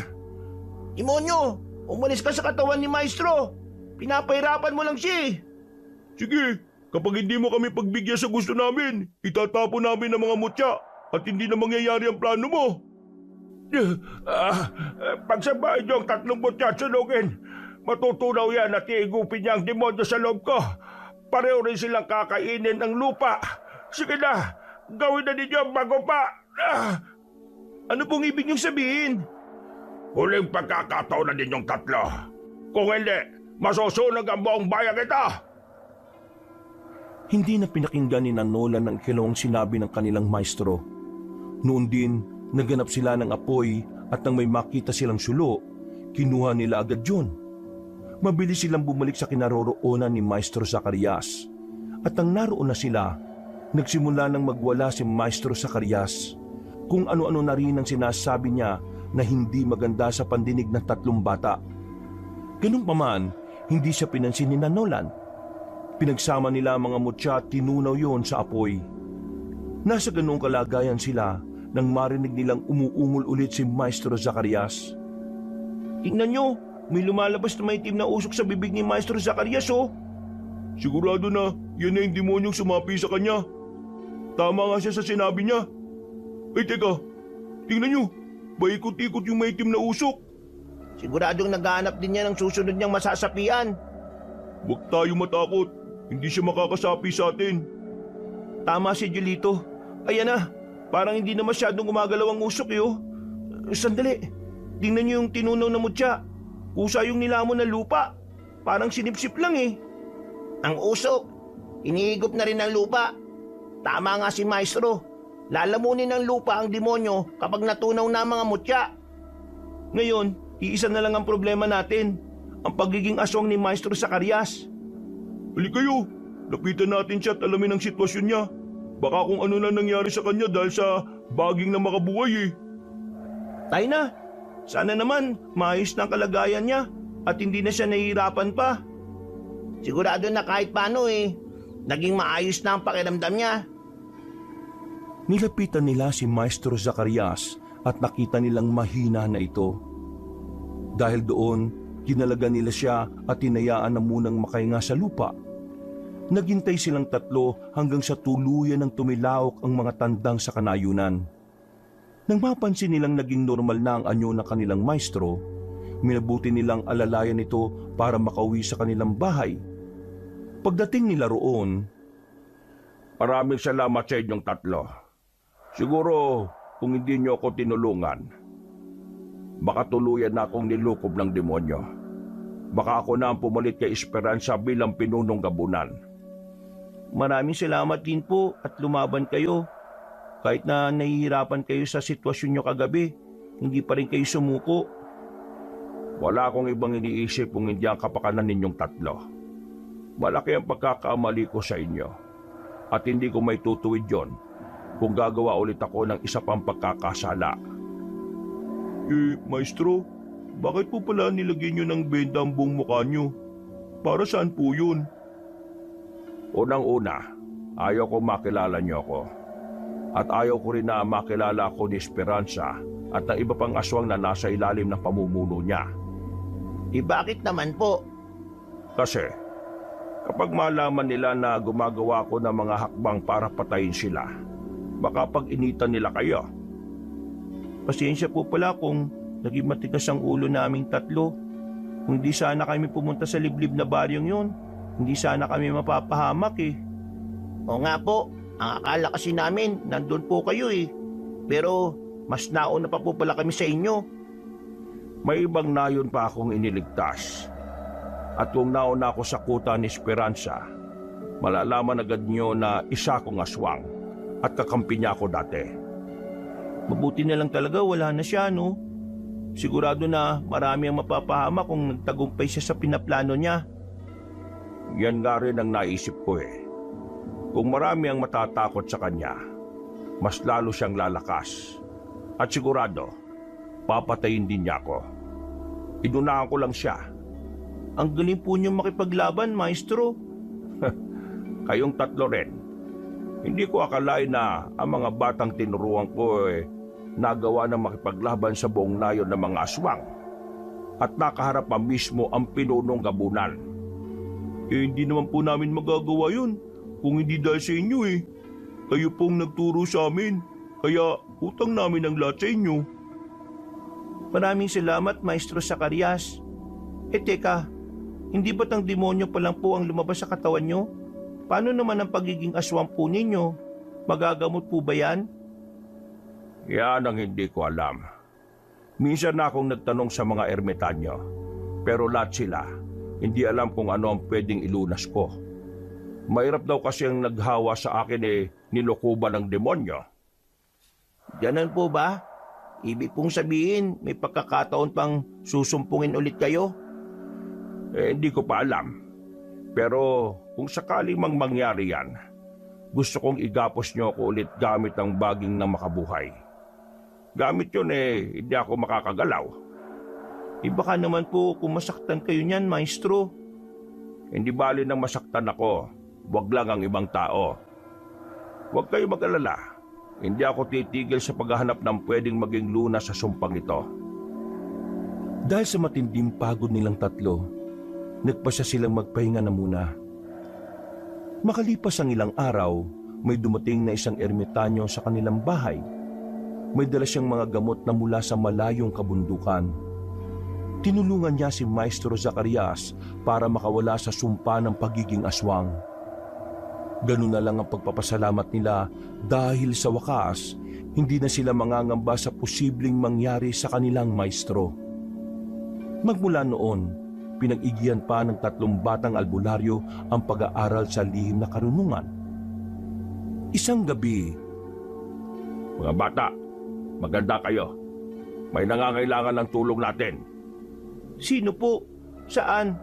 Demonyo, umalis ka sa katawan ni Maestro. Pinapahirapan mo lang siya eh. Sige, kapag hindi mo kami pagbigyan sa gusto namin, itatapon namin ang mga mutya at hindi na mangyayari ang plano mo. Pagsabahin niyo ang 3 butya at sunugin, matutunaw yan at iigupin niya ang demonyo sa loob ko. Pareho rin silang kakainin ng lupa. Sige na, gawin na ninyo bago pa. Ano pong ibig niyong sabihin? Huling pagkakataon na ninyong 3. Kung hindi, masusunog ang buong bayan ito. Hindi na pinakinggan ni Nolan ang ikalawang sinabi ng kanilang maestro. Noon din, naganap sila ng apoy at nang may makita silang sulo, kinuha nila agad yun. Mabilis silang bumalik sa kinaroroonan ni Maestro Zacarias. At nang naroon na sila, nagsimula nang magwala si Maestro Zacarias. Kung ano-ano na rin ang sinasabi niya na hindi maganda sa pandinig ng 3 bata. Ganun pa man, hindi siya pinansin ni Nolan. Pinagsama nila ang mga mutya at tinunaw yon sa apoy. Nasa ganung kalagayan sila nang marinig nilang umuungol ulit si Maestro Zacarias. Tingnan niyo, may lumalabas na maitim na usok sa bibig ni Maestro Zacarias oh. Sigurado na yan na yung demonyong sumapi sa kanya. Tama nga siya sa sinabi niya. Ay teka, tingnan niyo, paikot-ikot yung maitim na usok. Siguradong naghahanap din niya ng susunod niyang masasapian. Huwag tayo matakot, hindi siya makakasapi sa atin. Tama si Julito. Ayan na, parang hindi na masyadong gumagalaw ang usok eh oh. Sandali, tingnan niyo yung tinunaw na mutya. Kusa yung nilamon ng lupa. Parang sinipsip lang eh. Ang usok, inihigop na rin ng lupa. Tama nga si Maestro. Lalamunin ng lupa ang demonyo kapag natunaw na ang mga mutya. Ngayon, iisa na lang ang problema natin. Ang pagiging aswang ni Maestro Zacarias. Halika kayo, lapitan natin siya at alamin ang sitwasyon niya. Baka kung ano na nangyari sa kanya dahil sa baging na makabuhay eh. Tayo na. Sana naman maayos na ang kalagayan niya at hindi na siya nahihirapan pa. Sigurado na kahit paano eh, naging maayos na ang pakiramdam niya. Nilapitan nila si Maestro Zacarias at nakita nilang mahina na ito. Dahil doon, kinalaga nila siya at tinayaan na munang makahinga sa lupa. Naghintay silang 3 hanggang sa tuluyan ng tumilaok ang mga tandang sa kanayunan. Nang mapansin nilang naging normal na ang anyo ng kanilang maestro, minabuti nilang alalayan ito para makauwi sa kanilang bahay. Pagdating nila roon, Maraming salamat sa inyong 3. Siguro kung hindi niyo ako tinulungan, baka tuluyan na akong nilukob ng demonyo. Baka ako na ang pumalit kay Esperanza bilang pinunong gabunan. Maraming salamat din po at lumaban kayo. Kahit na nahihirapan kayo sa sitwasyon nyo kagabi, hindi pa rin kayo sumuko. Wala akong ibang iniisip kung hindi ang kapakanan ninyong 3. Malaki ang pagkakamali ko sa inyo. At hindi ko may tutuwid yon kung gagawa ulit ako ng isa pang pagkakasala. Maestro, bakit po pala nilagyan niyo ng benda ang buong mukha niyo? Para saan po yun? Unang-una, ayaw ko makilala niyo ako. At ayaw ko rin na makilala ako ni Esperanza at ng iba pang aswang na nasa ilalim ng pamumuno niya. Bakit naman po? Kasi, kapag malaman nila na gumagawa ko ng mga hakbang para patayin sila, baka pag-initan nila kayo. Pasensya po pala kung naging matigas ang ulo naming 3. Kung hindi sana kami pumunta sa liblib na baryong yun, hindi sana kami mapapahamak eh. O nga po, ang akala kasi namin nandun po kayo eh. Pero mas nauna pa po pala kami sa inyo. May ibang nayon pa akong iniligtas. At kung nauna ako sa kuta ni Esperanza, malalaman agad niyo na isa akong aswang at kakampi niya ako dati. Mabuti na lang talaga wala na siya no. Sigurado na marami ang mapapahamak kung nagtagumpay siya sa pinaplano niya. Yan nga rin ang naisip ko eh. Kung marami ang matatakot sa kanya, mas lalo siyang lalakas. At sigurado, papatayin din niya ako. Inunahan ko lang siya. Ang galing po niyong makipaglaban, Maestro. Kayong tatlo rin. Hindi ko akalain na ang mga batang tinuruan ko nagawa ng makipaglaban sa buong nayon ng mga aswang. At nakaharap pa mismo ang pinunong gabunan. Hindi naman po namin magagawa yun kung hindi dahil sa inyo eh. Kayo pong nagturo sa amin, kaya utang namin ang lahat sa inyo. Maraming salamat, Maestro Zacarias. Teka, hindi ba't ang demonyo pa lang po ang lumabas sa katawan nyo? Paano naman ang pagiging aswang po ninyo? Magagamot po ba yan? Yan ang hindi ko alam. Minsan na akong nagtanong sa mga ermitanyo, pero lahat sila, hindi alam kung ano ang pwedeng ilunas ko. Mahirap daw kasi ang naghawa sa akin nilokoban ng demonyo. Ganun po ba? Ibig pong sabihin, may pagkakataon pang susumpungin ulit kayo? Hindi ko pa alam. Pero kung sakaling mangyari yan, gusto kong igapos niyo ako ulit gamit ang baging na makabuhay. Gamit yun hindi ako makakagalaw. Baka naman po kung masaktan kayo niyan, Maestro. Hindi bali nang masaktan ako, wag lang ang ibang tao. Huwag kayo mag-alala. Hindi ako titigil sa paghahanap ng pwedeng maging lunas sa sumpang ito. Dahil sa matinding pagod nilang tatlo, nagpasya silang magpahinga na muna. Makalipas ang ilang araw, may dumating na isang ermitanyo sa kanilang bahay. May dala siyang mga gamot na mula sa malayong kabundukan. Tinulungan niya si Maestro Zacarias para makawala sa sumpa ng pagiging aswang. Ganun na lang ang pagpapasalamat nila dahil sa wakas, hindi na sila mangangamba sa posibleng mangyari sa kanilang maestro. Magmula noon, pinag-igiyan pa ng 3 batang albularyo ang pag-aaral sa lihim na karunungan. Isang gabi, Mga bata, maganda kayo. May nangangailangan ng tulong natin. Sino po? Saan?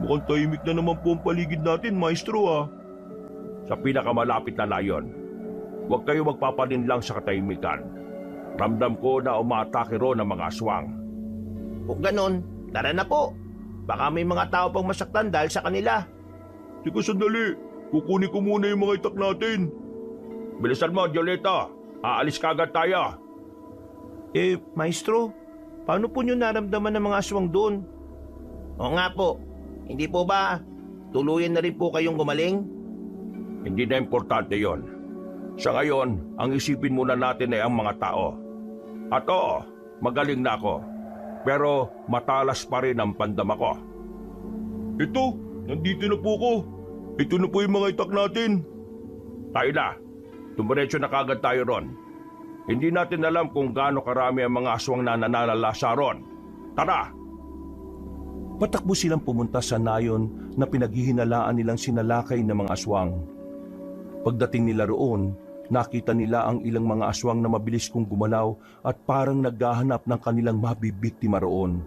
Mukhang tahimik na naman po ang paligid natin, Maestro Sa pinakamalapit na layon. Huwag kayo magpapalinlang sa katahimikan. Ramdam ko na umaatake ron ang mga aswang. Kung ganon, tara na po. Baka may mga tao pang masaktan dahil sa kanila. Teka sandali, kukunin ko muna yung mga itak natin. Bilisan mo, Violeta. Aalis kagad tayo. Maestro, paano po nyo naramdaman ng mga aswang doon? Oo nga po. Hindi po ba tuluyan na rin po kayong gumaling? Hindi na importante yon. Sa ngayon, ang isipin muna natin ay ang mga tao. At oo, magaling na ako. Pero matalas pa rin ang pandama ko. Ito, nandito na po ko. Ito na po yung mga itak natin. Tayo na. Tumiretso na kagad tayo ron. Hindi natin alam kung gaano karami ang mga aswang na nananalasa ron. Tara! patakbo silang pumunta sa nayon na pinaghihinalaan nilang sinalakay ng mga aswang. Pagdating nila roon, nakita nila ang ilang mga aswang na mabilis kong gumalaw at parang naghahanap ng kanilang mabibiktima roon.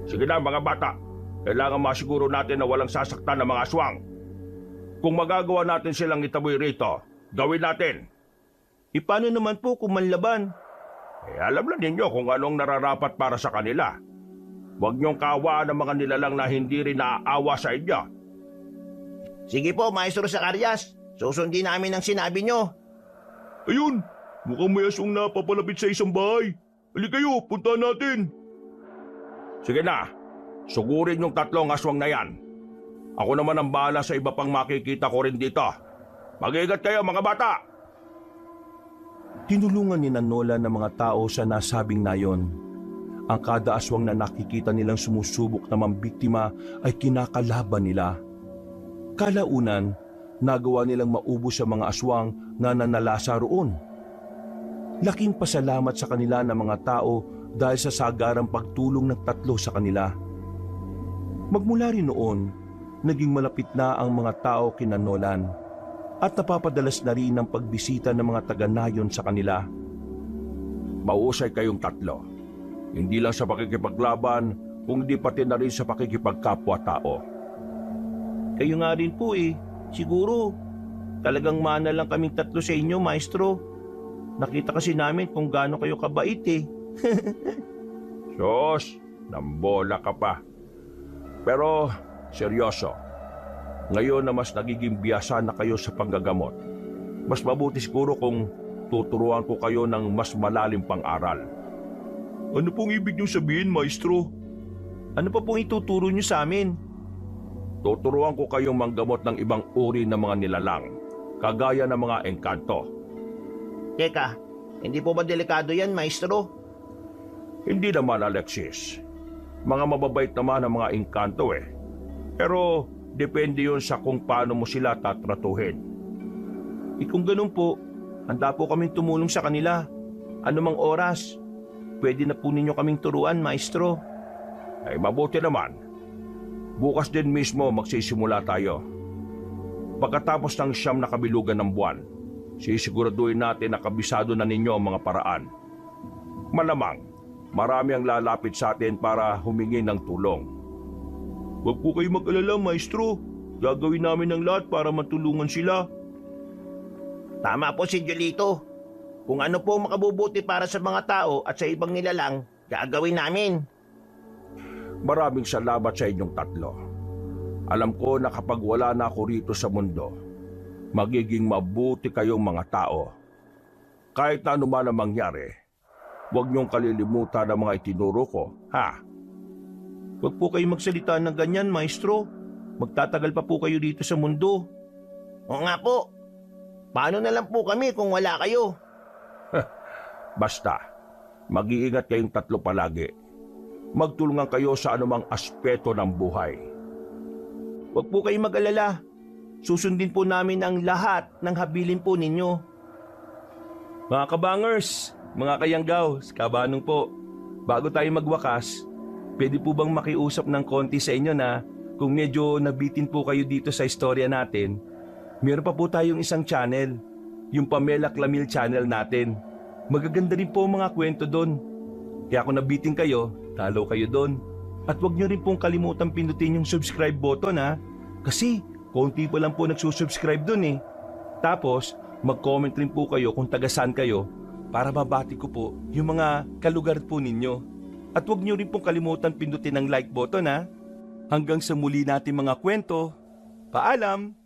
Sige na mga bata, kailangan masiguro natin na walang sasaktan ng mga aswang. Kung magagawa natin silang itaboy rito, gawin natin. Paano naman po kung manlaban? Alam na ninyo kung anong nararapat para sa kanila. Huwag niyong kaawaan ng mga nilalang na hindi rin naaawa sa inyo. Sige po, Maestro Zacarias. Susundin namin ang sinabi nyo. Ayun, mukhang may aswang na papalapit sa isang bahay. Halika kayo, punta natin. Sige na, sugurin yung 3 aswang na yan. Ako naman ang bahala sa iba pang makikita ko rin dito. Mag-iingat kayo mga bata! Tinulungan ni Nola ng mga tao sa nasabing nayon. Ang kada aswang na nakikita nilang sumusubok na mambiktima ay kinakalaban nila. Kalaunan, nagawa nilang maubos sa mga aswang na nanalasa roon. Laking pasalamat sa kanila ng mga tao dahil sa sagarang pagtulong ng 3 sa kanila. Magmula rin noon, naging malapit na ang mga tao kina Nolan at napapadalas na rin ang pagbisita ng mga taga-nayon sa kanila. Mausay kayong 3. Hindi lang sa pakikipaglaban, kundi pati na rin sa pakikipagkapwa-tao. Kayo nga rin po Siguro, talagang mana lang kaming 3 sa inyo, Maestro. Nakita kasi namin kung gaano kayo kabait Sos, nambola ka pa. Pero, seryoso, ngayon na mas nagiging biyasa na kayo sa panggagamot, mas mabuti siguro kung tuturuan ko kayo ng mas malalim pang aral. Ano pong ibig niyong sabihin, maestro? Ano pa pong ituturo niyo sa amin? Tuturuan ko kayong manggamot ng ibang uri ng mga nilalang, kagaya ng mga engkanto. Teka, hindi po ba delikado yan, maestro? Hindi naman, Alexis. Mga mababait naman ang mga engkanto eh. Pero depende yun sa kung paano mo sila tatratuhin. Kung ganun po, handa po kaming tumulong sa kanila. Anumang oras, pwede na po ninyo kaming turuan, maestro. Ay mabuti naman. Bukas din mismo magsisimula tayo. Pagkatapos ng 9 na kabilugan ng buwan, sisiguraduhin natin na kabisado na ninyo ang mga paraan. Malamang, marami ang lalapit sa atin para humingi ng tulong. Huwag po kayo mag-alala, maestro. Gagawin namin ang lahat para matulungan sila. Tama po si Jolito. Kung ano po makabubuti para sa mga tao at sa ibang nilalang, gagawin namin. Maraming salamat sa inyong tatlo. Alam ko na kapag wala na ako rito sa mundo, magiging mabuti kayong mga tao. Kahit na anuman ang mangyari, huwag niyong kalilimutan ang mga itinuro ko, ha? Huwag po kayo magsalita ng ganyan, maestro. Magtatagal pa po kayo dito sa mundo. Oo nga po. Paano na lang po kami kung wala kayo? Basta, mag-iingat kayong tatlo palagi. Magtulungan kayo sa anumang aspeto ng buhay. Huwag po kayo mag-alala. Susundin po namin ang lahat ng habilin po ninyo. Mga kabangers, mga kayanggaw, kabanong po. Bago tayo magwakas, pwede po bang makiusap ng konti sa inyo na kung medyo nabitin po kayo dito sa istorya natin, meron pa po tayong isang channel, yung Pamela Clamil channel natin. Magaganda rin po mga kwento doon. Kaya kung nabitin kayo, talo kayo doon. At huwag nyo rin pong kalimutan pindutin yung subscribe button ha. Kasi konti pa lang po nagsusubscribe doon eh. Tapos mag-comment rin po kayo kung taga saan kayo para mabati ko po yung mga kalugar po ninyo. At huwag nyo rin pong kalimutan pindutin ang like button ha. Hanggang sa muli natin mga kwento. Paalam!